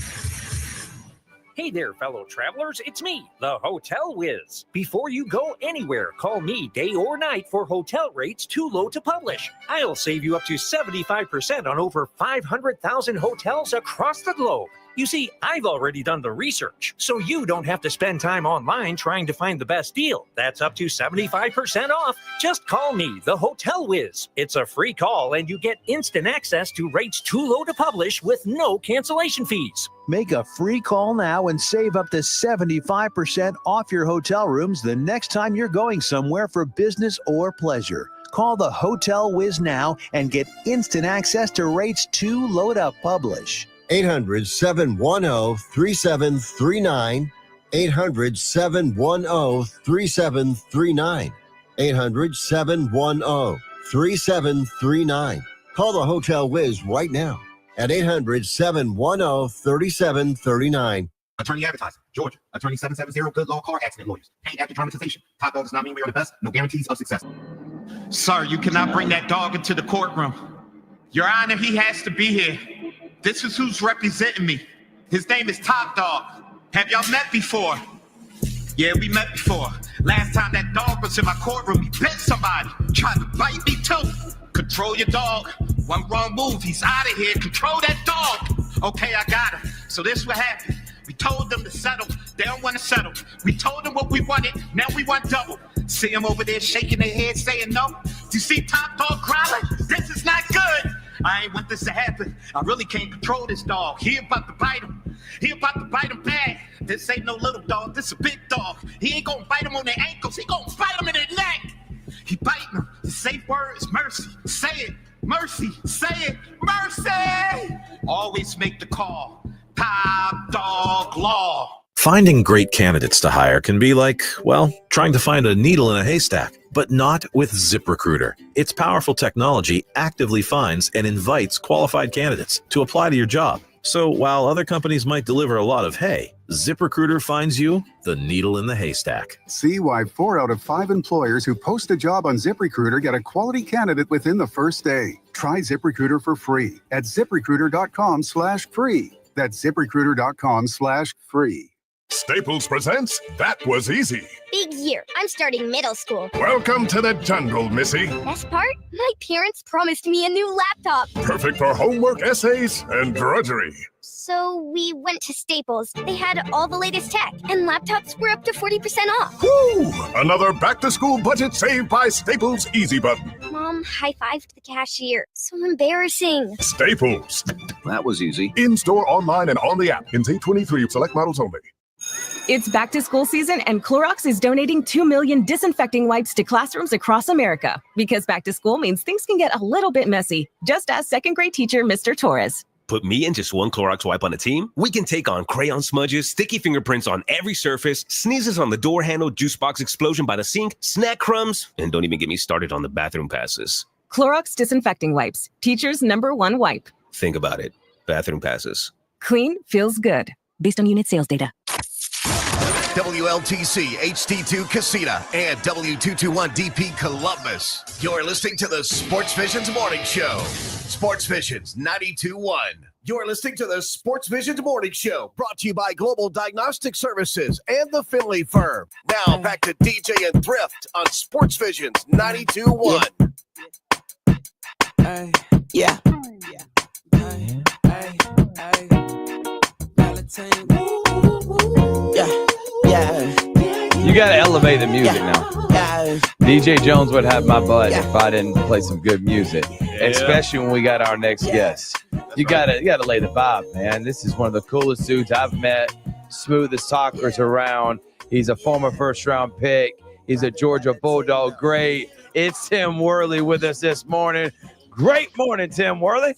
Hey there, fellow travelers. It's me, the Hotel Whiz. Before you go anywhere, call me day or night for hotel rates too low to publish. I'll save you up to 75% on over 500,000 hotels across the globe. You see, I've already done the research, so you don't have to spend time online trying to find the best deal. That's up to 75% off. Just call me, the Hotel Whiz. It's a free call, and you get instant access to rates too low to publish with no cancellation fees. Make a free call now and save up to 75% off your hotel rooms the next time you're going somewhere for business or pleasure. Call the Hotel Whiz now and get instant access to rates too low to publish. 800-710-3739. 800-710-3739. 800-710-3739. Call the Hotel Whiz right now at 800-710-3739. Attorney advertising, Georgia. Attorney 770, good law, car accident lawyers. Paid after traumatization. Top dog does not mean we are the best. No guarantees of success. Sir, you cannot bring that dog into the courtroom. Your Honor, he has to be here. This is who's representing me. His name is Top Dog. Have y'all met before? Yeah, we met before. Last time that dog was in my courtroom, he bit somebody. Tried to bite me too. Control your dog. One wrong move, he's out of here. Control that dog. Okay, I got him. So this what happened. We told them to settle. They don't want to settle. We told them what we wanted. Now we want double. See them over there shaking their head saying no. You see Top Dog growling? This is not good. I ain't want this to happen. I really can't control this dog. He about to bite him. He about to bite him bad. This ain't no little dog. This a big dog. He ain't gonna bite him on their ankles. He gonna bite him in their neck. He biting him. The safe word is mercy. Say it. Mercy. Say it. Mercy. Always make the call. Top Dog Law. Finding great candidates to hire can be like, well, trying to find a needle in a haystack, but not with ZipRecruiter. Its powerful technology actively finds and invites qualified candidates to apply to your job. So while other companies might deliver a lot of hay, ZipRecruiter finds you the needle in the haystack. See why 4 out of 5 employers who post a job on ZipRecruiter get a quality candidate within the first day. Try ZipRecruiter for free at ZipRecruiter.com/free. That's ZipRecruiter.com/free. Staples presents That Was Easy. Big year. I'm starting middle school. Welcome to the jungle, Missy. Best part? My parents promised me a new laptop. Perfect for homework, essays, and drudgery. So we went to Staples. They had all the latest tech, and laptops were up to 40% off. Woo! Another back-to-school budget saved by Staples Easy Button. Mom high-fived the cashier. So embarrassing. Staples. That was easy. In-store, online, and on the app. In 23 select models only. It's back to school season, and Clorox is donating 2 million disinfecting wipes to classrooms across America. Because back to school means things can get a little bit messy. Just ask second grade teacher Mr. Torres. Put me and just one Clorox wipe on a team, we can take on crayon smudges, sticky fingerprints on every surface, sneezes on the door handle, juice box explosion by the sink, snack crumbs, and don't even get me started on the bathroom passes. Clorox disinfecting wipes, teacher's #1 wipe. Think about it. Bathroom passes. Clean feels good. Based on unit sales data. WLTC HD2 Casita and W221DP Columbus. You're listening to the SportsVisions Morning Show. SportsVisions 92.1. You're listening to the SportsVisions Morning Show, brought to you by Global Diagnostic Services and the Finley Firm. Now back to DJ and Thrift on SportsVisions 92.1. Yeah. You got to elevate the music now. DJ Jones would have my butt if I didn't play some good music, especially when we got our next guest. You gotta lay the vibe, man. This is one of the coolest dudes I've met, smoothest talkers around. He's a former first-round pick. He's a Georgia Bulldog great. It's Tim Worley with us this morning. Great morning, Tim Worley.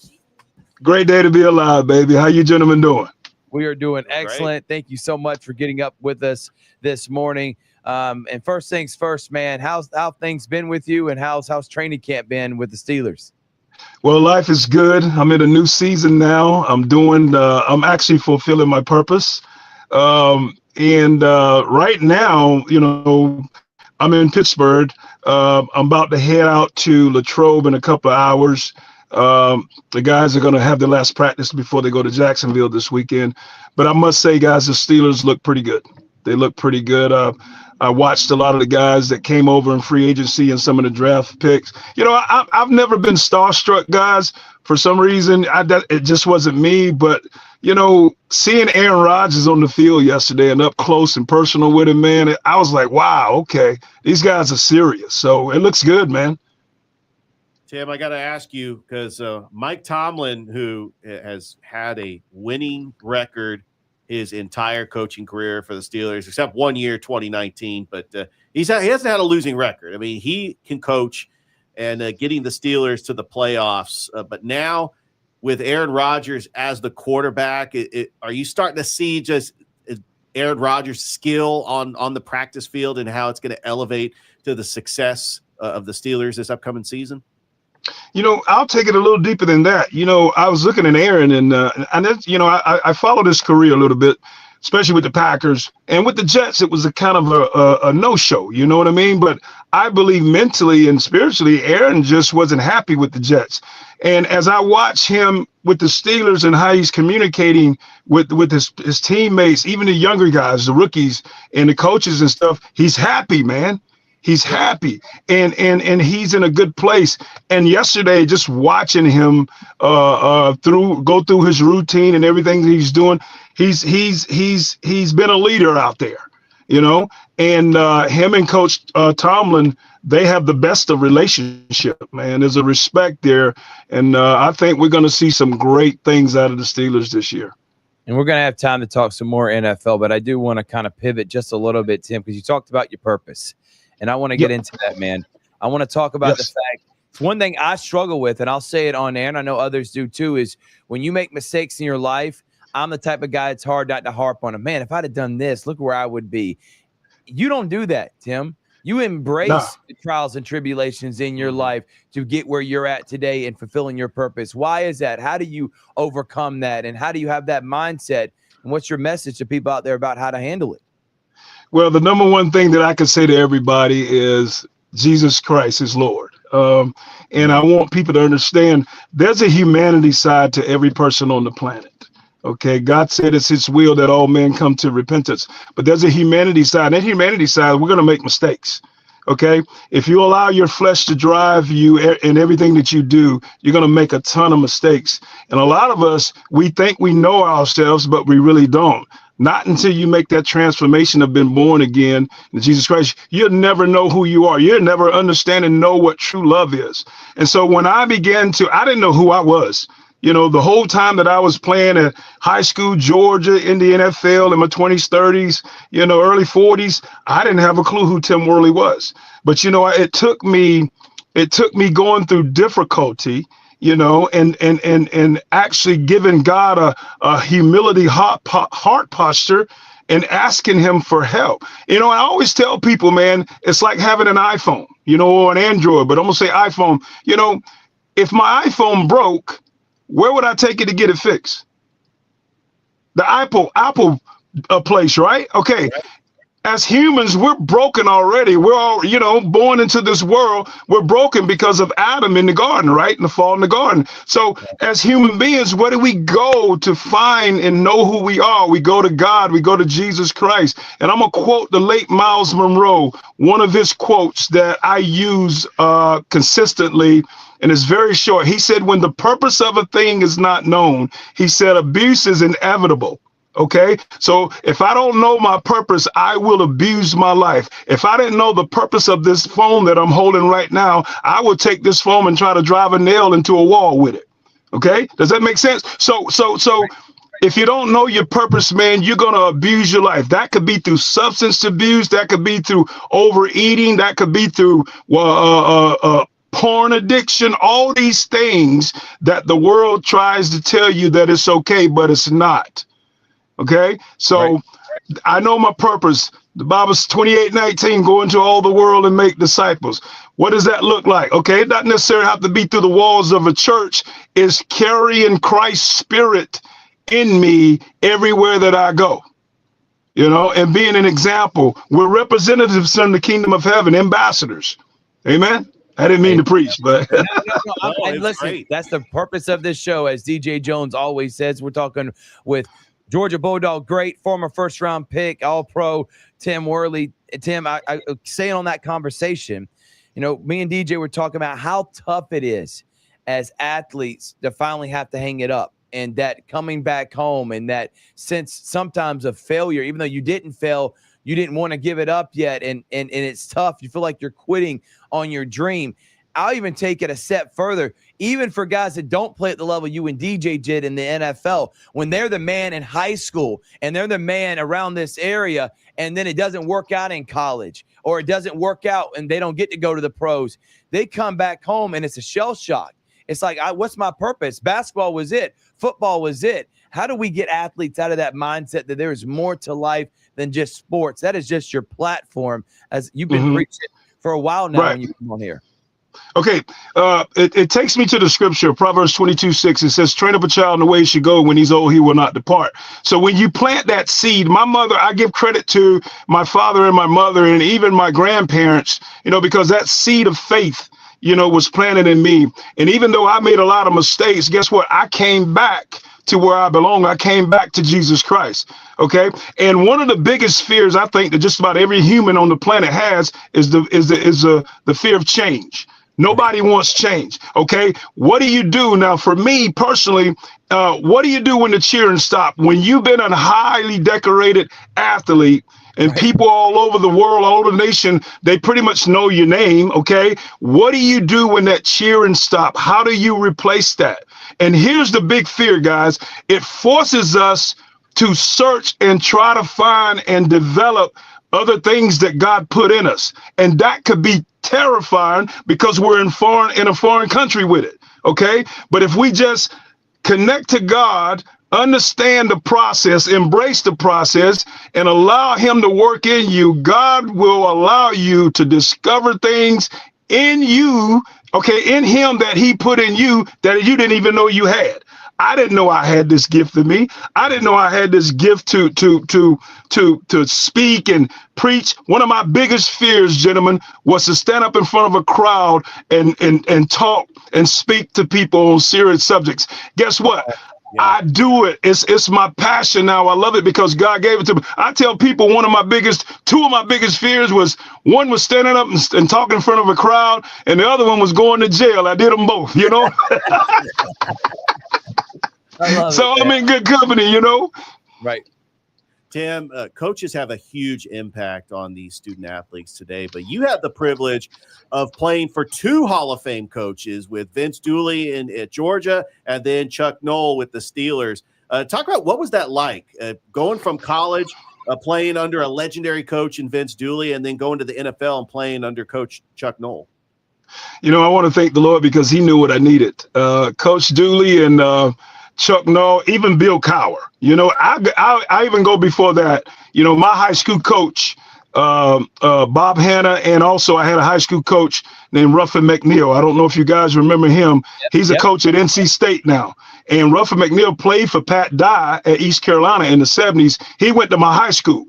Great day to be alive, baby. How you gentlemen doing? We are doing excellent. Thank you so much for getting up with us this morning. And first things first, man, how things been with you, and how's training camp been with the Steelers? Well, life is good. I'm in a new season now. I'm actually fulfilling my purpose. And right now, I'm in Pittsburgh. I'm about to head out to Latrobe in a couple of hours. The guys are going to have their last practice before they go to Jacksonville this weekend. But I must say, guys, the Steelers look pretty good. They look pretty good. I watched a lot of the guys that came over in free agency and some of the draft picks. I've never been starstruck, guys. For some reason, it just wasn't me. But, seeing Aaron Rodgers on the field yesterday and up close and personal with him, man, I was like, wow, okay, these guys are serious. So it looks good, man. Tim, I got to ask you, because Mike Tomlin, who has had a winning record his entire coaching career for the Steelers, except 1 year, 2019, but he hasn't had a losing record. I mean, he can coach, and getting the Steelers to the playoffs. But now with Aaron Rodgers as the quarterback, are you starting to see just Aaron Rodgers' skill on the practice field and how it's going to elevate to the success of the Steelers this upcoming season? I'll take it a little deeper than that. I was looking at Aaron, and I followed his career a little bit, especially with the Packers. And with the Jets, it was a kind of a no-show, you know what I mean? But I believe mentally and spiritually, Aaron just wasn't happy with the Jets. And as I watch him with the Steelers and how he's communicating with his teammates, even the younger guys, the rookies and the coaches and stuff, he's happy, man. He's happy, and he's in a good place. And yesterday, just watching him go through his routine and everything that he's doing, he's been a leader out there, And him and Coach Tomlin, they have the best of relationship, man. There's a respect there, and I think we're going to see some great things out of the Steelers this year. And we're going to have time to talk some more NFL, but I do want to kind of pivot just a little bit, Tim, because you talked about your purpose. And I want to get into that, man. I want to talk about the fact, it's one thing I struggle with, and I'll say it on air, and I know others do too, is when you make mistakes in your life, I'm the type of guy it's hard not to harp on him. Man, if I'd have done this, look where I would be. You don't do that, Tim. You embrace the trials and tribulations in your life to get where you're at today and fulfilling your purpose. Why is that? How do you overcome that? And how do you have that mindset? And what's your message to people out there about how to handle it? Well, the number one thing that I can say to everybody is Jesus Christ is Lord. And I want people to understand there's a humanity side to every person on the planet. Okay, God said it's his will that all men come to repentance, but there's a humanity side. That humanity side, we're going to make mistakes. Okay, if you allow your flesh to drive you in everything that you do, you're going to make a ton of mistakes. And a lot of us, we think we know ourselves, but we really don't. Not until you make that transformation of being born again in Jesus Christ, you'll never know who you are. You'll never understand and know what true love is. And so when I began to, I didn't know who I was. The whole time that I was playing at high school, Georgia, in the NFL in my 20s, 30s, early 40s, I didn't have a clue who Tim Worley was. But, it took me going through difficulty, and actually giving God a humility heart posture and asking him for help. I always tell people, man, it's like having an iPhone, or an Android, but I'm gonna say iPhone. If my iPhone broke, where would I take it to get it fixed? The Apple place, right? Okay. Right. As humans, we're broken already. We're all, born into this world. We're broken because of Adam in the garden, right? In the fall in the garden. So as human beings, where do we go to find and know who we are? We go to God. We go to Jesus Christ. And I'm going to quote the late Miles Monroe, one of his quotes that I use consistently. And it's very short. He said, when the purpose of a thing is not known, he said, abuse is inevitable. Okay, so if I don't know my purpose, I will abuse my life. If I didn't know the purpose of this phone that I'm holding right now, I would take this phone and try to drive a nail into a wall with it. Okay, does that make sense? So if you don't know your purpose, man, you're going to abuse your life. That could be through substance abuse. That could be through overeating. That could be through porn addiction, all these things that the world tries to tell you that it's okay, but it's not. Okay, so I know my purpose. The Bible's 28:19, go into all the world and make disciples. What does that look like? Okay, it doesn't necessarily have to be through the walls of a church. It's carrying Christ's spirit in me everywhere that I go, and being an example. We're representatives in the kingdom of heaven, ambassadors. Amen. I didn't mean to preach, but listen, that's the purpose of this show. As DJ Jones always says, we're talking with Georgia Bulldog, great former first-round pick, all-pro Tim Worley. Tim, I saying on that conversation, me and DJ were talking about how tough it is as athletes to finally have to hang it up, and that coming back home, and that sense sometimes of failure, even though you didn't fail, you didn't want to give it up yet, and it's tough. You feel like you're quitting on your dream. I'll even take it a step further, even for guys that don't play at the level you and DJ did in the NFL, when they're the man in high school and they're the man around this area, and then it doesn't work out in college, or it doesn't work out and they don't get to go to the pros. They come back home and it's a shell shock. It's like, what's my purpose? Basketball was it. Football was it. How do we get athletes out of that mindset that there is more to life than just sports? That is just your platform, as you've been preaching for a while now when you come on here. Okay, it takes me to the scripture, Proverbs 22:6. It says, train up a child in the way he should go. When he's old, he will not depart. So when you plant that seed, my mother, I give credit to my father and my mother and even my grandparents, because that seed of faith, was planted in me. And even though I made a lot of mistakes, guess what? I came back to where I belong. I came back to Jesus Christ. Okay. And one of the biggest fears I think that just about every human on the planet has is the fear of change. Nobody wants change. Okay. What do you do now? For me personally, what do you do when the cheering stop? When you've been a highly decorated athlete and people all over the world, all over the nation, they pretty much know your name. Okay. What do you do when that cheering stop? How do you replace that? And here's the big fear, guys. It forces us to search and try to find and develop other things that God put in us. And that could be terrifying because we're in a foreign country with it. Okay. But if we just connect to God, understand the process, embrace the process, and allow him to work in you, God will allow you to discover things in you, okay, in him that he put in you that you didn't even know you had. I didn't know I had this gift in me. I didn't know I had this gift to speak and preach. One of my biggest fears, gentlemen, was to stand up in front of a crowd and talk and speak to people on serious subjects. Guess what? I do it. It's my passion now. I love it because God gave it to me. I tell people two of my biggest fears was, one was standing up and talking in front of a crowd, and the other one was going to jail. I did them both, you know. So I'm in good company, you know. Right. Tim, coaches have a huge impact on these student athletes today, but you had the privilege of playing for two Hall of Fame coaches with Vince Dooley at Georgia and then Chuck Noll with the Steelers. Talk about what was that like, going from college, playing under a legendary coach in Vince Dooley, and then going to the NFL and playing under Coach Chuck Noll. You know, I want to thank the Lord because he knew what I needed. Coach Dooley and Chuck Noll, even Bill Cowher. You know, I even go before that. You know, my high school coach, Bob Hanna, and also I had a high school coach named Ruffin McNeil. I don't know if you guys remember him. He's a coach at NC State now. And Ruffin McNeil played for Pat Dye at East Carolina in the 70s. He went to my high school.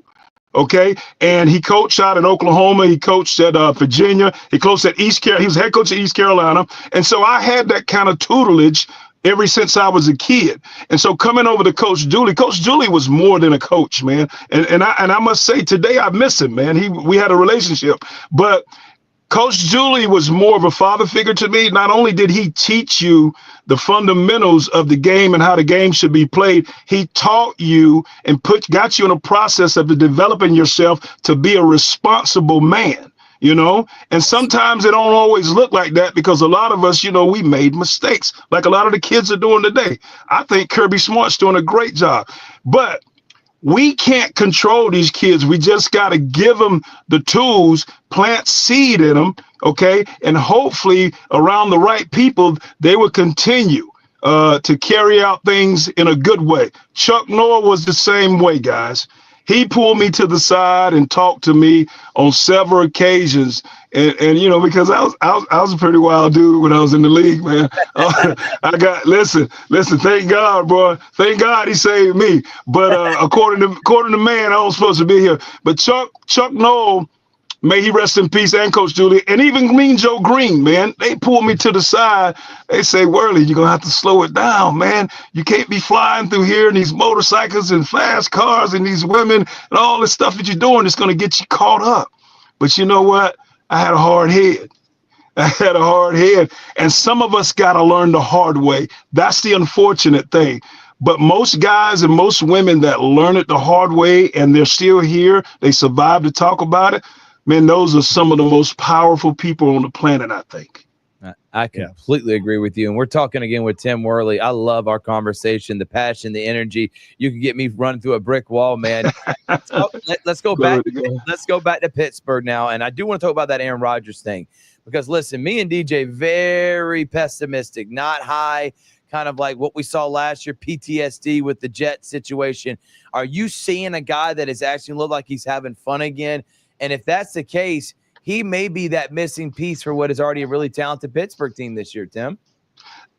Okay. And he coached out in Oklahoma. He coached at Virginia. He coached at East Carolina. He was head coach at East Carolina. And so I had that kind of tutelage ever since I was a kid. And so coming over to Coach Dooley was more than a coach, man. And I must say today I miss him, man. We had a relationship, but Coach Dooley was more of a father figure to me. Not only did he teach you the fundamentals of the game and how the game should be played, he taught you and got you in a process of developing yourself to be a responsible man. You know, and sometimes it don't always look like that because a lot of us, you know, we made mistakes like a lot of the kids are doing today. I think Kirby Smart's doing a great job, but we can't control these kids. We just got to give them the tools, plant seed in them. OK, and hopefully around the right people, they will continue to carry out things in a good way. Chuck Noll was the same way, guys. He pulled me to the side and talked to me on several occasions. And you know, because I was a pretty wild dude when I was in the league, man. Listen, thank God, bro. Thank God he saved me. But according to man, I was supposed to be here. But Chuck Noll, may he rest in peace, and Coach Dooley, and even Mean Joe Green, man, they pulled me to the side. They say, Worley, you're going to have to slow it down, man. You can't be flying through here in these motorcycles and fast cars and these women and all this stuff that you're doing. It's going to get you caught up. But you know what? I had a hard head. And some of us got to learn the hard way. That's the unfortunate thing. But most guys and most women that learn it the hard way and they're still here, they survive to talk about it, man, those are some of the most powerful people on the planet, I think. I completely agree with you. And we're talking again with Tim Worley. I love our conversation, the passion, the energy. You can get me running through a brick wall, man. Let's go back. Let's go back to Pittsburgh now. And I do want to talk about that Aaron Rodgers thing because, listen, me and DJ, very pessimistic, not high, kind of like what we saw last year, PTSD with the Jet situation. Are you seeing a guy that is actually look like he's having fun again? And if that's the case, he may be that missing piece for what is already a really talented Pittsburgh team this year, Tim.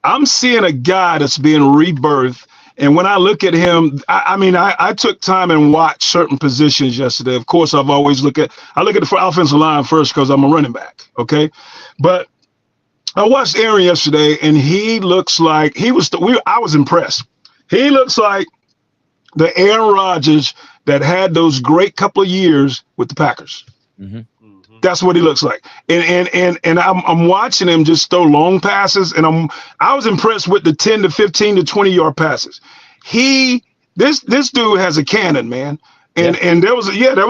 I'm seeing a guy that's being rebirthed. And when I look at him, I took time and watched certain positions yesterday. Of course, I look at the offensive line first because I'm a running back. Okay. But I watched Aaron yesterday and he looks like I was impressed. He looks like the Aaron Rodgers that had those great couple of years with the Packers. Mm-hmm. That's what he looks like. And I'm watching him just throw long passes, and I was impressed with the 10 to 15 to 20-yard passes. This dude has a cannon, man. And there was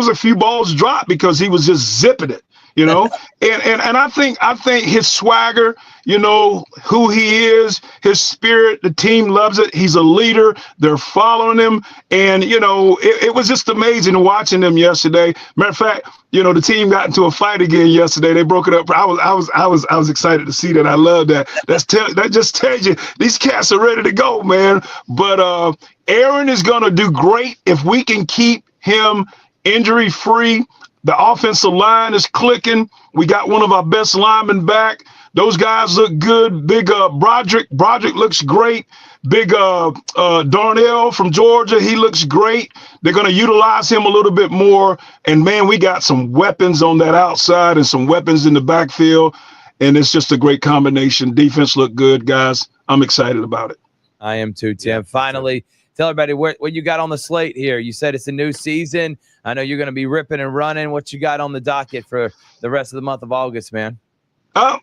a few balls dropped because he was just zipping it, you know. and I think his swagger, you know, who he is, his spirit, the team loves it. He's a leader. They're following him. And, you know, it was just amazing watching them yesterday. Matter of fact, you know, the team got into a fight again yesterday. They broke it up. I was excited to see that. I love that. That just tells you these cats are ready to go, man. But Aaron is gonna do great if we can keep him injury free. The offensive line is clicking. We got one of our best linemen back. Those guys look good. Big Broderick looks great. Big Darnell from Georgia, he looks great. They're going to utilize him a little bit more. And, man, we got some weapons on that outside and some weapons in the backfield. And it's just a great combination. Defense look good, guys. I'm excited about it. I am too, Tim. Finally, tell everybody what you got on the slate here. You said it's a new season. I know you're going to be ripping and running. What you got on the docket for the rest of the month of August, man?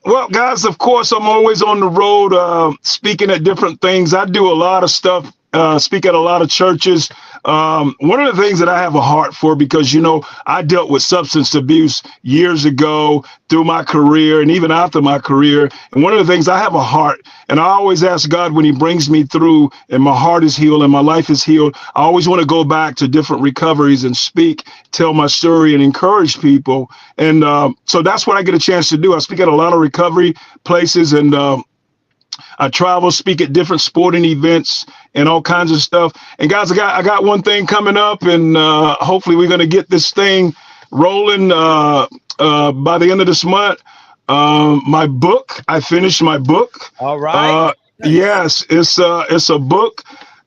Well, guys, of course, I'm always on the road speaking at different things. I do a lot of stuff, speak at a lot of churches. One of the things that I have a heart for, because, you know, I dealt with substance abuse years ago through my career and even after my career. And one of the things, I have a heart, and I always ask God when he brings me through and my heart is healed and my life is healed, I always want to go back to different recoveries and speak, tell my story and encourage people. And so that's what I get a chance to do. I speak at a lot of recovery places, and I travel, speak at different sporting events and all kinds of stuff. And guys, I got one thing coming up, and hopefully we're going to get this thing rolling by the end of this month. My book, I finished my book. All right. Yes, it's a book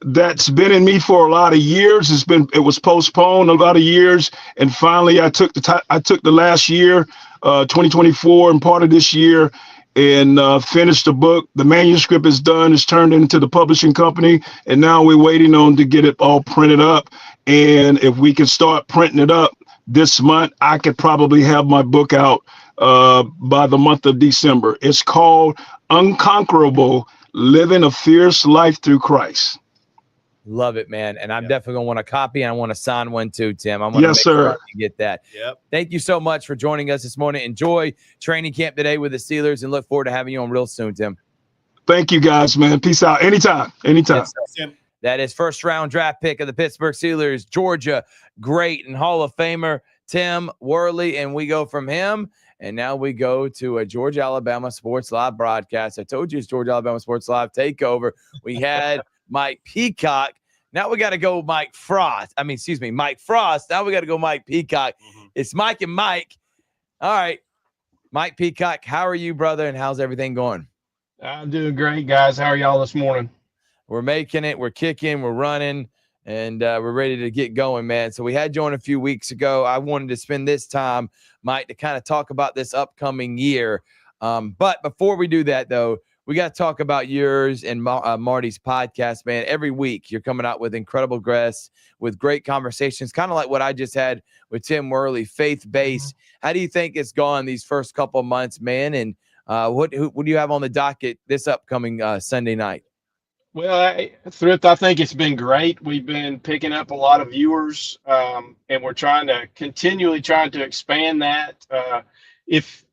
that's been in me for a lot of years. It was postponed a lot of years, and finally I took the last year, 2024, and part of this year, and finished the book. The manuscript is done. It's turned into the publishing company, and now we're waiting on to get it all printed up. And if we can start printing it up this month, I could probably have my book out by the month of December. It's called Unconquerable: Living a Fierce Life Through Christ. Love it, man. And I'm definitely going to want a copy, and I want to sign one too, Tim. I'm going to Yes, sir. Get that. Yep. Thank you so much for joining us this morning. Enjoy training camp today with the Steelers, and look forward to having you on real soon, Tim. Thank you, guys, man. Peace out. Anytime. Yes, that is first-round draft pick of the Pittsburgh Steelers, Georgia great and Hall of Famer Tim Worley, and we go from him. And now we go to a Georgia-Alabama Sports Live broadcast. I told you it's Georgia-Alabama Sports Live takeover. We had Mike Peacock. Now we got to go Mike Frost. Now we got to go Mike Peacock. It's Mike and Mike. All right. Mike Peacock, how are you, brother, and how's everything going? I'm doing great, guys. How are y'all this morning? We're making it. We're kicking. We're running. And we're ready to get going, man. So we had you on a few weeks ago. I wanted to spend this time, Mike, to kind of talk about this upcoming year. But before we do that, though, we got to talk about yours and Marty's podcast, man. Every week you're coming out with incredible guests, with great conversations, kind of like what I just had with Tim Worley, faith-based. How do you think it's gone these first couple of months, man? And what do you have on the docket this upcoming Sunday night? Well, Thrift, I think it's been great. We've been picking up a lot of viewers, and we're continually trying to expand that. If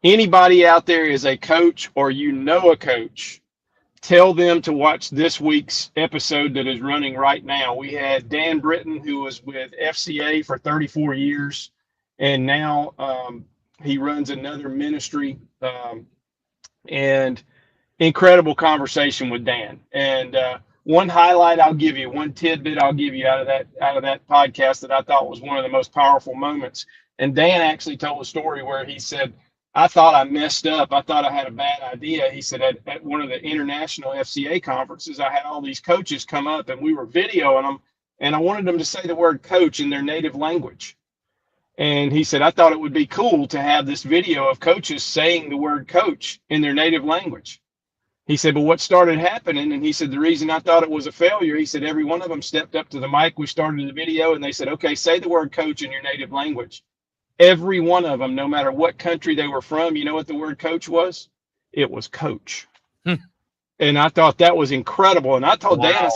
anybody out there is a coach or you know a coach, tell them to watch this week's episode that is running right now. We had Dan Britton, who was with FCA for 34 years, and now he runs another ministry, and incredible conversation with Dan. And one highlight I'll give you, one tidbit I'll give you out of that podcast that I thought was one of the most powerful moments. And Dan actually told a story where he said, I thought I messed up. I thought I had a bad idea. He said at one of the international FCA conferences, I had all these coaches come up and we were videoing them, and I wanted them to say the word coach in their native language. And he said, I thought it would be cool to have this video of coaches saying the word coach in their native language. he said, but what started happening? And he said, the reason I thought it was a failure, he said, every one of them stepped up to the mic. We started the video and they said, okay, say the word coach in your native language. Every one of them, no matter what country they were from, you know what the word coach was? It was coach. And I thought that was incredible. And I told Dan,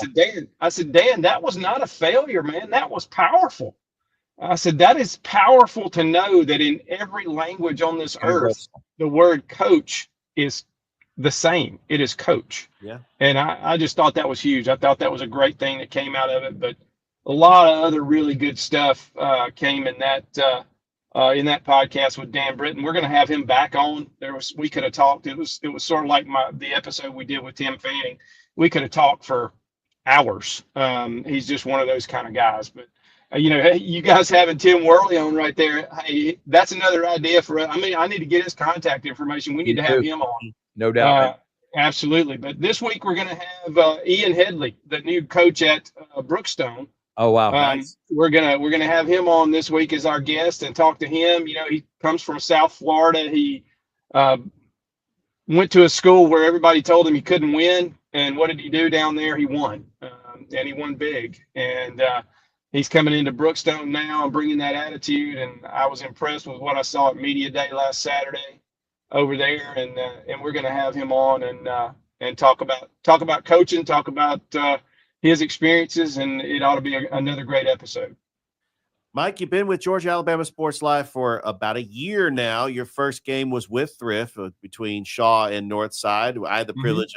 I said, Dan, that was not a failure, man. That was powerful. I said, that is powerful to know that in every language on this earth, the word coach is the same. It is coach. Yeah. And I just thought that was huge. I thought that was a great thing that came out of it. But a lot of other really good stuff came in that podcast with Dan Britton. We're going to have him back on. We could have talked. It was sort of like the episode we did with Tim Fanning. We could have talked for hours. He's just one of those kind of guys. But hey, you guys having Tim Worley on right there. Hey, that's another idea for us. I mean, I need to get his contact information. We need to have him on. No doubt. Absolutely. But this week we're going to have Ian Headley, the new coach at Brookstone. Oh, wow. Nice. We're gonna have him on this week as our guest and talk to him. He comes from South Florida. He went to a school where everybody told him he couldn't win. And what did he do down there? He won, and he won big. And he's coming into Brookstone now and bringing that attitude. And I was impressed with what I saw at Media Day last Saturday over there. And we're going to have him on and talk about coaching, talk about his experiences, and it ought to be another great episode. Mike, you've been with Georgia Alabama Sports Live for about a year now. Your first game was with Thrift between Shaw and Northside. I had the privilege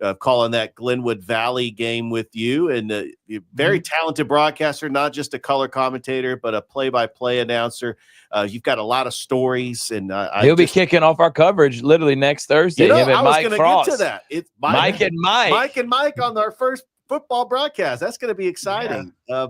of calling that Glenwood Valley game with you, and you're a very talented broadcaster, not just a color commentator, but a play-by-play announcer. You've got a lot of stories, and he'll be kicking off our coverage literally next Thursday. Him and I was Mike going to Frost. get to that. It's Mike and Mike on our first football broadcast. That's going to be exciting. Yeah.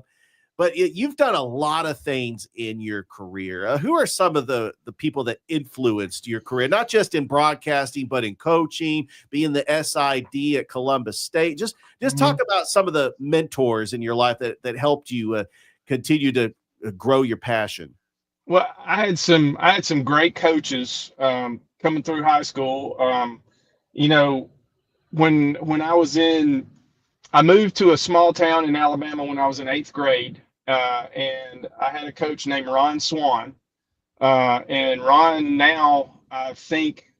But you've done a lot of things in your career. Who are some of the people that influenced your career, not just in broadcasting, but in coaching, being the SID at Columbus State? Just talk about some of the mentors in your life that helped you continue to grow your passion. Well, I had some great coaches coming through high school. When I moved to a small town in Alabama when I was in 8th grade, and I had a coach named Ron Swan. And Ron now, I think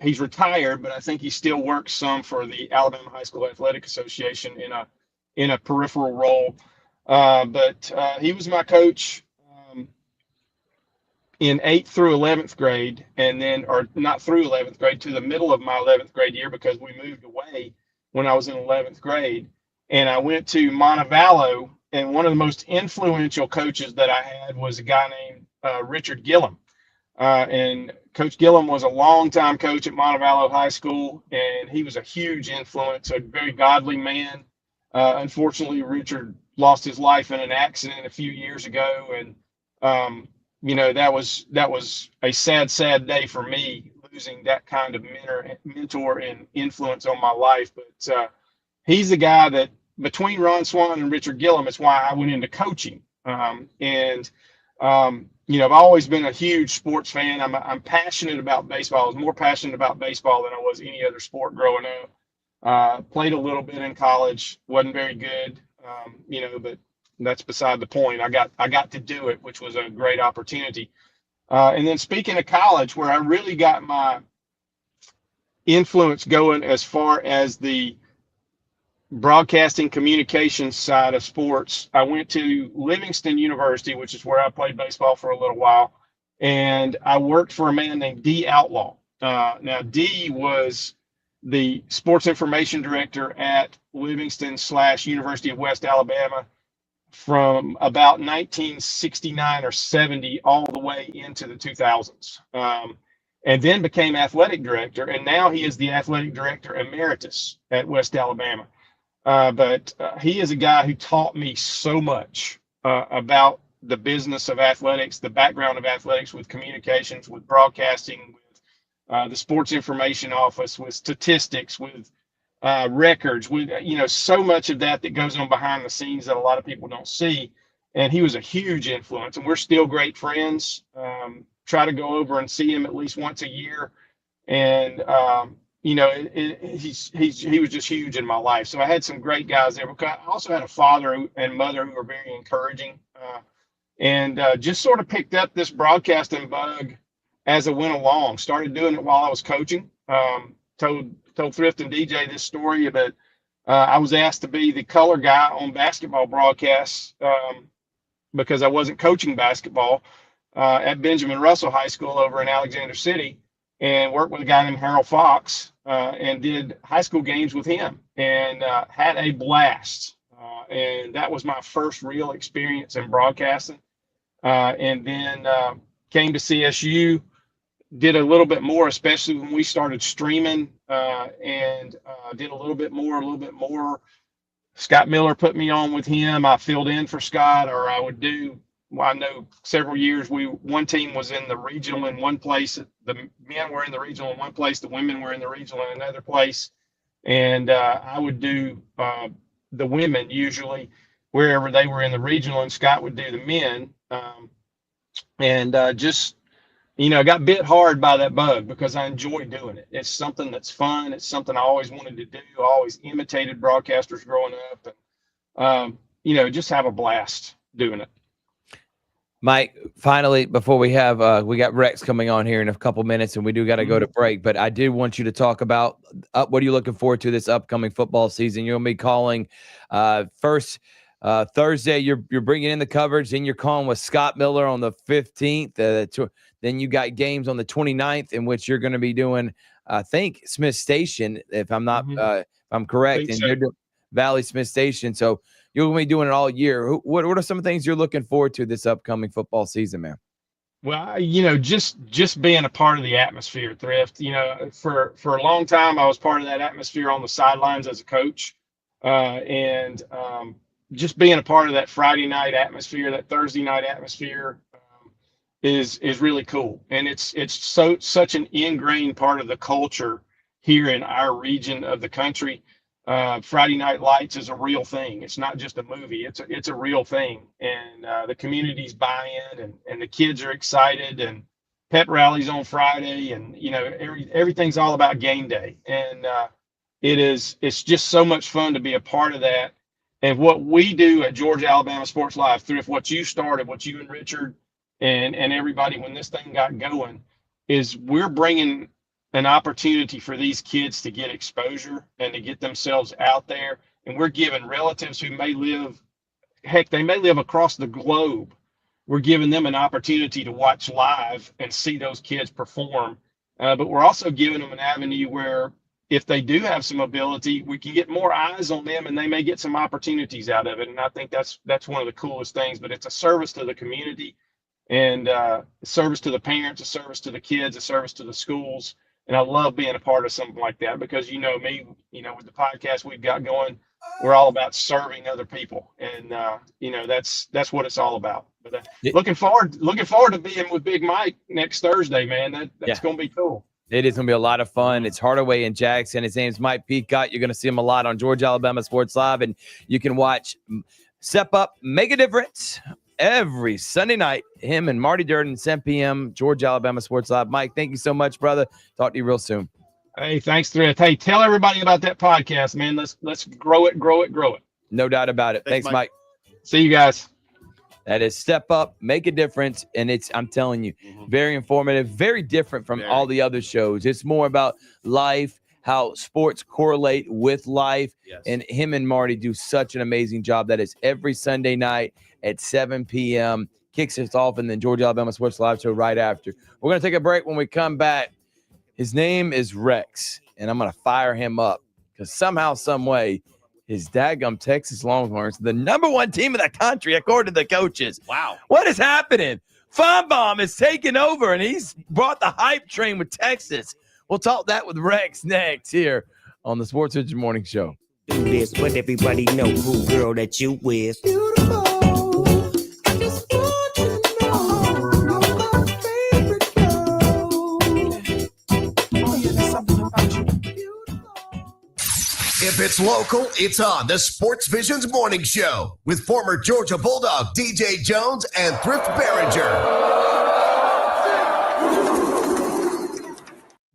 he's retired, but I think he still works some for the Alabama High School Athletic Association in a peripheral role. But he was my coach in 8th through 11th grade, or not through 11th grade, to the middle of my 11th grade year, because we moved away when I was in 11th grade. And I went to Montevallo, and one of the most influential coaches that I had was a guy named Richard Gillum. And Coach Gillum was a longtime coach at Montevallo High School, and he was a huge influence, a very godly man. Unfortunately, Richard lost his life in an accident a few years ago, and that was a sad day for me, losing that kind of mentor and influence on my life. But he's the guy that, between Ron Swan and Richard Gillum, it's why I went into coaching. I've always been a huge sports fan. I'm passionate about baseball. I was more passionate about baseball than I was any other sport growing up. Played a little bit in college, wasn't very good, but that's beside the point. I got to do it, which was a great opportunity. And then speaking of college, where I really got my influence going as far as the broadcasting communications side of sports, I went to Livingston University, which is where I played baseball for a little while. And I worked for a man named D. Outlaw. Now, D was the sports information director at Livingston / University of West Alabama from about 1969 or 70 all the way into the 2000s, and then became athletic director. And now he is the athletic director emeritus at West Alabama. But he is a guy who taught me so much about the business of athletics, the background of athletics, with communications, with broadcasting, with the sports information office, with statistics, with records, with so much of that goes on behind the scenes that a lot of people don't see. And he was a huge influence, and we're still great friends. Try to go over and see him at least once a year. And he was just huge in my life. So I had some great guys there. Because I also had a father and mother who were very encouraging, and just sort of picked up this broadcasting bug as it went along. Started doing it while I was coaching. Told Thrift and DJ this story, but I was asked to be the color guy on basketball broadcasts because I wasn't coaching basketball at Benjamin Russell High School over in Alexander City, and worked with a guy named Harold Fox and did high school games with him, and had a blast. And that was my first real experience in broadcasting. And then came to CSU, did a little bit more, especially when we started streaming, and did a little bit more. Scott Miller put me on with him. I filled in for Scott, or I would do, well, I know several years one team was in the regional in one place. The men were in the regional in one place. The women were in the regional in another place. And I would do the women usually wherever they were in the regional, and Scott would do the men. Just, I got bit hard by that bug because I enjoy doing it. It's something that's fun. It's something I always wanted to do. I always imitated broadcasters growing up, and, just have a blast doing it. Mike, finally, before we got Rex coming on here in a couple minutes, and we do got to go to break, but I did want you to talk about what are you looking forward to this upcoming football season? You're going to be calling first Thursday. You're bringing in the coverage, then you're calling with Scott Miller on the 15th. Then you got games on the 29th in which you're going to be doing, I think, Smith Station, if I'm not, if I'm correct, and you're doing Valley Smith Station. So you're going to be doing it all year. What are some of the things you're looking forward to this upcoming football season, man? Well, just being a part of the atmosphere, Thrift. For a long time, I was part of that atmosphere on the sidelines as a coach, and just being a part of that Friday night atmosphere, that Thursday night atmosphere, is really cool. And it's such an ingrained part of the culture here in our region of the country. Friday Night Lights is a real thing. It's not just a movie. It's a real thing. And the community's buy-in, and the kids are excited, and pep rallies on Friday, and everything's all about game day. And it's just so much fun to be a part of that. And what we do at Georgia Alabama Sports Live, through what you started, what you and Richard and everybody, when this thing got going, is we're bringing an opportunity for these kids to get exposure and to get themselves out there. And we're giving relatives who may live across the globe. We're giving them an opportunity to watch live and see those kids perform. But we're also giving them an avenue where if they do have some ability, we can get more eyes on them, and they may get some opportunities out of it. And I think that's one of the coolest things. But it's a service to the community, and a service to the parents, a service to the kids, a service to the schools. And I love being a part of something like that because, me, with the podcast we've got going, we're all about serving other people. And, that's what it's all about. But looking forward to being with Big Mike next Thursday, man. That's going to be cool. It is going to be a lot of fun. It's Hardaway and Jackson. His name's Mike Peacock. You're going to see him a lot on Georgia Alabama Sports Live, and you can watch Step Up, Make a Difference every Sunday night. Him and Marty Durden, 7 p.m., Georgia Alabama Sports Live. Mike, thank you so much, brother. Talk to you real soon. Hey, thanks, Thrift. Hey, tell everybody about that podcast, man. Let's grow it. No doubt about it. Thanks, Mike. See you guys. That is Step Up, Make a Difference. And I'm telling you, very informative, very different from all the other shows. It's more about life, how sports correlate with life. Yes. And him and Marty do such an amazing job. That is every Sunday night at 7 p.m. Kicks us off, and then Georgia Alabama Sports Live show right after. We're going to take a break. When we come back, his name is Rex, and I'm going to fire him up because somehow, some way, his daggum Texas Longhorns, the number one team in the country, according to the coaches. Wow. What is happening? Feinbaum is taking over, and he's brought the hype train with Texas. We'll talk that with Rex next here on the SportsVisions Morning Show. Do this, but everybody know who girl that you with. Beautiful. I just want you to know you're my favorite girl. Oh, yeah, there's something about you. If it's local, it's on the SportsVisions Morning Show with former Georgia Bulldog DJ Jones and Thrift Barringer.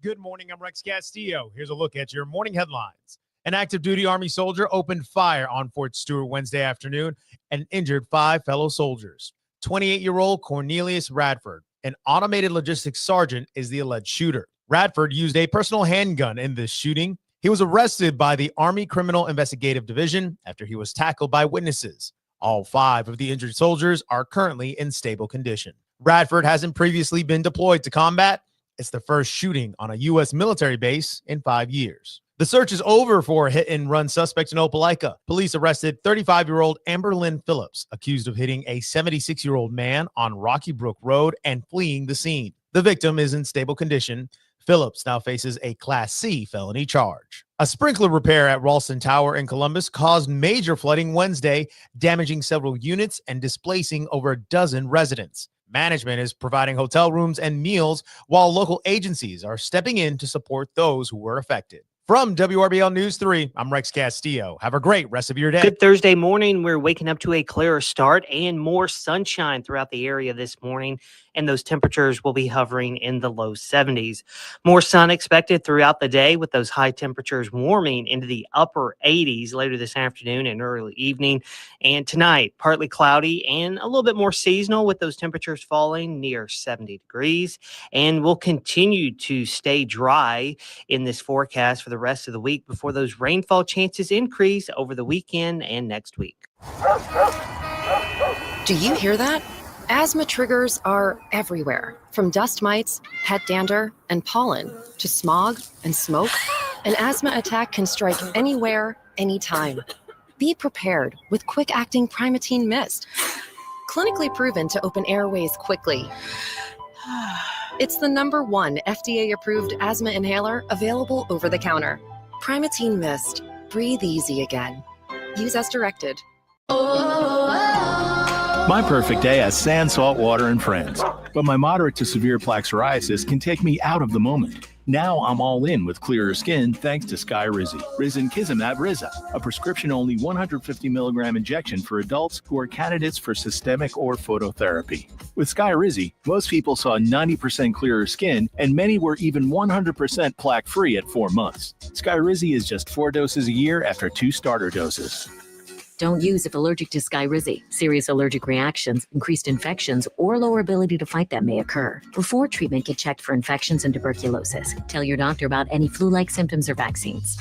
Good morning. I'm Rex Castillo. Here's a look at your morning headlines. An active duty Army soldier opened fire on Fort Stewart Wednesday afternoon and injured 5 fellow soldiers. 28-year-old Cornelius Radford, an automated logistics sergeant, is the alleged shooter. Radford used a personal handgun in this shooting. He was arrested by the Army Criminal Investigative Division after he was tackled by witnesses. All 5 of the injured soldiers are currently in stable condition. Radford hasn't previously been deployed to combat. It's the first shooting on a U.S. military base in 5 years. The search is over for a hit-and-run suspect in Opelika. Police arrested 35-year-old Amber Lynn Phillips, accused of hitting a 76-year-old man on Rocky Brook Road and fleeing the scene. The victim is in stable condition. Phillips now faces a Class C felony charge. A sprinkler repair at Ralston Tower in Columbus caused major flooding Wednesday, damaging several units and displacing over a dozen residents. Management is providing hotel rooms and meals while local agencies are stepping in to support those who were affected. From WRBL News 3, I'm Rex Castillo. Have a great rest of your day. Good Thursday morning. We're waking up to a clearer start and more sunshine throughout the area this morning, and those temperatures will be hovering in the low 70s. More sun expected throughout the day, with those high temperatures warming into the upper 80s later this afternoon and early evening. And tonight, partly cloudy and a little bit more seasonal, with those temperatures falling near 70 degrees. And we'll continue to stay dry in this forecast for the rest of the week before those rainfall chances increase over the weekend and next week. Do you hear that? Asthma triggers are everywhere, from dust mites, pet dander, and pollen to smog and smoke. An asthma attack can strike anywhere, anytime. Be prepared with quick-acting Primatene Mist, clinically proven to open airways quickly. It's the #1 FDA-approved asthma inhaler available over the counter. Primatene Mist. Breathe easy again. Use as directed. My perfect day has sand, salt water, and friends. But my moderate to severe plaque psoriasis can take me out of the moment. Now I'm all in with clearer skin thanks to Skyrizi. Risankizumab Riza, a prescription-only 150 milligram injection for adults who are candidates for systemic or phototherapy. With Skyrizi, most people saw 90% clearer skin, and many were even 100% plaque-free at 4 months. Skyrizi is just 4 doses a year after 2 starter doses. Don't use if allergic to Skyrizi. Serious allergic reactions, increased infections, or lower ability to fight them may occur. Before treatment, get checked for infections and tuberculosis. Tell your doctor about any flu-like symptoms or vaccines.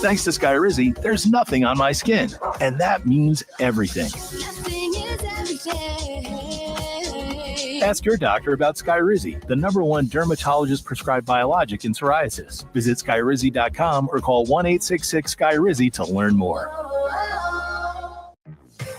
Thanks to Skyrizi, there's nothing on my skin, and that means everything. Ask your doctor about Skyrizi, the #1 dermatologist-prescribed biologic in psoriasis. Visit Skyrizi.com or call 1-866-SKYRIZI to learn more.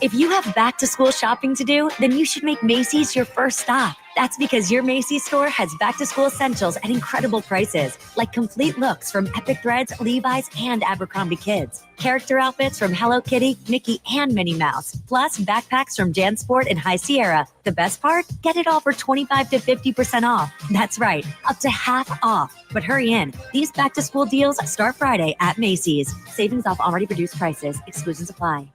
If you have back-to-school shopping to do, then you should make Macy's your first stop. That's because your Macy's store has back-to-school essentials at incredible prices, like complete looks from Epic Threads, Levi's, and Abercrombie Kids. Character outfits from Hello Kitty, Mickey, and Minnie Mouse. Plus, backpacks from JanSport and High Sierra. The best part? Get it all for 25 to 50% off. That's right, up to half off. But hurry in. These back-to-school deals start Friday at Macy's. Savings off already reduced prices. Exclusions apply.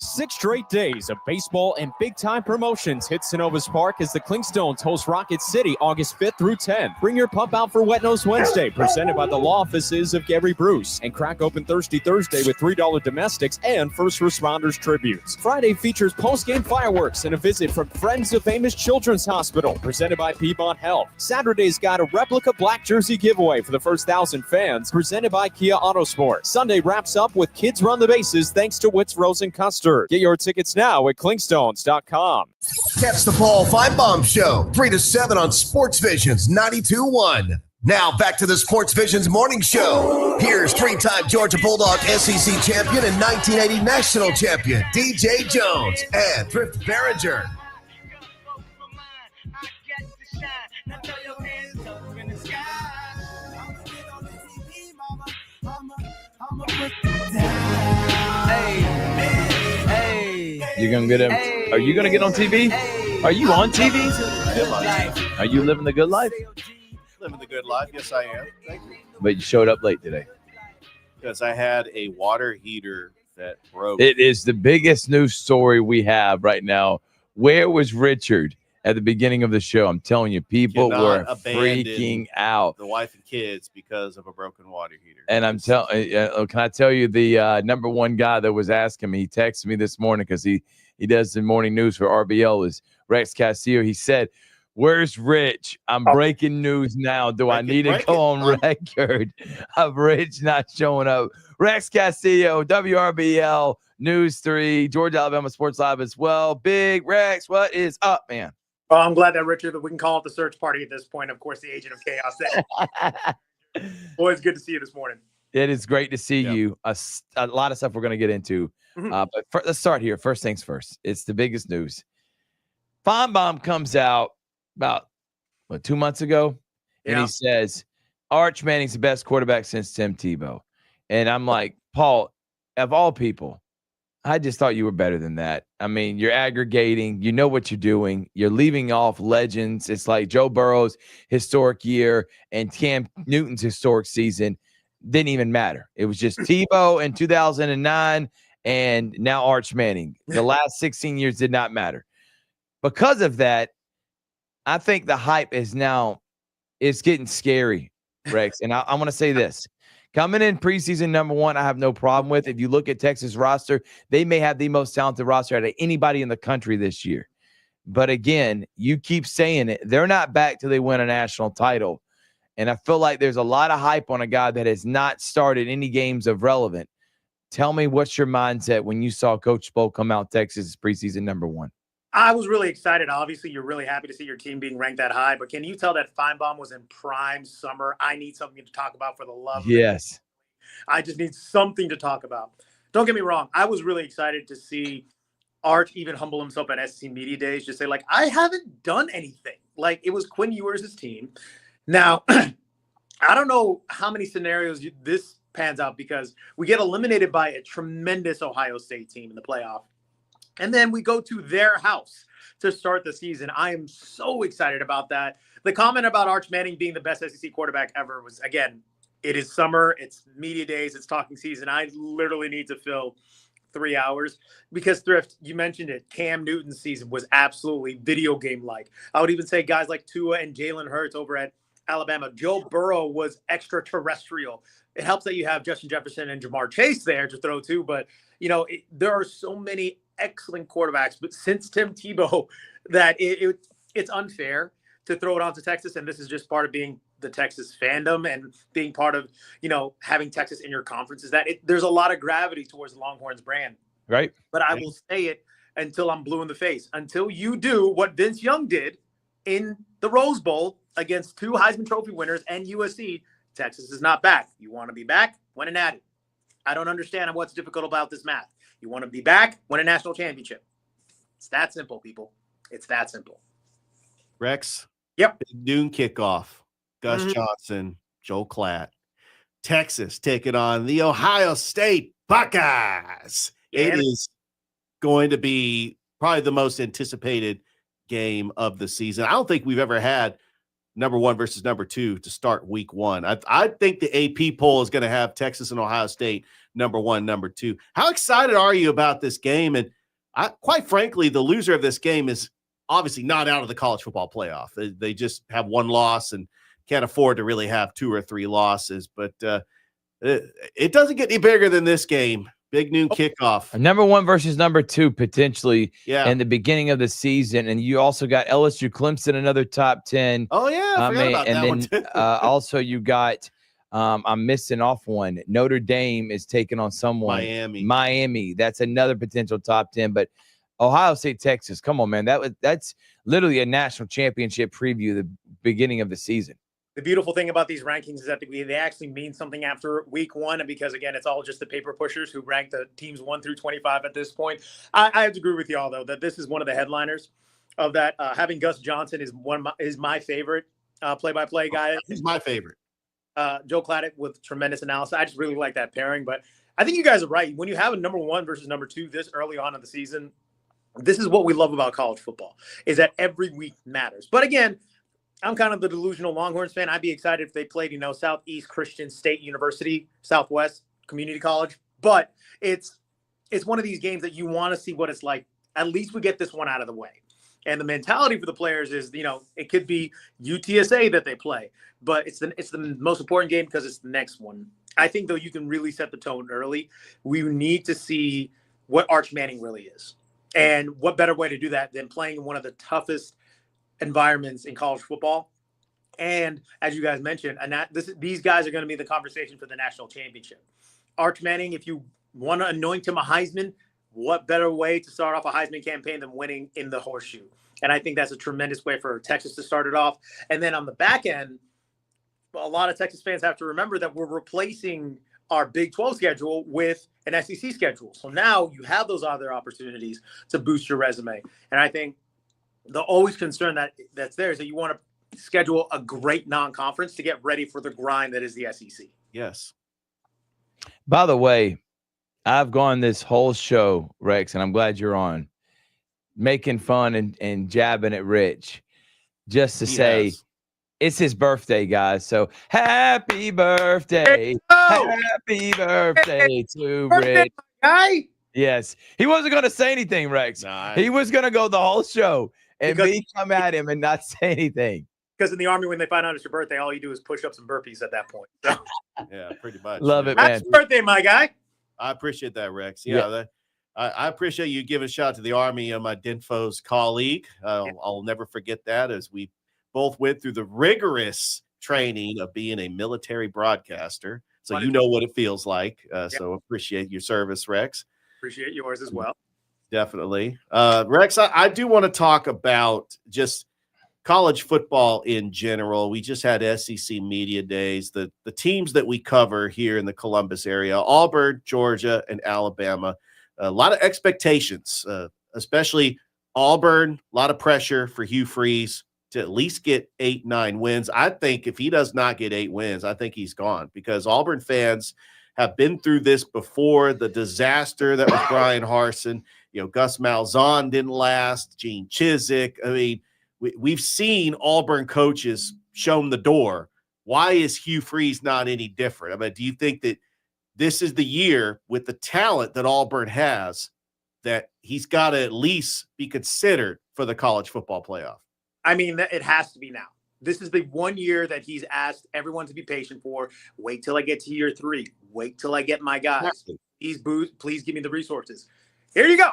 6 straight days of baseball and big-time promotions hit Synovus Park as the Clinkstones host Rocket City August 5th through 10th. Bring your pump out for Wet Nose Wednesday, presented by the law offices of Gary Bruce. And crack open Thirsty Thursday with $3 domestics and first responders tributes. Friday features post-game fireworks and a visit from Friends of Amos Children's Hospital, presented by Piedmont Health. Saturday's got a replica black jersey giveaway for the first 1,000 fans, presented by Kia Autosport. Sunday wraps up with Kids Run the Bases thanks to Wits Rosen Custard. Get your tickets now at clinkstones.com. Catch the Paul Feinbaum Show, 3 to 7 on SportsVisions 92.1. Now back to the SportsVisions Morning Show. Here's 3-time Georgia Bulldog SEC champion and 1980 national champion DJ Jones and Thrift Behringer. You're gonna get him. Are you gonna get on TV? Are you on TV? Good life. Are you living the good life? Living the good life. Yes, I am. Thank you. But you showed up late today. Because I had a water heater that broke. It is the biggest news story we have right now. Where was Richard at the beginning of the show. I'm telling you, people were freaking out. The wife and kids because of a broken water heater. And I'm telling, can I tell you the number one guy that was asking me? He texted me this morning because he does the morning news for RBL. Is Rex Castillo? He said, "Where's Rich? I'm breaking news now. Do I need to go on record of Rich not showing up?" Rex Castillo, WRBL News 3, Georgia Alabama Sports Live as well. Big Rex, what is up, man? Well, I'm glad that Richard, that we can call it the search party at this point. Of course, the agent of chaos. Boy, it's good to see you this morning. It is great to see you. A lot of stuff we're going to get into. But let's start here. First things first. It's the biggest news. Feinbaum comes out about 2 months ago, and he says, Arch Manning's the best quarterback since Tim Tebow. And I'm like, Paul, of all people, I just thought you were better than that. I mean, you're aggregating. You know what you're doing. You're leaving off legends. It's like Joe Burrow's historic year and Cam Newton's historic season didn't even matter. It was just Tebow in 2009 and now Arch Manning. The last 16 years did not matter. Because of that, I think the hype is now it's getting scary, Rex. And I want to say this. Coming in preseason number one, I have no problem with. If you look at Texas roster, they may have the most talented roster out of anybody in the country this year. But again, you keep saying it. They're not back till they win a national title. And I feel like there's a lot of hype on a guy that has not started any games of relevant. Tell me what's your mindset when you saw Coach Spo come out Texas preseason number one? I was really excited. Obviously, you're really happy to see your team being ranked that high. But can you tell that Feinbaum was in prime summer? I need something to talk about for the love of it. I just need something to talk about. Don't get me wrong. I was really excited to see Arch even humble himself at SEC Media Days. Just say, like, I haven't done anything. Like, it was Quinn Ewers' team. Now, I don't know how many scenarios this pans out because we get eliminated by a tremendous Ohio State team in the playoff. And then we go to their house to start the season. I am so excited about that. The comment about Arch Manning being the best SEC quarterback ever was, again, it is summer, it's media days, it's talking season. I literally need to fill 3 hours because Thrift, you mentioned it, Cam Newton's season was absolutely video game-like. I would even say guys like Tua and Jalen Hurts over at Alabama. Joe Burrow was extraterrestrial. It helps that you have Justin Jefferson and Jamar Chase there to throw to, but there are so many excellent quarterbacks, but since Tim Tebow, that it's unfair to throw it onto Texas, and this is just part of being the Texas fandom and being part of having Texas in your conference. Is that there's a lot of gravity towards the Longhorns brand, right? But I will say it until I'm blue in the face. Until you do what Vince Young did in the Rose Bowl against two Heisman Trophy winners and USC, Texas is not back. You want to be back? Win a natty. I don't understand what's difficult about this math. You want to be back, win a national championship. It's that simple, people. It's that simple. Rex. Yep. Noon kickoff. Gus Johnson, Joe Klatt. Texas taking on the Ohio State Buckeyes. It is going to be probably the most anticipated game of the season. I don't think we've ever had number one versus number two to start week one. I think the AP poll is going to have Texas and Ohio State number one, number two. How excited are you about this game? And quite frankly, the loser of this game is obviously not out of the college football playoff. They just have one loss and can't afford to really have 2 or 3 losses. But it doesn't get any bigger than this game. Big noon kickoff. Number one versus number two, potentially in the beginning of the season. And you also got LSU Clemson, another top 10. Oh, yeah. I forgot about that one too. Also you got, I'm missing off one. Notre Dame is taking on someone. Miami. That's another potential top 10. But Ohio State, Texas, come on, man. That's literally a national championship preview, the beginning of the season. The beautiful thing about these rankings is that they actually mean something after week one. And because, again, it's all just the paper pushers who rank the teams 1 through 25 at this point. I have to agree with y'all, though, that this is one of the headliners of that. Having Gus Johnson is my favorite play-by-play guy. He's my favorite. Joe Klatt with tremendous analysis. I just really like that pairing. But I think you guys are right. When you have a number one versus number two this early on in the season, this is what we love about college football, is that every week matters. But again, I'm kind of the delusional Longhorns fan. I'd be excited if they played, Southeast Christian State University, Southwest Community College. But it's one of these games that you want to see what it's like. At least we get this one out of the way. And the mentality for the players is, it could be UTSA that they play, but it's the most important game because it's the next one. I think, though, you can really set the tone early. We need to see what Arch Manning really is. And what better way to do that than playing in one of the toughest environments in college football. And as you guys mentioned, these guys are going to be the conversation for the national championship. Arch Manning, if you want to anoint him a Heisman, what better way to start off a Heisman campaign than winning in the horseshoe? And I think that's a tremendous way for Texas to start it off. And then on the back end, a lot of Texas fans have to remember that we're replacing our Big 12 schedule with an SEC schedule. So now you have those other opportunities to boost your resume. And I think the always concern that's there is that you want to schedule a great non-conference to get ready for the grind that is the SEC. Yes. By the way, I've gone this whole show, Rex, and I'm glad you're on, making fun and jabbing at Rich just to say it's his birthday, guys. So happy birthday. Happy birthday to Rich. Guy? Yes. He wasn't going to say anything, Rex. Nah, he was going to go the whole show and me come at him and not say anything. Because in the Army, when they find out it's your birthday, all you do is push up some burpees at that point. So. Yeah, pretty much. Love it, man. Happy birthday, my guy. I appreciate that, Rex. I appreciate you giving a shout out to the Army, my Dinfo's colleague. I'll never forget that, as we both went through the rigorous training of being a military broadcaster. So you know what it feels like. So appreciate your service, Rex. Appreciate yours as well. Definitely. Rex, I do want to talk about just college football in general. We just had SEC Media Days. The teams that we cover here in the Columbus area, Auburn, Georgia, and Alabama, a lot of expectations, especially Auburn, a lot of pressure for Hugh Freeze to at least get 8-9 wins. I think if he does not get 8 wins, I think he's gone, because Auburn fans have been through this before. The disaster that was Brian Harsin, Gus Malzahn didn't last, Gene Chizik. I mean, we've seen Auburn coaches shown the door. Why is Hugh Freeze not any different? I mean, do you think that this is the year, with the talent that Auburn has, that he's got to at least be considered for the college football playoff? I mean, it has to be now. This is the 1 year that he's asked everyone to be patient for. Wait till I get to year 3. Wait till I get my guys. Please give me the resources. Here you go.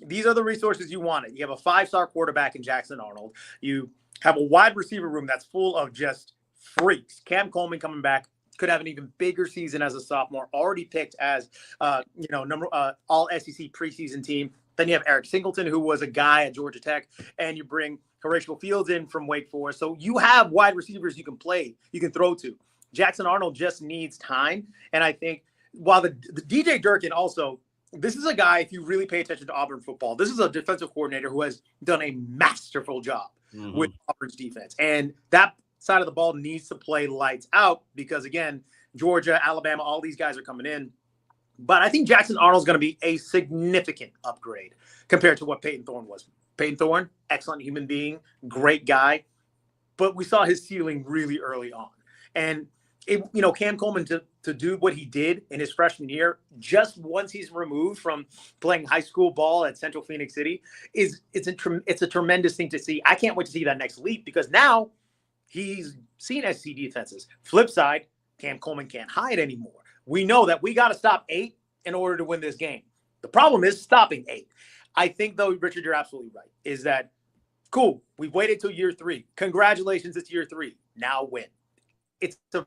These are the resources you wanted. You have a 5-star quarterback in Jackson Arnold. You have a wide receiver room that's full of just freaks. Cam Coleman coming back could have an even bigger season as a sophomore, already picked as all SEC preseason team. Then you have Eric Singleton, who was a guy at Georgia Tech, and you bring Horatio Fields in from Wake Forest. So you have wide receivers you can throw to. Jackson Arnold just needs time. And I think while the DJ Durkin also, this is a guy, if you really pay attention to Auburn football, this is a defensive coordinator who has done a masterful job with Auburn's defense. And that side of the ball needs to play lights out because, again, Georgia, Alabama, all these guys are coming in. But I think Jackson Arnold's going to be a significant upgrade compared to what Peyton Thorne was. Peyton Thorne, excellent human being, great guy. But we saw his ceiling really early on. And, Cam Coleman to do what he did in his freshman year, just once he's removed from playing high school ball at Central Phoenix City, it's a tremendous thing to see. I can't wait to see that next leap because now he's seen SC defenses. Flip side, Cam Coleman can't hide anymore. We know that we got to stop 8 in order to win this game. The problem is stopping 8. I think, though, Richard, you're absolutely right, is that, cool, we've waited till year 3. Congratulations, it's year 3. Now win. It's a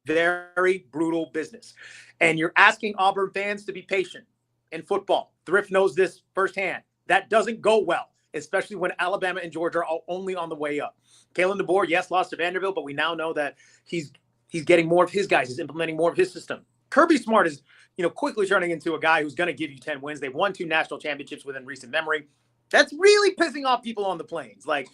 very brutal business. And you're asking Auburn fans to be patient in football. Thrift knows this firsthand. That doesn't go well, especially when Alabama and Georgia are only on the way up. Kalen DeBoer, yes, lost to Vanderbilt, but we now know that he's getting more of his guys. He's implementing more of his system. Kirby Smart is, quickly turning into a guy who's going to give you 10 wins. They've won 2 national championships within recent memory. That's really pissing off people on the plains. Like,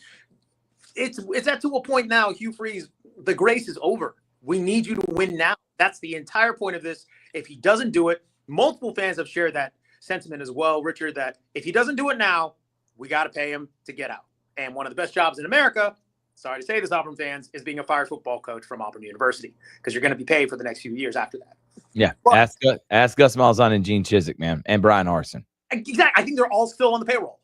it's at to a point now, Hugh Freeze, the grace is over. We need you to win now. That's the entire point of this. If he doesn't do it, multiple fans have shared that sentiment as well, Richard, that if he doesn't do it now, we got to pay him to get out. And one of the best jobs in America, sorry to say this, Auburn fans, is being a fire football coach from Auburn University, because you're going to be paid for the next few years after that. Yeah. Ask Gus Malzahn and Gene Chizik, man, and Brian Harsin. Exactly. I think they're all still on the payroll.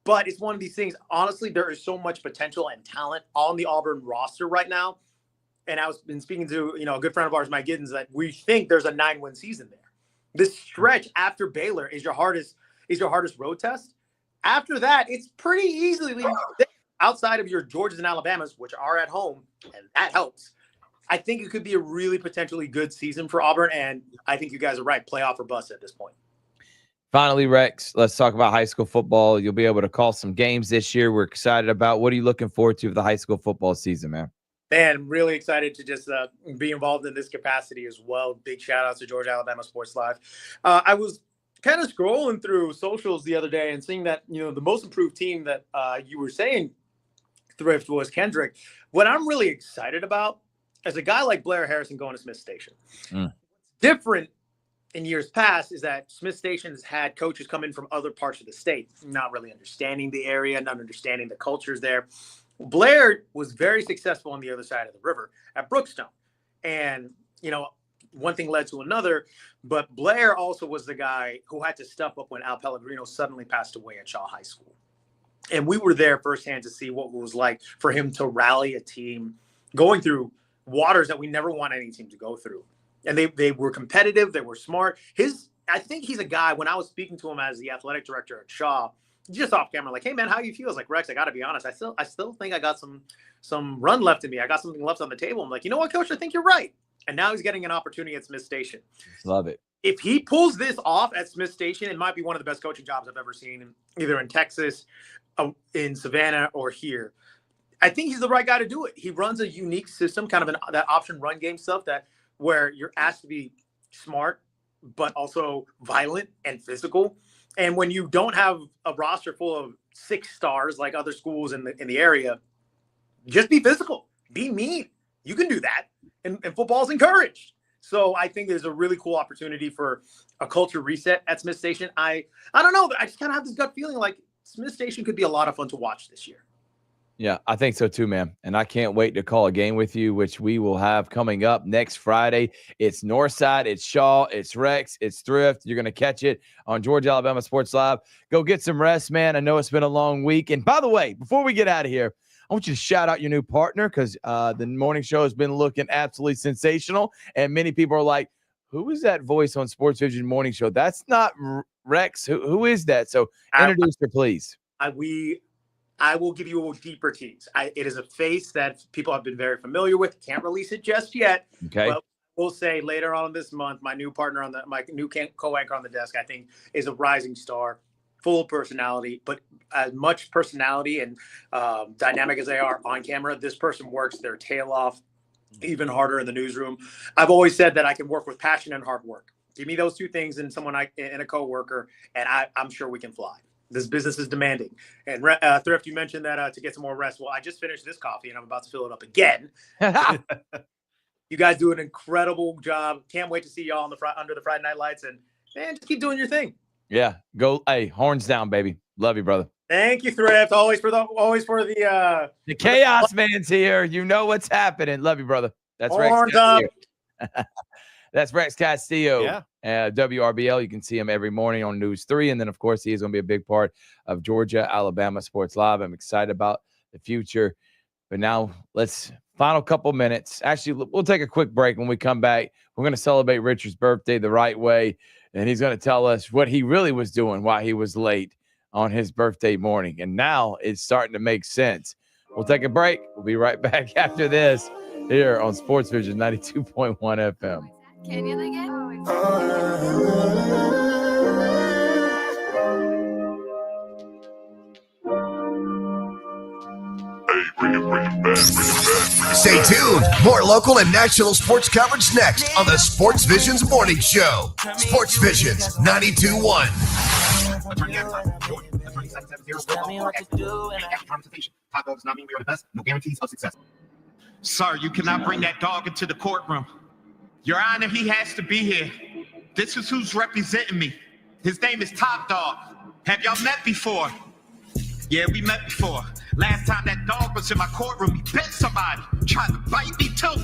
But it's one of these things. Honestly, there is so much potential and talent on the Auburn roster right now. And I've been speaking to, a good friend of ours, Mike Giddens, that we think there's a 9-win season there. This stretch after Baylor is your hardest road test. After that, it's pretty easily outside of your Georgias and Alabamas, which are at home, and that helps. I think it could be a really potentially good season for Auburn, and I think you guys are right. Playoff or bust at this point. Finally, Rex, let's talk about high school football. You'll be able to call some games this year. We're excited about. What are you looking forward to for the high school football season, man? Man, I'm really excited to just be involved in this capacity as well. Big shout out to Georgia Alabama Sports Live. I was kind of scrolling through socials the other day and seeing that, the most improved team that you were saying, Thrift, was Kendrick. What I'm really excited about is a guy like Blair Harrison going to Smith Station. Different in years past is that Smith Station has had coaches come in from other parts of the state, not really understanding the area, not understanding the cultures there. Blair was very successful on the other side of the river at Brookstone. And, one thing led to another, but Blair also was the guy who had to step up when Al Pellegrino suddenly passed away at Shaw High School. And we were there firsthand to see what it was like for him to rally a team going through waters that we never want any team to go through. And they were competitive. They were smart. I think he's a guy, when I was speaking to him as the athletic director at Shaw, just off camera, like, hey man, how you feel? I was like, Rex, I got to be honest. I still think I got some run left in me. I got something left on the table. I'm like, you know what, coach? I think you're right. And now he's getting an opportunity at Smith Station. Love it. If he pulls this off at Smith Station, it might be one of the best coaching jobs I've ever seen, either in Texas, in Savannah, or here. I think he's the right guy to do it. He runs a unique system, kind of that option run game stuff where you're asked to be smart, but also violent and physical. And when you don't have a roster full of 6 stars like other schools in the area, just be physical, be mean. You can do that, and football is encouraged. So I think there's a really cool opportunity for a culture reset at Smith Station. I don't know, but I just kind of have this gut feeling like Smith Station could be a lot of fun to watch this year. Yeah, I think so too, man. And I can't wait to call a game with you, which we will have coming up next Friday. It's Northside, it's Shaw, it's Rex, it's Thrift. You're going to catch it on Georgia Alabama Sports Live. Go get some rest, man. I know it's been a long week. And by the way, before we get out of here, I want you to shout out your new partner, because the morning show has been looking absolutely sensational. And many people are like, who is that voice on SportsVision Morning Show? That's not Rex. Who is that? So introduce her, please. I will give you a deeper tease. It is a face that people have been very familiar with. Can't release it just yet. Okay. But we'll say later on this month, my new partner my new co-anchor on the desk, I think, is a rising star, full of personality, but as much personality and dynamic as they are on camera, this person works their tail off even harder in the newsroom. I've always said that I can work with passion and hard work. Give me those two things in a coworker, and I'm sure we can fly. This business is demanding. And Thrift, you mentioned that to get some more rest. Well, I just finished this coffee and I'm about to fill it up again. You guys do an incredible job. Can't wait to see y'all under the Friday Night Lights. And man, just keep doing your thing. Yeah, go. Hey, horns down, baby. Love you, brother. Thank you, Thrift. Always for the chaos man's here. You know what's happening. Love you, brother. That's horns Rex. Up. That's Rex Castillo. Yeah. WRBL. You can see him every morning on News 3. And then, of course, he is going to be a big part of Georgia Alabama Sports Live. I'm excited about the future. But now final couple minutes. Actually, we'll take a quick break. When we come back, we're going to celebrate Richard's birthday the right way. And he's going to tell us what he really was doing while he was late on his birthday morning. And now it's starting to make sense. We'll take a break. We'll be right back after this here on SportsVision 92.1 FM. Can you again? Stay tuned. More local and national sports coverage next on the SportsVisions Morning Show. SportsVisions 92.1. Hot dogs not mean we are the best. No guarantees of success. Sir, you cannot bring that dog into the courtroom. Your Honor, he has to be here. This is who's representing me. His name is Top Dog. Have y'all met before? Yeah, we met before. Last time that dog was in my courtroom, he bit somebody. Tried to bite me too.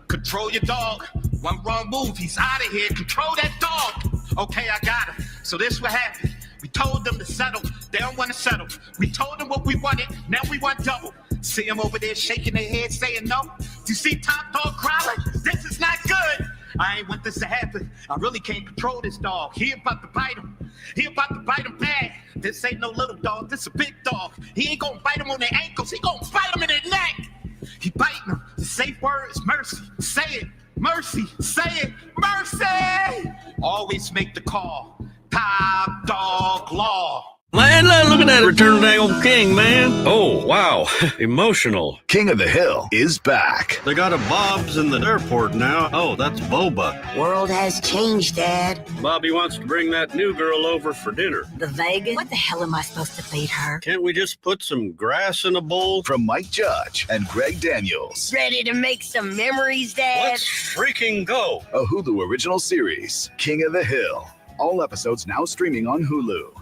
Control your dog. One wrong move, he's out of here. Control that dog. Okay, I got it. So this what happened. We told them to settle. They don't want to settle. We told them what we wanted. Now we want double. See them over there shaking their head saying no. You see Top Dog growling? This is not good. I ain't want this to happen. I really can't control this dog. He about to bite him. He about to bite him bad. This ain't no little dog. This a big dog. He ain't gonna bite him on the ankles. He gonna bite him in the neck. He biting him. The safe word is mercy. Say it. Mercy. Say it. Mercy. Always make the call. Top Dog Law. Man, look at that Return of the Dang Old King, man. Oh, wow. Emotional. King of the Hill is back. They got a Bob's in the airport now. Oh, that's Boba. World has changed, Dad. Bobby wants to bring that new girl over for dinner. The Vegas? What the hell am I supposed to feed her? Can't we just put some grass in a bowl? From Mike Judge and Greg Daniels. Ready to make some memories, Dad? Let's freaking go. A Hulu original series, King of the Hill. All episodes now streaming on Hulu.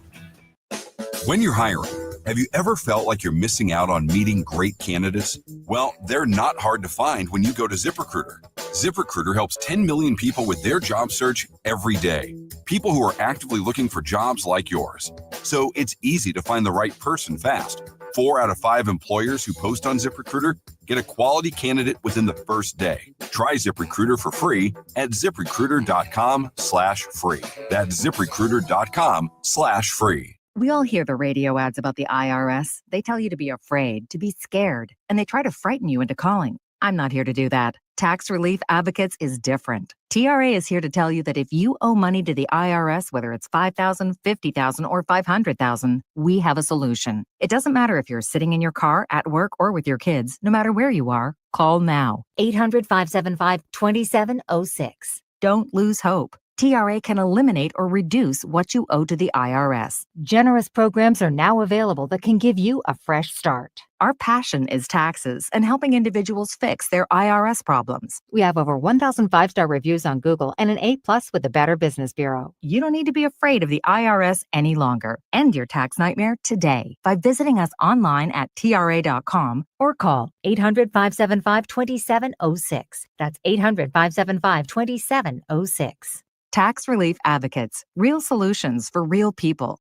When you're hiring, have you ever felt like you're missing out on meeting great candidates? Well, they're not hard to find when you go to ZipRecruiter. ZipRecruiter helps 10 million people with their job search every day. People who are actively looking for jobs like yours. So it's easy to find the right person fast. 4 out of 5 employers who post on ZipRecruiter get a quality candidate within the first day. Try ZipRecruiter for free at ZipRecruiter.com/free. That's ZipRecruiter.com/free. We all hear the radio ads about the IRS. They tell you to be afraid, to be scared, and they try to frighten you into calling. I'm not here to do that. Tax Relief Advocates is different. TRA is here to tell you that if you owe money to the IRS, whether it's $5,000, $50,000, or $500,000, we have a solution. It doesn't matter if you're sitting in your car, at work, or with your kids. No matter where you are, call now. 800-575-2706. Don't lose hope. TRA can eliminate or reduce what you owe to the IRS. Generous programs are now available that can give you a fresh start. Our passion is taxes and helping individuals fix their IRS problems. We have over 1,000 5-star reviews on Google and an A+ with the Better Business Bureau. You don't need to be afraid of the IRS any longer. End your tax nightmare today by visiting us online at TRA.com or call 800-575-2706. That's 800-575-2706. Tax Relief Advocates, real solutions for real people.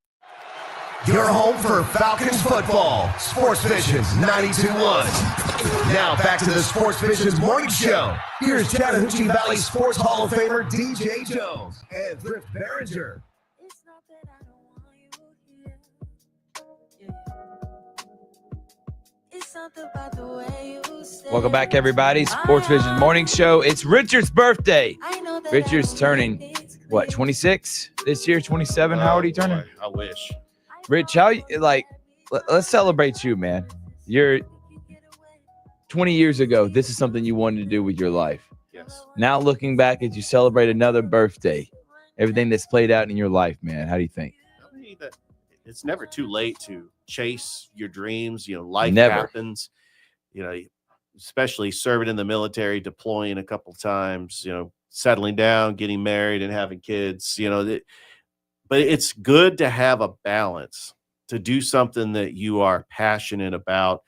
Your home for Falcons football, SportsVisions 92.1. Now back to the SportsVisions morning show. Here's Chattahoochee Valley Sports Hall of Famer DJ Jones and Thrift Behringer. Welcome back, everybody. SportsVisions morning show. It's Richard's birthday. Richard's turning, what, 26 this year? 27? How old are you turning? Boy, I wish. Rich, let's celebrate you, man. You're 20 years ago. This is something you wanted to do with your life. Yes. Now looking back as you celebrate another birthday, everything that's played out in your life, man, how do you think? I mean, it's never too late to chase your dreams. Life Never. happens. Especially serving in the military, deploying a couple times. Settling down, getting married, and having kids. But it's good to have a balance, to do something that you are passionate about.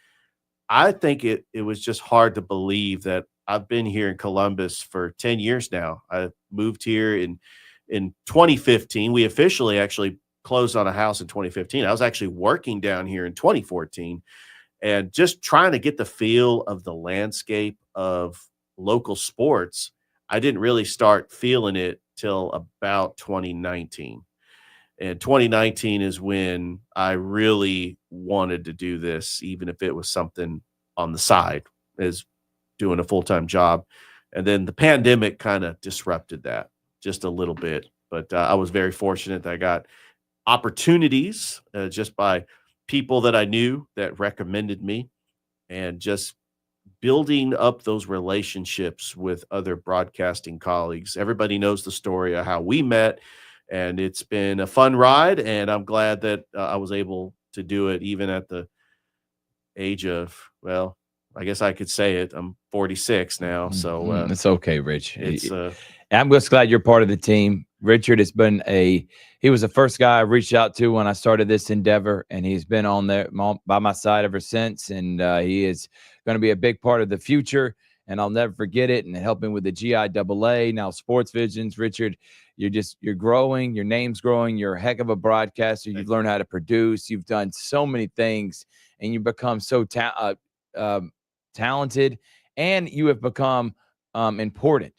I think it was just hard to believe that I've been here in Columbus for 10 years now. I moved here in 2015. We officially actually closed on a house in 2015. I was actually working down here in 2014 and just trying to get the feel of the landscape of local sports. I didn't really start feeling it till about 2019. And 2019 is when I really wanted to do this, even if it was something on the side as doing a full-time job. And then the pandemic kind of disrupted that just a little bit. But I was very fortunate that I got opportunities just by people that I knew that recommended me, and just building up those relationships with other broadcasting colleagues. Everybody knows the story of how we met. And it's been a fun ride, and I'm glad that I was able to do it even at the age of, well, I guess I could say it. I'm 46 now, so it's okay, Rich. It's I'm just glad you're part of the team. Richard has been he was the first guy I reached out to when I started this endeavor, and he's been on there by my side ever since, and he is going to be a big part of the future. and I'll never forget it, and helping with the GIAA, now SportsVisions. Richard, you're growing. Your name's growing. You're a heck of a broadcaster. You've learned how to produce. You've done so many things, and you've become so talented, and you have become important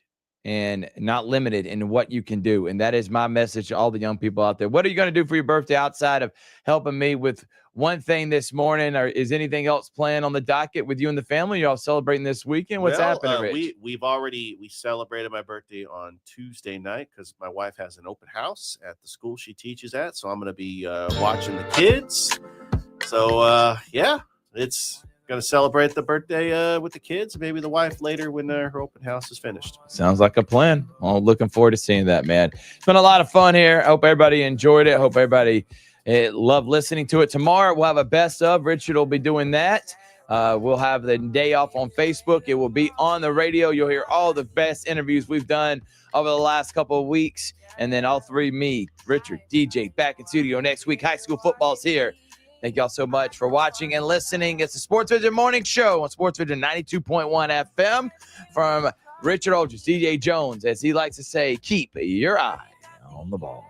and not limited in what you can do. And that is my message to all the young people out there. What are you going to do for your birthday outside of helping me with one thing this morning? Or is anything else planned on the docket with you and the family? You all celebrating this weekend? What's happening, Rich? We celebrated my birthday on Tuesday night because my wife has an open house at the school she teaches at. So I'm going to be watching the kids. So, it's going to celebrate the birthday with the kids, maybe the wife later when her open house is finished. Sounds like a plan. Well, looking forward to seeing that, man. It's been a lot of fun here. I hope everybody enjoyed it. I hope everybody loved listening to it. Tomorrow we'll have a best of. Richard will be doing that. We'll have the day off on Facebook. It will be on the radio. You'll hear all the best interviews we've done over the last couple of weeks. And then all three, me, Richard, DJ, back in studio next week. High school football's here. Thank y'all so much for watching and listening. It's the Sports Vision Morning Show on Sports Vision 92.1 FM from Richard Aldridge, DJ Jones, as he likes to say, keep your eye on the ball.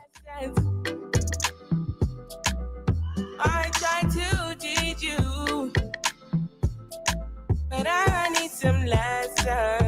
I tried to teach you, but I need some lessons.